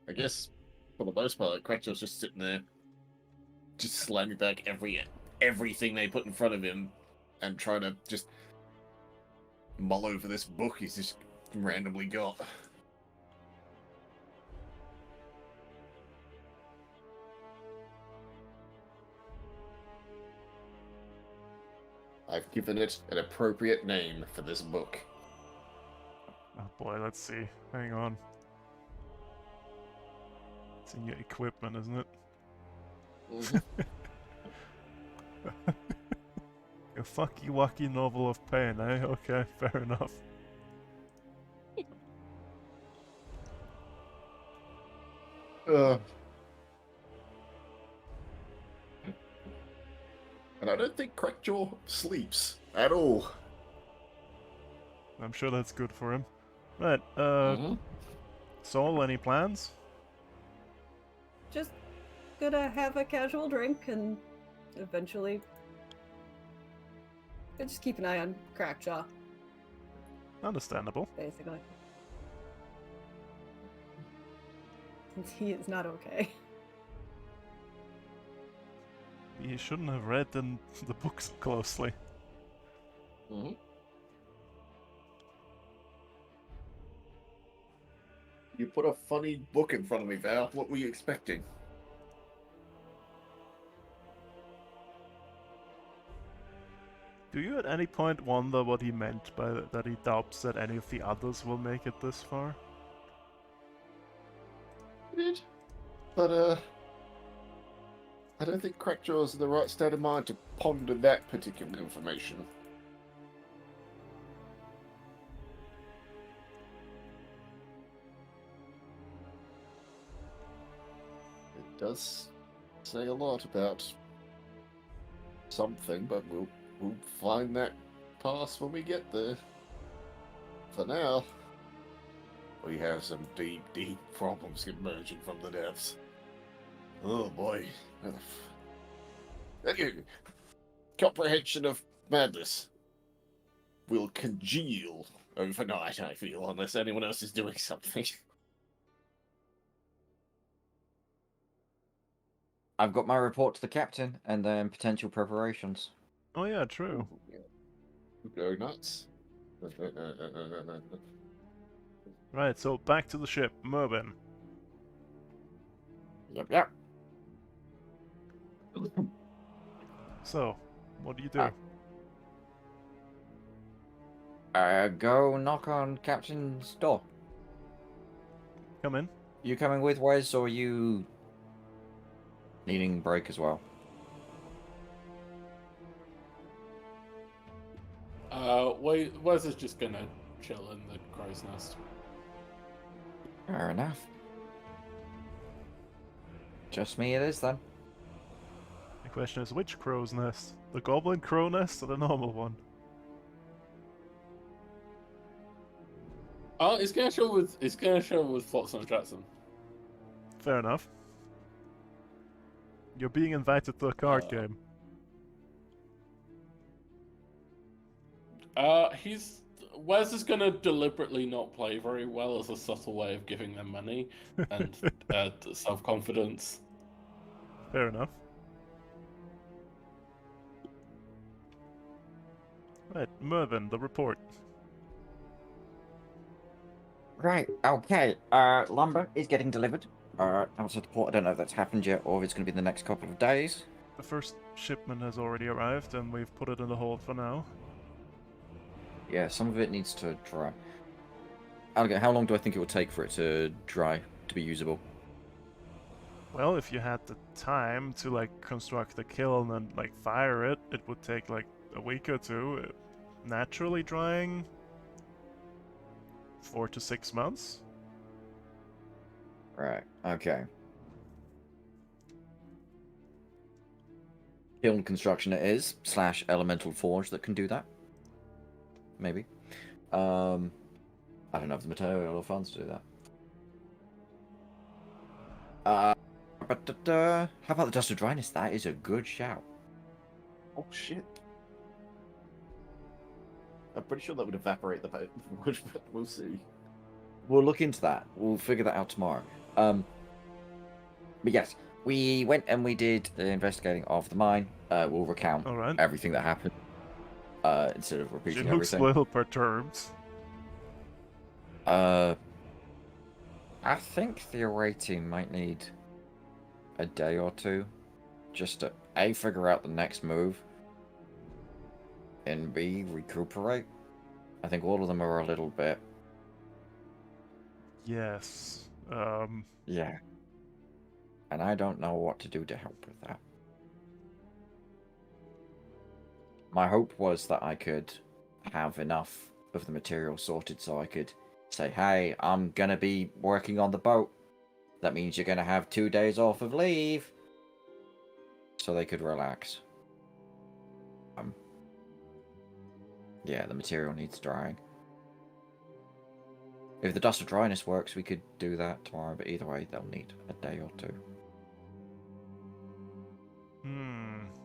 I guess for the most part, Crackjaw's just sitting there, just slamming back everything they put in front of him, and trying to just mull over this book he's just randomly got. I've given it an appropriate name for this book. Oh boy, let's see. Hang on. It's in your equipment, isn't it? A fucky wacky novel of pain, eh? Okay, fair enough. And I don't think Crackjaw sleeps at all. I'm sure that's good for him. Right, Mhm. Sol, any plans? Just gonna have a casual drink and eventually just keep an eye on Crackjaw, Understandable. basically. Since he is not okay. You shouldn't have read the book so closely. Mhm. You put a funny book in front of me, Val. What were you expecting? Do you at any point wonder what he meant by that he doubts that any of the others will make it this far? I did. But, I don't think Crackjaw's in the right state of mind to ponder that particular information. It does say a lot about something, but we'll find that pass when we get there. For now, we have some deep problems emerging from the depths. Oh boy. Anyway, comprehension of madness will congeal overnight, I feel, unless anyone else is doing something. I've got my report to the captain and then potential preparations. Oh yeah, true. Go nuts. Right, so back to the ship. Mervin. Yep. So, what do you do? Go knock on Captain's door. Come in. You coming with Wes, or you needing break as well? Wes is just gonna chill in the crow's nest. Fair enough. Just me it is then. The question is, which crow's nest? The goblin crow nest or the normal one? Oh, it's gonna show with Flotsam and Jetsam. Fair enough. You're being invited to a card game. Wes is gonna deliberately not play very well as a subtle way of giving them money and self-confidence. Fair enough. Right, Mervin, the report. Right, okay. Lumber is getting delivered. Outside the port. I don't know if that's happened yet or if it's going to be the next couple of days. the first shipment has already arrived, and we've put it in the hold for now. Yeah, some of it needs to dry. Okay, how long do I think it will take for it to dry, to be usable? Well, if you had the time to like construct the kiln and like fire it, it would take like a week or two. Naturally drying, 4 to 6 months. Right, okay. Kiln construction it is, / elemental forge that can do that. Maybe. I don't have the material or funds to do that. How about the dust of dryness? That is a good shout. Oh shit. I'm pretty sure that would evaporate the wood, but we'll see. We'll look into that. We'll figure that out tomorrow. But yes, we went and we did the investigating of the mine. We'll recount All right. everything that happened instead of repeating She looks a everything. little perturbed. I think the away team might need a day or two just to A, figure out the next move, and B, recuperate. I think all of them are a little bit. Yes. Yeah. And I don't know what to do to help with that. My hope was that I could have enough of the material sorted so I could say, hey, I'm gonna be working on the boat. That means you're gonna have 2 days off of leave. So they could relax. Yeah, the material needs drying. If the dust of dryness works, we could do that tomorrow, but either way, they'll need a day or two.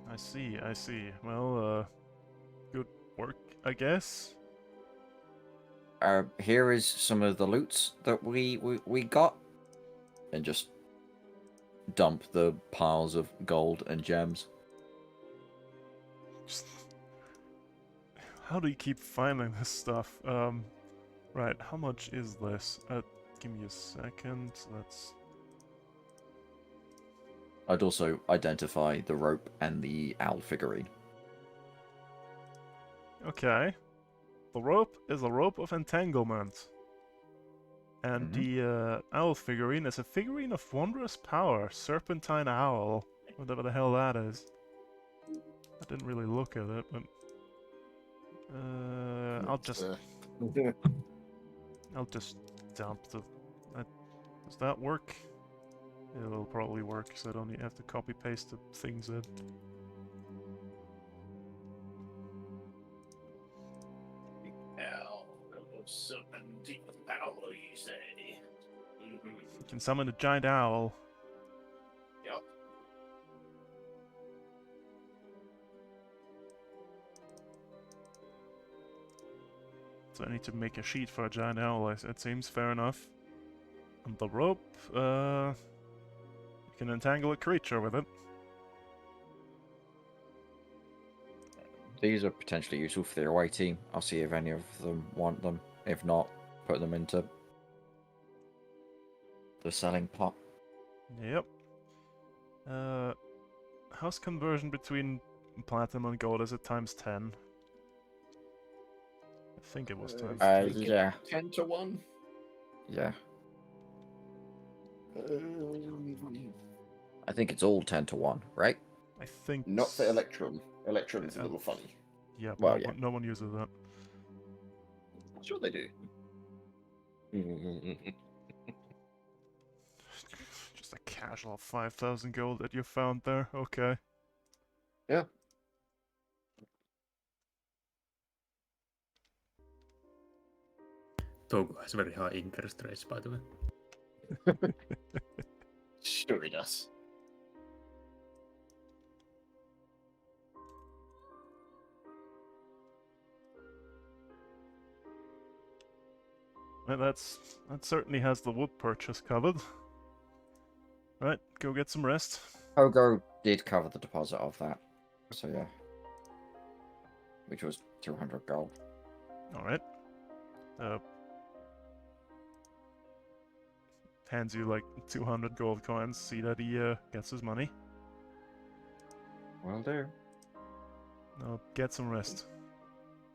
I see. Well, good work, I guess. Here is some of the loots that we got. And just dump the piles of gold and gems. Just... How do you keep finding this stuff? Right, how much is this? Give me a second, let's... I'd also identify the rope and the owl figurine. Okay. The rope is a rope of entanglement. And the owl figurine is a figurine of wondrous power, serpentine owl. Whatever the hell that is. I didn't really look at it, but... I'll just dump the... does that work? It'll probably work, because I don't have to copy-paste the things in. Owl, serpentine power, you say? You can summon a giant owl. Yep. So I need to make a sheet for a giant owl, it seems fair enough. And the rope, you can entangle a creature with it. These are potentially useful for the away team. I'll see if any of them want them. If not, put them into the selling pot. Yep. How's conversion between platinum and gold? Is it times 10? I think it was times 10. Yeah. 10 to 1? Yeah. I think it's all 10 to 1, right? I think... Not for Electrum. Electrum is a little funny. Yeah, Well, no, no one uses that. Sure they do. Just a casual 5,000 gold that you found there, okay. Yeah. Togo has very high interest rates, by the way. Sure he does. Well, that certainly has the wood purchase covered. Right, go get some rest. Pogo did cover the deposit of that. So yeah. Which was 200 gold. Alright. Hands you like 200 gold coins, see that he gets his money. Will do. Now get some rest.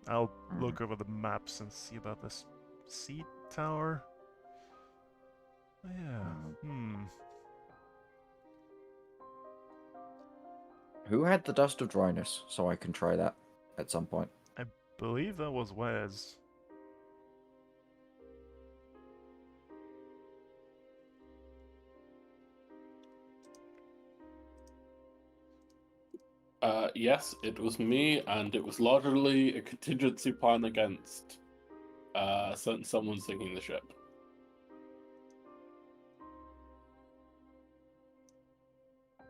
I'll Mm. look over the maps and see about this sea tower. Oh, yeah. Who had the dust of dryness, so I can try that at some point? I believe that was Wes. Yes, it was me, and it was largely a contingency plan against someone sinking the ship.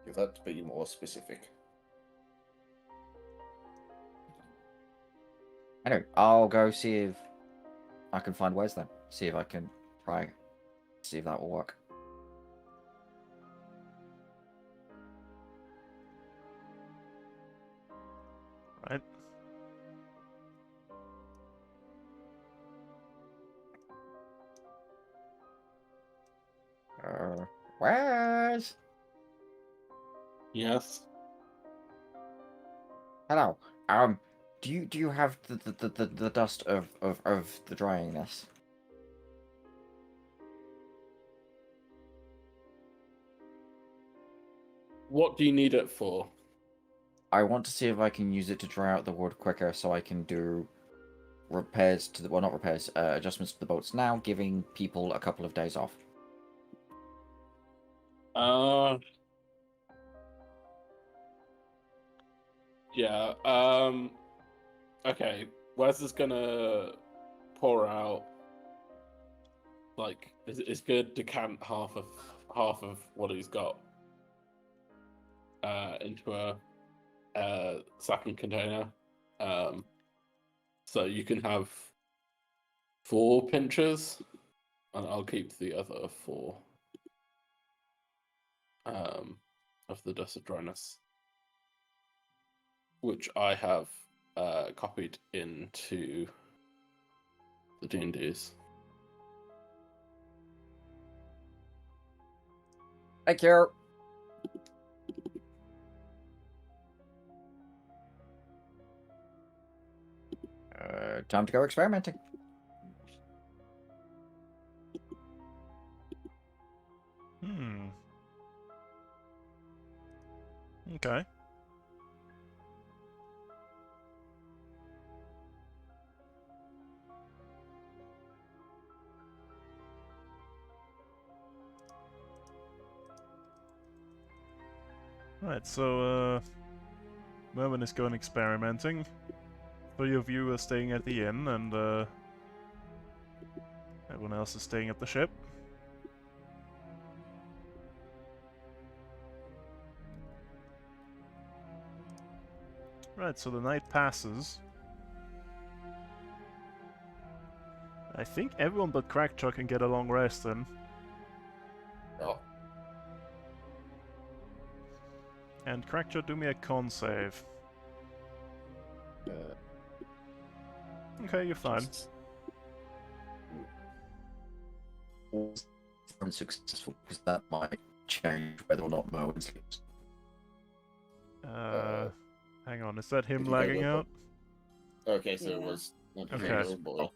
You'd have to be more specific. Anyway, I'll go see if I can find Wes then. See if I can try. See if that will work. Right. Wes? Yes. Hello. Do you have the dust of the dryingness? What do you need it for? I want to see if I can use it to dry out the wood quicker, so I can do repairs to the not repairs, adjustments to the boats now, giving people a couple of days off. Yeah. Okay. Wes is gonna pour out. Like, it's good to decant half of what he's got into a second container. So you can have 4 pinches, and I'll keep the other 4 of the dust of dryness, which I have copied into the D&Ds. Thank you. Time to go experimenting. Okay. Right, so, Mervin is going experimenting. 3 of you are staying at the inn, and, everyone else is staying at the ship. Right, so the night passes. I think everyone but Crackjaw can get a long rest then. Oh, And Crackjaw, do me a con save. Okay, you're fine. Jesus. Unsuccessful, because that might change whether or not Merwin sleeps. Hang on, is that him Did you go lagging with out? Okay, so it Yeah. was not Okay. a little boy.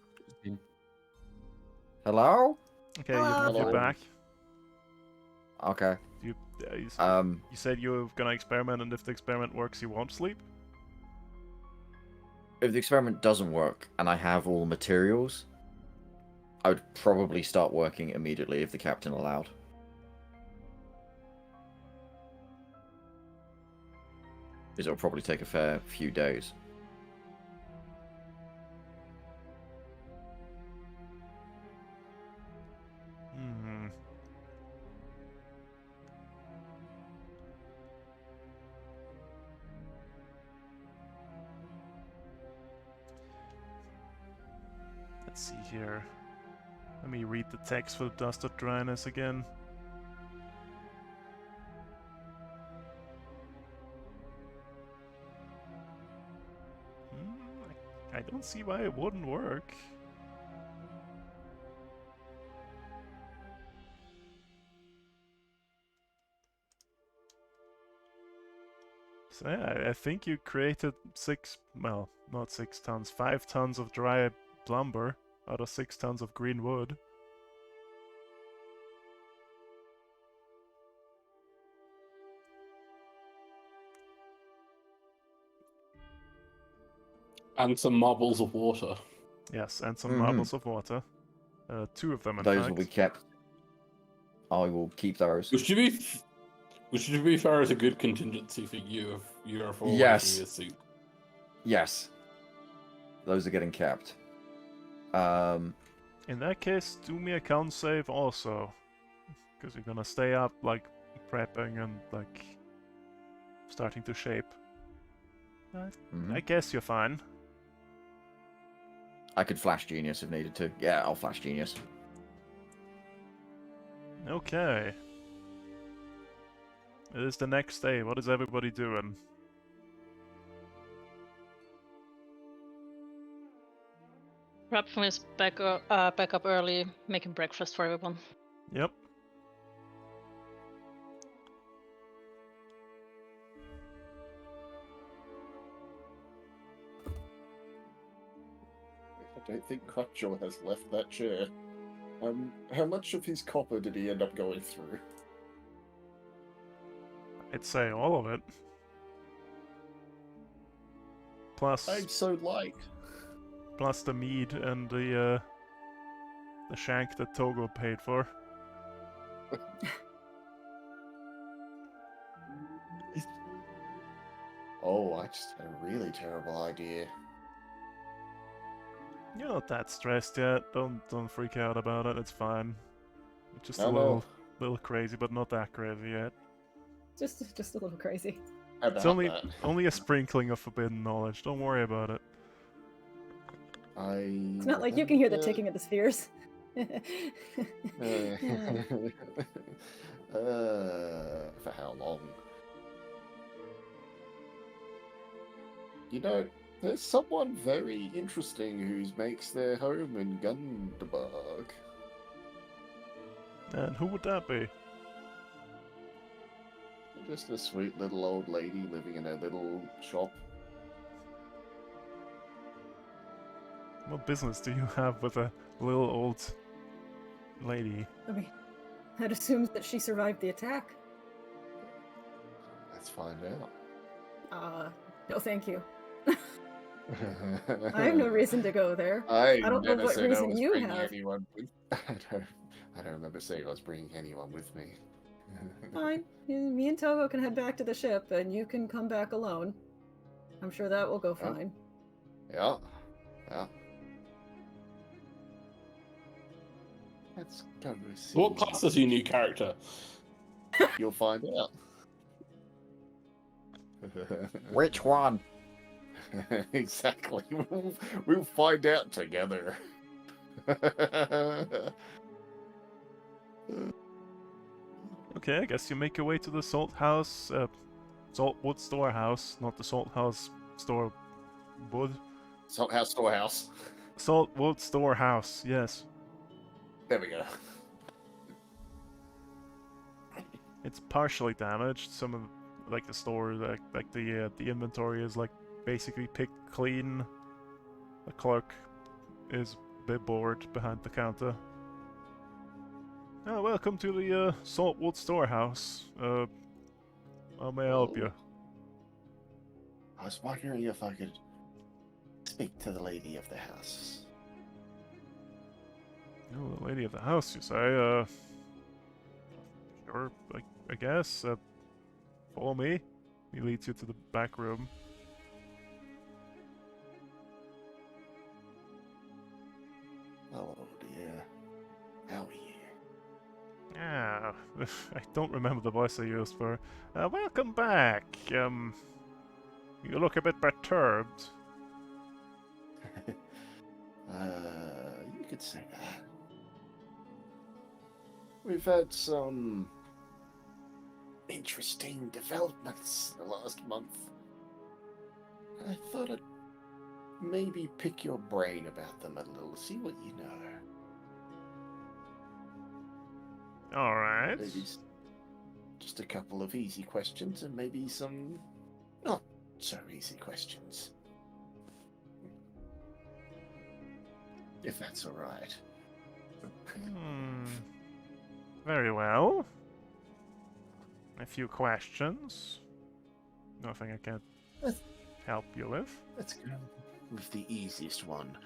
Hello? Okay, Hello. you're back. Okay. You, you said you were gonna experiment, and if the experiment works, you won't sleep? If the experiment doesn't work and I have all the materials, I would probably start working immediately if the captain allowed. Because it'll probably take a fair few days. Hmm. Let's see here. Let me read the text for the dust of dryness again. I don't see why it wouldn't work. So yeah, I think you created well, not 6 tons, 5 tons of dry lumber out of 6 tons of green wood. And some marbles of water. Yes, and some Mhm. marbles of water. 2 of them, in Those fact. will be kept. I will keep those. Which to be fair is a good contingency for you if you're far away Yes. from your suit. Yes. Those are getting kept. In that case, do me a con save also. Because you're gonna stay up, like, prepping and, like, starting to shape. mhm. I guess you're fine. I could flash genius if needed to. Yeah, I'll flash genius. Okay. It is the next day. What is everybody doing? Rapfin is back up early, making breakfast for everyone. Yep. I don't think Crackjaw has left that chair. How much of his copper did he end up going through? I'd say all of it. Plus, I'm so light. plus the mead and the shank that Togo paid for. Oh, I just had a really terrible idea. You're not that stressed yet. Don't freak out about it. It's fine. It's just No, a no. little crazy, but not that crazy yet. Just a little crazy. How It's about only that? only a sprinkling of forbidden knowledge. Don't worry about it. It's not like you can hear the ticking of the spheres. For how long? You know, there's someone very interesting who makes their home in Gundaberg. And who would that be? Just a sweet little old lady living in a little shop. What business do you have with a little old lady? I mean, that assumes that she survived the attack. Let's find out. No thank you. I have no reason to go there. I don't know never what said I reason was you bringing have. anyone with. I don't remember saying I was bringing anyone with me. Fine. Me and Togo can head back to the ship, and you can come back alone. I'm sure that will go Yeah. fine. Yeah. Yeah. Let's go see. What class is your new character? You'll find out. Which one? Exactly. We'll find out together. Okay, I guess you make your way to the Saltwood Storehouse, not the Salthouse Store Wood. Salthouse Storehouse. Saltwood Storehouse, yes. There we go. It's partially damaged. Some of, like the store, like the inventory is like basically picked clean. The clerk is a bit bored behind the counter. Oh, welcome to the Saltwood Storehouse. How may I help you? I was wondering if I could speak to the lady of the house. Oh, the lady of the house, you say? Sure, I guess. Follow me. He leads you to the back room. Oh dear. How are you? Ah, I don't remember the voice I used for. Welcome back. You look a bit perturbed. You could say that. We've had some interesting developments the last month. I thought I'd maybe pick your brain about them a little, see what you know. Alright. Maybe just a couple of easy questions and maybe some not so easy questions. If that's alright. Very well. A few questions. Nothing I can't Let's- help you with. Let's go with the easiest one.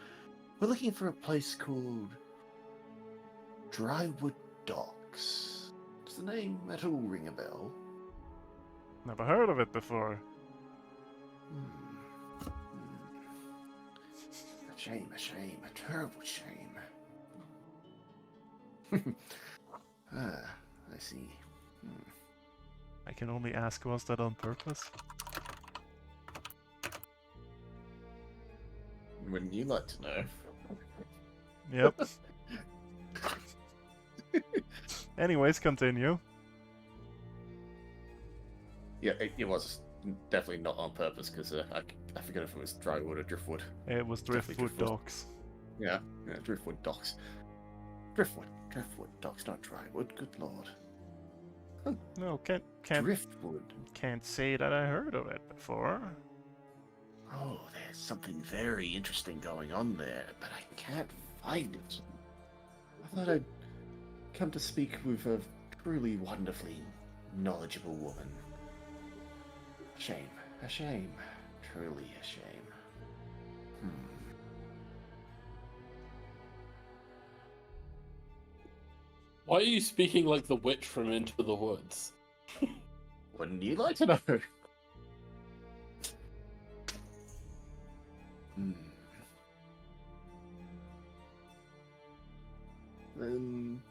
We're looking for a place called Drywood Docks. Does the name at all ring a bell? Never heard of it before. A shame, a terrible shame. I see. I can only ask, was that on purpose? Wouldn't you like to know? Yep. Anyways, continue. Yeah, it was definitely not on purpose, because I forget if it was Drywood or Driftwood. It was Definitely Driftwood Driftwood. Docks. Yeah, Driftwood Docks. Driftwood Docks, not Drywood, good lord. No, can't Driftwood. say that I heard of it before. Oh, there's something very interesting going on there, but I can't find it. I thought I'd come to speak with a truly wonderfully knowledgeable woman. A shame, truly a shame. Why are you speaking like the witch from Into the Woods? Wouldn't you like to know? Then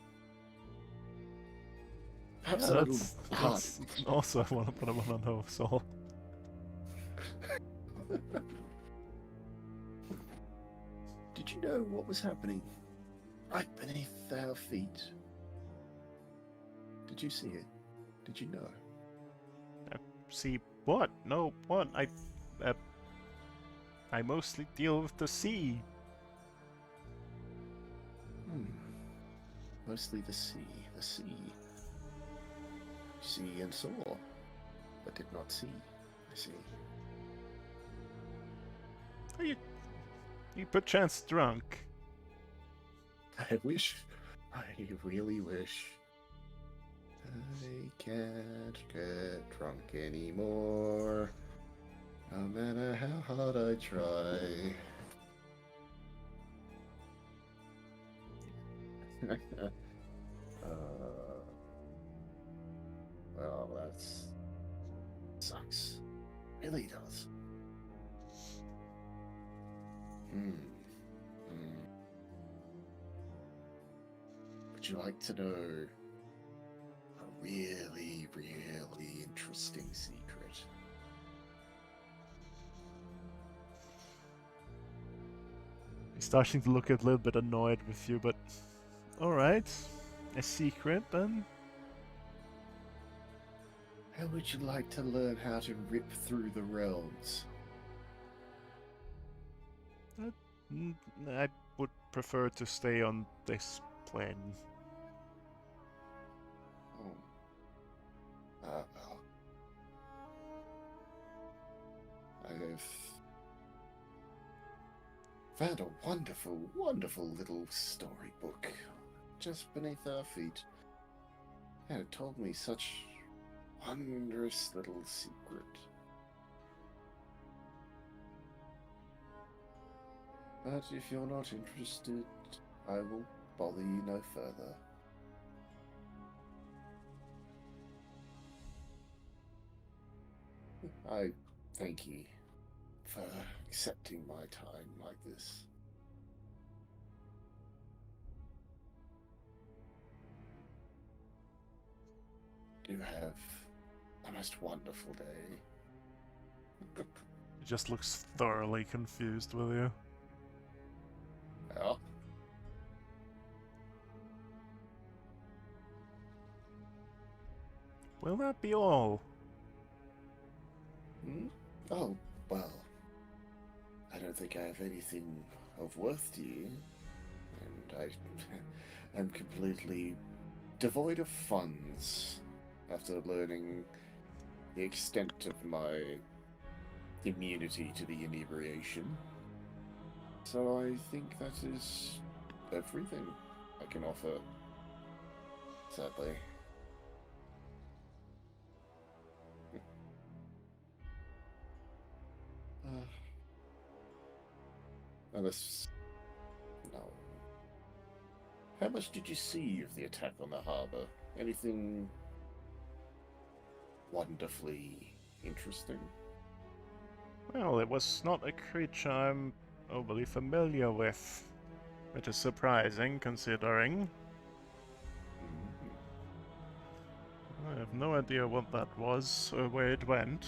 perhaps a little hard. That's also what I want to know, so... Did you know what was happening right beneath our feet? Did you see it? Did you know? See what? No, what? I mostly deal with the sea. Mostly the sea. The sea. See and saw, but did not see. I see. Are you perchance drunk? I wish. I really wish. I can't get drunk anymore. No matter how hard I try. Well, that's sucks. Really does. Would you like to know a really, really interesting secret? He's starting to look a little bit annoyed with you, but... Alright. A secret, then? How would you like to learn how to rip through the realms? I would prefer to stay on this plane. Well. I've found a wonderful, wonderful little storybook just beneath our feet. And it told me such wondrous little secret. But if you're not interested, I will bother you no further. I thank you for accepting my time like this. Do have a most wonderful day. He just looks thoroughly confused with you. Well, Will that be all? oh, well. I don't think I have anything of worth to you. And I am completely devoid of funds after learning the extent of my immunity to the inebriation. So I think that is everything I can offer. Sadly. Unless... No. How much did you see of the attack on the harbour? Anything wonderfully interesting? Well, it was not a creature I'm overly familiar with. Which is surprising, considering. I have no idea what that was, or where it went.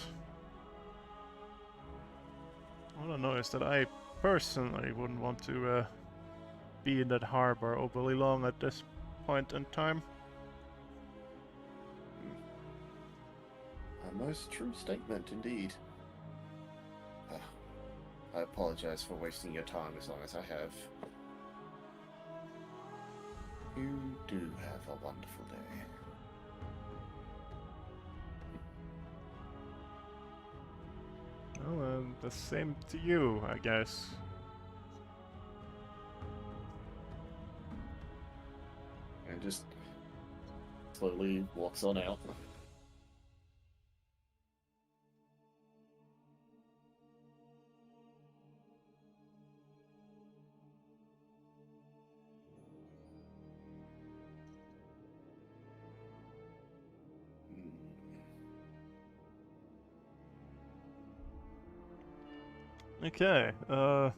All I know is that I personally wouldn't want to be in that harbor overly long at this point in time. A most true statement, indeed. I apologize for wasting your time as long as I have. You do have a wonderful day. Well, the same to you, I guess. And just slowly walks on out. Okay, well,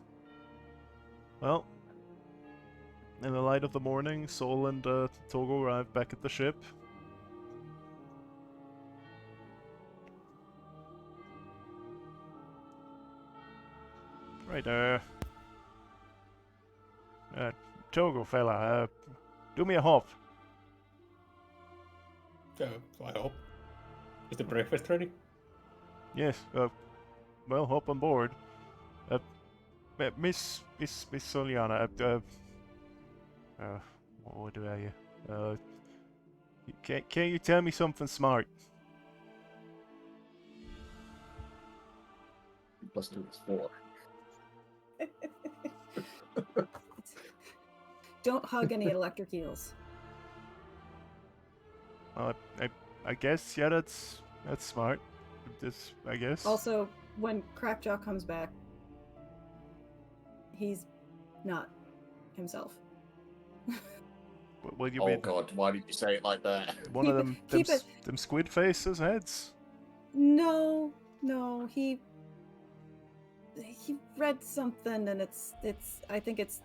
in the light of the morning, Sol and Togo arrive back at the ship. Right, Togo fella, do me a hop. I hope. Is the breakfast ready? Yes, well, hop on board. Miss Soliana, what do I, can you tell me something smart? Plus 2 is 4. Don't hug any electric eels. I guess, yeah, that's smart. I guess. Also, when Crackjaw comes back, he's not himself. What do you Oh mean? god, why did you say it like that? One of them, keep it. them squid faces heads? No, he read something and it's I think it's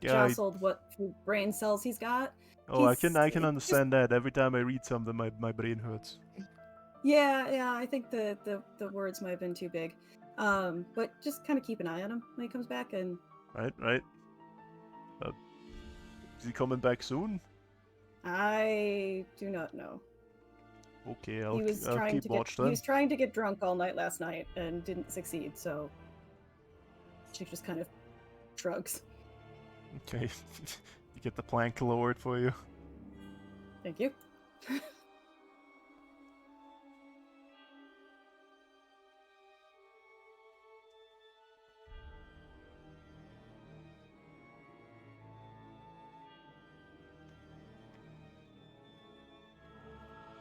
Yeah. jostled what brain cells he's got. Oh, I He's- can understand that. Every time I read something, my brain hurts. Yeah, I think the words might have been too big. But just kind of keep an eye on him when he comes back, and Right. Is he coming back soon? I do not know. Okay, He was I'll trying keep to watch he then. was trying to get drunk all night last night and didn't succeed, so she just kind of shrugs. Okay, you get the plank lowered for you. Thank you.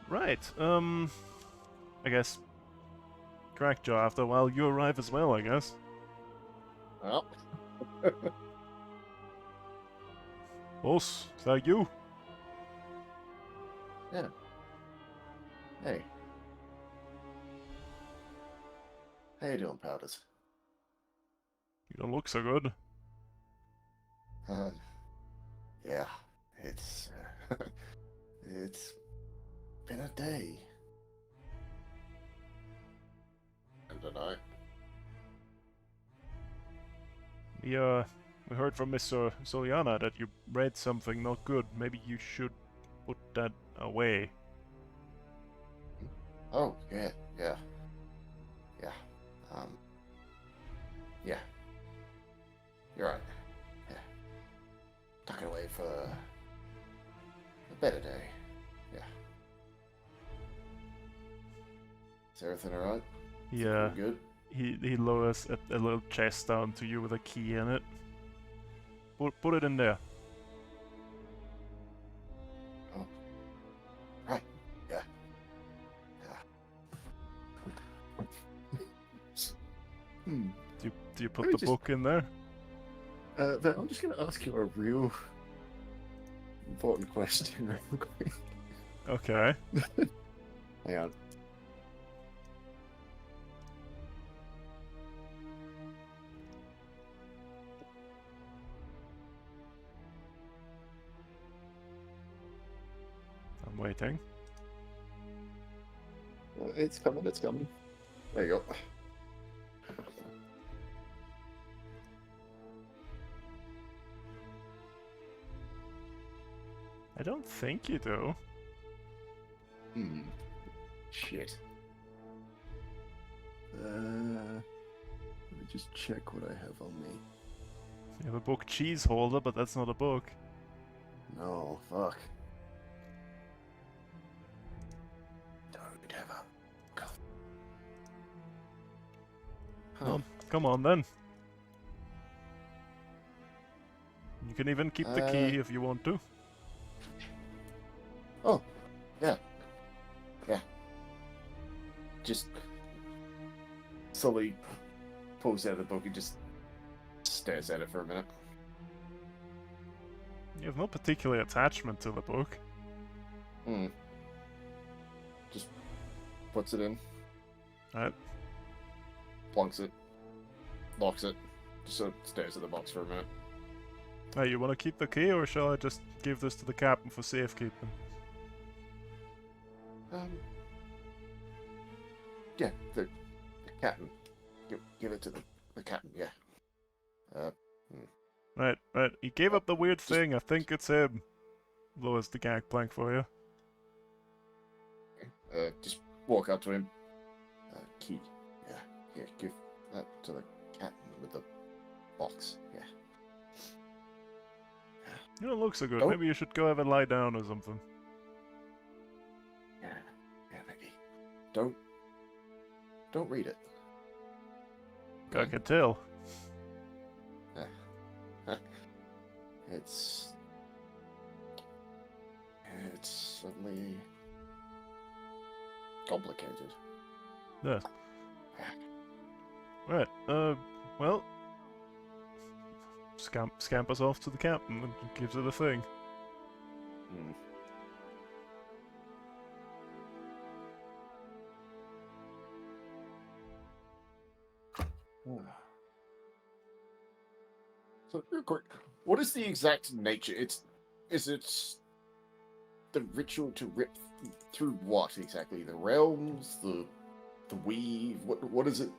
Right. I guess. Crackjaw. After a while, you arrive as well. I guess. Well, Boss, is that you? yeah. Hey. How you doing, Powders? You don't look so good. Yeah, it's it's been a day and a night. We heard from Miss Soliana that you read something not good. Maybe you should put that away. Oh, yeah. Yeah. You're right. Yeah. Tuck it away for a better day. Yeah. Is everything alright? Yeah. Good? he lowers a little chest down to you with a key in it. Put it in there. Oh. Right. Yeah. Hmm. Do you put Let me the book in there? But I'm just going to ask you a real important question real quick. Okay. Hang on. I'm waiting. It's coming, it's coming. There you go. I don't think you do. Shit. Let me just check what I have on me. You have a book cheese holder, but that's not a book. No, fuck. Don't have a... God. Huh. Well, come on then. You can even keep the key if you want to. Oh, yeah. Yeah. Just slowly pulls out the book and just stares at it for a minute. You have no particular attachment to the book. Just puts it in, Right? plunks it, locks it, just sort of stares at the box for a minute. Hey, you want to keep the key, or shall I just give this to the captain for safekeeping? Yeah, the captain. Give it to the captain, yeah. Right. He gave up the weird thing. I think it's him. Lowers the gangplank for you. Just walk up to him. Key. Yeah, give that to the captain with the box, yeah. You don't look so good. Don't- Maybe you should go have a lie down or something. Yeah, maybe. Don't read it. I can tell. It's suddenly complicated. Yeah. Right. Well, scampers off to the captain and gives it a thing. So, real quick, what is the exact nature? Is it the ritual to rip through what exactly? The realms, the weave. What does it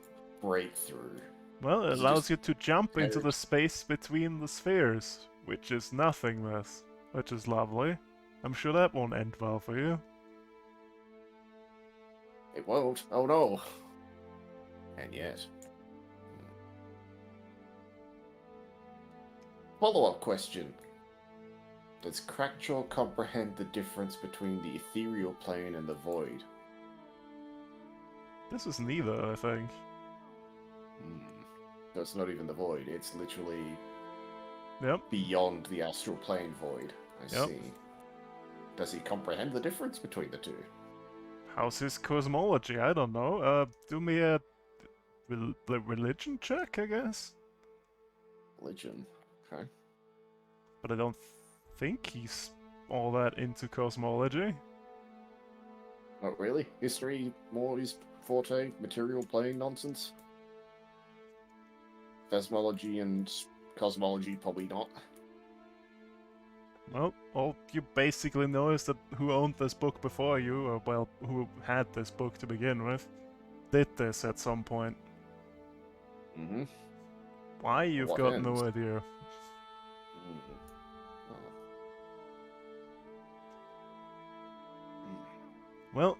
break through? Well, it Is it allows just you to jump into the carriage? space between the spheres, which is nothingness, which is lovely. I'm sure that won't end well for you. It won't. Oh no. And yet. Follow-up question. Does Crackjaw comprehend the difference between the ethereal plane and the void? This is neither, I think. No, it's not even the void. It's literally Yep. beyond the astral plane void. I Yep. see. Does he comprehend the difference between the two? How's his cosmology? I don't know. Do me a religion check, I guess? Religion. Okay. But I don't think he's all that into cosmology. Not really. History, more his forte. Material plane nonsense. Phasmology and cosmology, probably not. Well, all you basically know is that who owned this book before you, or well, who had this book to begin with, did this at some point. Mm-hmm. Why, you've What got no ends? idea. Well,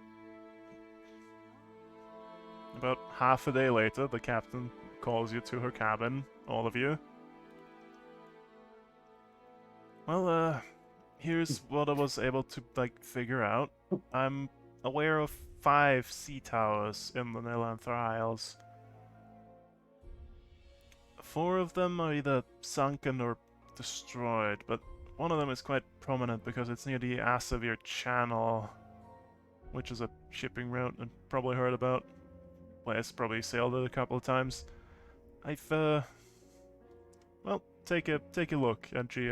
about half a day later, the captain calls you to her cabin, all of you. Well, here's what I was able to, figure out. I'm aware of 5 sea towers in the Nelanthra Isles. 4 of them are either sunken or destroyed, but one of them is quite prominent because it's near the Asavir Channel, which is a shipping route I've probably heard about. Wes probably sailed it a couple of times. I've well, take a look, and she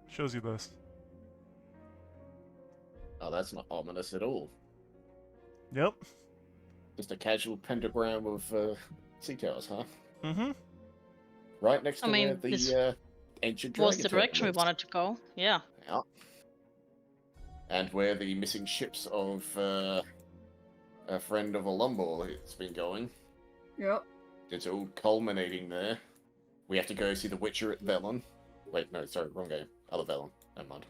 shows you this. Oh, that's not ominous at all. Yep. Just a casual pentagram of sea towers, huh? Mm-hmm. Right next to I mean, where this the ancient was dragon the turtle direction we lives. wanted to go. Yeah. Yeah. And where the missing ships of a friend of Olumbor has been going. Yep. It's all culminating there. We have to go see the Witcher at Velen. Wait, no, sorry, wrong game. Other Velen. Never mind.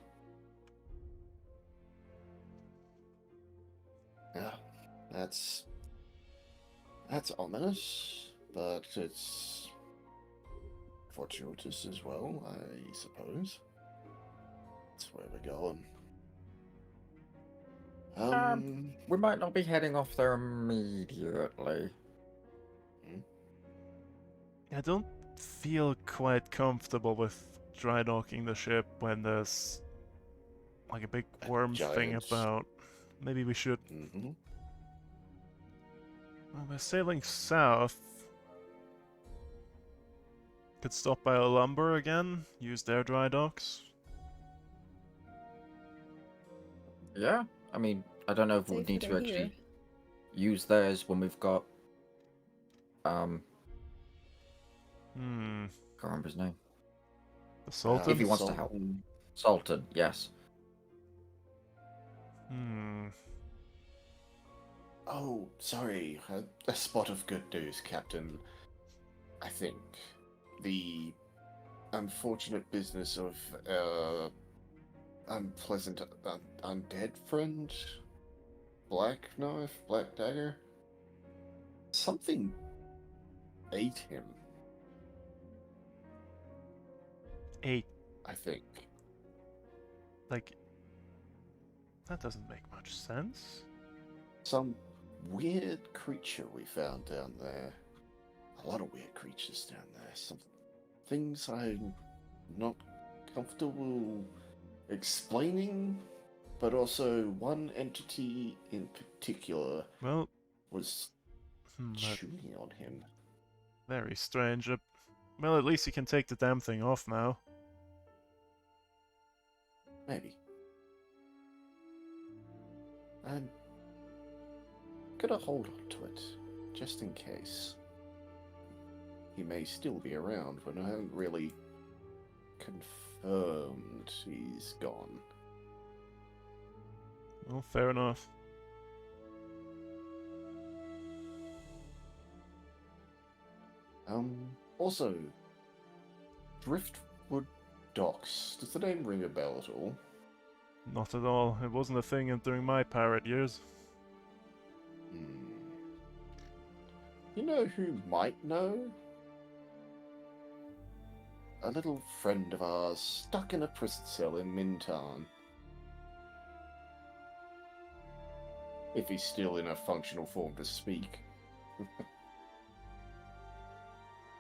Yeah, that's ominous, but it's fortuitous as well, I suppose. That's where we're going. We might not be heading off there immediately. I don't feel quite comfortable with dry docking the ship when there's like a big worm thing giant- about. Maybe we should. Mm-hmm. Well, we're sailing south. Could stop by Lumber again, use their dry docks. Yeah, I mean, I don't know if we would Safer need to than actually here. use theirs when we've got Hmm. can't remember his name. The Sultan? If he wants to help. Sultan, yes. Hmm. Oh, sorry. A spot of good news, Captain. I think the unfortunate business of unpleasant undead friend, Black Knife, Black Dagger. Something ate him, 8. I think. Like, that doesn't make much sense. Some weird creature we found down there. A lot of weird creatures down there. Some things I'm not comfortable explaining, but also one entity in particular Well, was that's chewing on him. very strange. Well, at least you can take the damn thing off now. Maybe. I'm gonna hold on to it, just in case. He may still be around, but I haven't really confirmed he's gone. Well, fair enough. Also, Driftwood Docks. Does the name ring a bell at all? Not at all. It wasn't a thing during my pirate years. You know who might know? A little friend of ours stuck in a prison cell in Mintan. If he's still in a functional form to speak.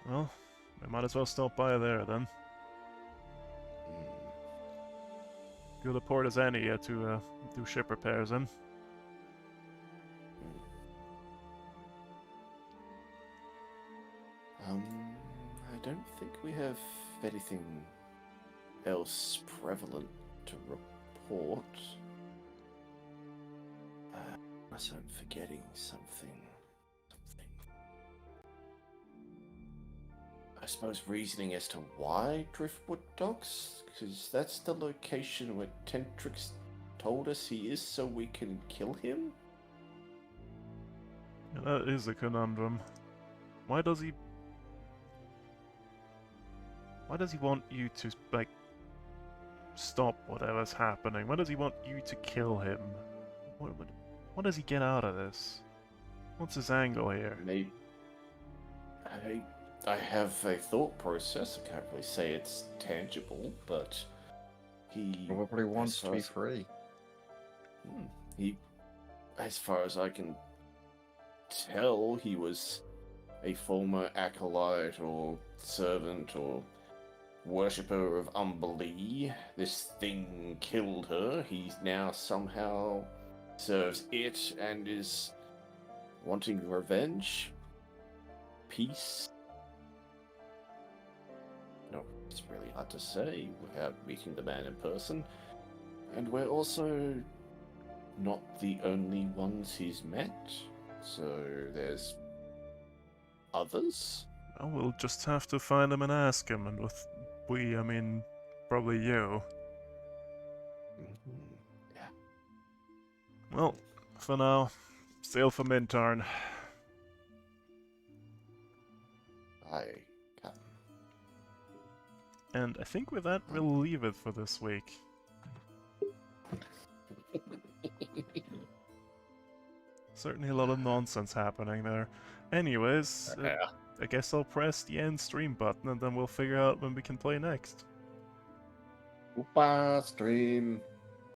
Well, we might as well stop by there then. Good a port as any to do ship repairs in. I don't think we have anything else prevalent to report. Unless I'm forgetting something. I suppose reasoning as to why Driftwood Docks? Because that's the location where Tentrix told us he is so we can kill him? Yeah, that is a conundrum. Why does he want you to, like, stop whatever's happening? Why does he want you to kill him? What does he get out of this? What's his angle here? Maybe. I have a thought process. I can't really say it's tangible, but he Probably wants as to far be as- free. He, as far as I can tell, he was a former acolyte or servant or worshipper of Umberlee. This thing killed her. He now somehow serves it and is wanting revenge. Peace. No, it's really hard to say without meeting the man in person. And we're also not the only ones he's met. So there's others? Well, we'll just have to find him and ask him, and with we, I mean, probably you. Yeah. Well, for now, sail for Mintarn. Aye, Captain. And I think with that, we'll leave it for this week. Certainly a lot of nonsense happening there. Anyways, I guess I'll press the end stream button and then we'll figure out when we can play next. Goodbye, stream.